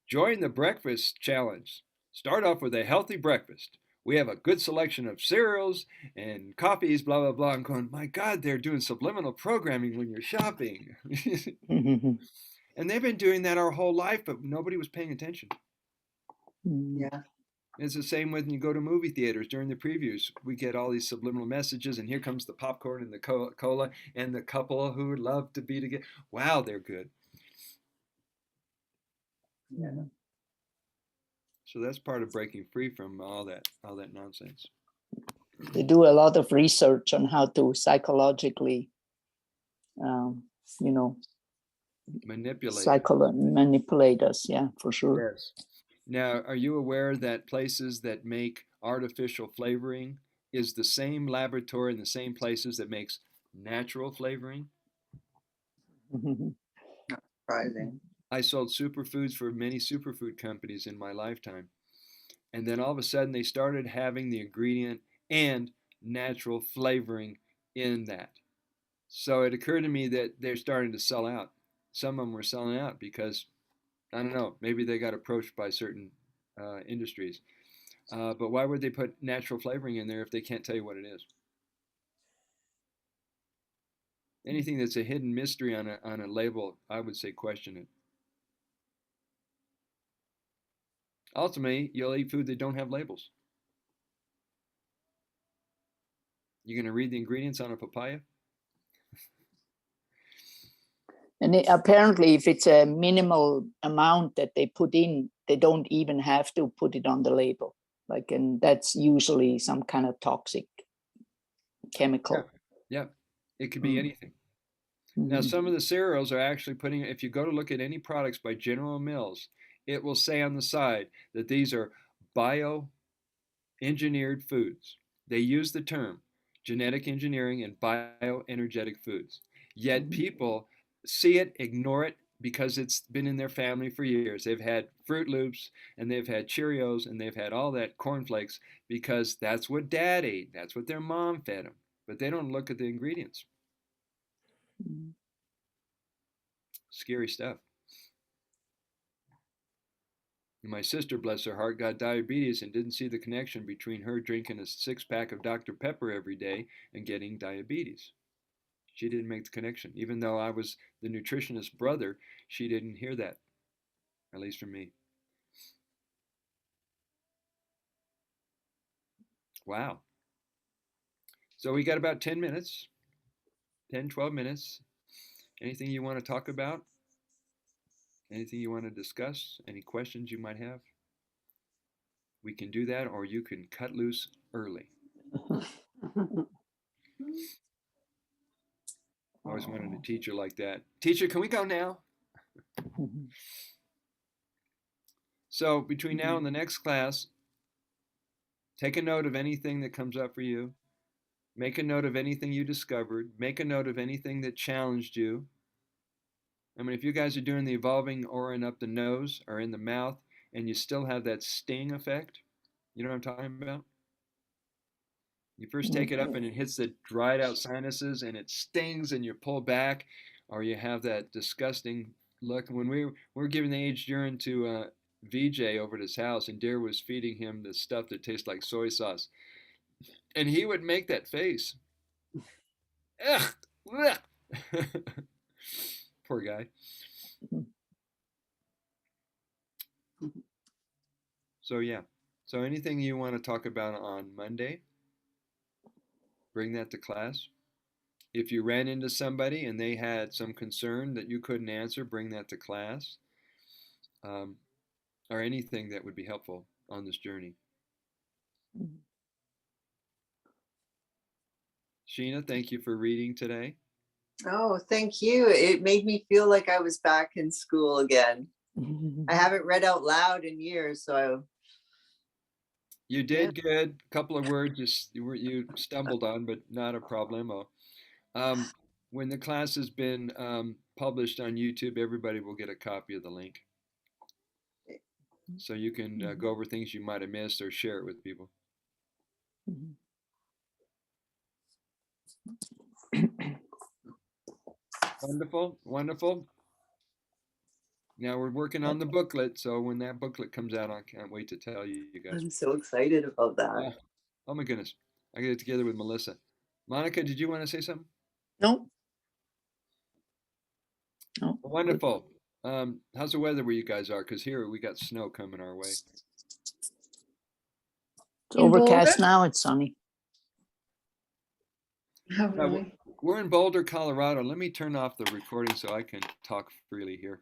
Join the breakfast challenge. Start off with a healthy breakfast. We have a good selection of cereals and coffees, blah, blah, blah. I'm going, my God, they're doing subliminal programming when you're shopping. And they've been doing that our whole life, but nobody was paying attention. Yeah. It's the same when you go to movie theaters during the previews. We get all these subliminal messages, and here comes the popcorn and the cola and the couple who would love to be together. Wow, they're good. Yeah. So that's part of breaking free from all that nonsense. They do a lot of research on how to psychologically, you know, manipulate us. Yeah, for sure. Yes. Now, are you aware that places that make artificial flavoring is the same laboratory and the same places that makes natural flavoring? Not surprising. I sold superfoods for many superfood companies in my lifetime. And then all of a sudden they started having the ingredient and natural flavoring in that. So it occurred to me that they're starting to sell out. Some of them were selling out because, I don't know, maybe they got approached by certain industries. But why would they put natural flavoring in there if they can't tell you what it is? Anything that's a hidden mystery on a label, I would say question it. Ultimately, you'll eat food that don't have labels. You're going to read the ingredients on a papaya? And apparently, if it's a minimal amount that they put in, they don't even have to put it on the label. Like, and that's usually some kind of toxic chemical. Yeah. It could be anything. Now, some of the cereals are actually putting, if you go to look at any products by General Mills, it will say on the side that these are bioengineered foods. They use the term genetic engineering and bioenergetic foods. Yet people see it, ignore it, because it's been in their family for years. They've had Fruit Loops and they've had Cheerios and they've had all that cornflakes because that's what dad ate. That's what their mom fed them. But they don't look at the ingredients. Scary stuff. My sister, bless her heart, got diabetes and didn't see the connection between her drinking a 6-pack of Dr. Pepper every day and getting diabetes. She didn't make the connection. Even though I was the nutritionist brother, she didn't hear that, at least from me. Wow. So we got about 10 minutes, 10, 12 minutes. Anything you want to talk about? Anything you want to discuss? Any questions you might have? We can do that, or you can cut loose early. I always wanted a teacher like that. Teacher, can we go now? So between now and the next class, take a note of anything that comes up for you. Make a note of anything you discovered. Make a note of anything that challenged you. I mean, if you guys are doing the evolving Orin up the nose or in the mouth and you still have that sting effect, you know what I'm talking about? You first take it up and it hits the dried out sinuses and it stings and you pull back, or you have that disgusting look. When we were giving the aged urine to VJ over at his house, and Deer was feeding him the stuff that tastes like soy sauce, and he would make that face. Ugh, ugh. Poor guy. So yeah. So anything you want to talk about on Monday, bring that to class. If you ran into somebody and they had some concern that you couldn't answer, bring that to class. Or anything that would be helpful on this journey. Sheena, thank you for reading today. Oh, thank you. It made me feel like I was back in school again. I haven't read out loud in years, so You did good. A couple of words you stumbled on, but not a problemo. When the class has been published on YouTube, everybody will get a copy of the link. So you can go over things you might have missed or share it with people. Wonderful, wonderful. Now we're working on the booklet, so when that booklet comes out, I can't wait to tell you guys. I'm so excited about that. Oh my goodness. I get it together with Melissa. Monica, did you want to say something? No. No. Wonderful. How's the weather where you guys are? Because here we got snow coming our way. It's overcast now, it's sunny. Oh, really? We're in Boulder, Colorado. Let me turn off the recording so I can talk freely here.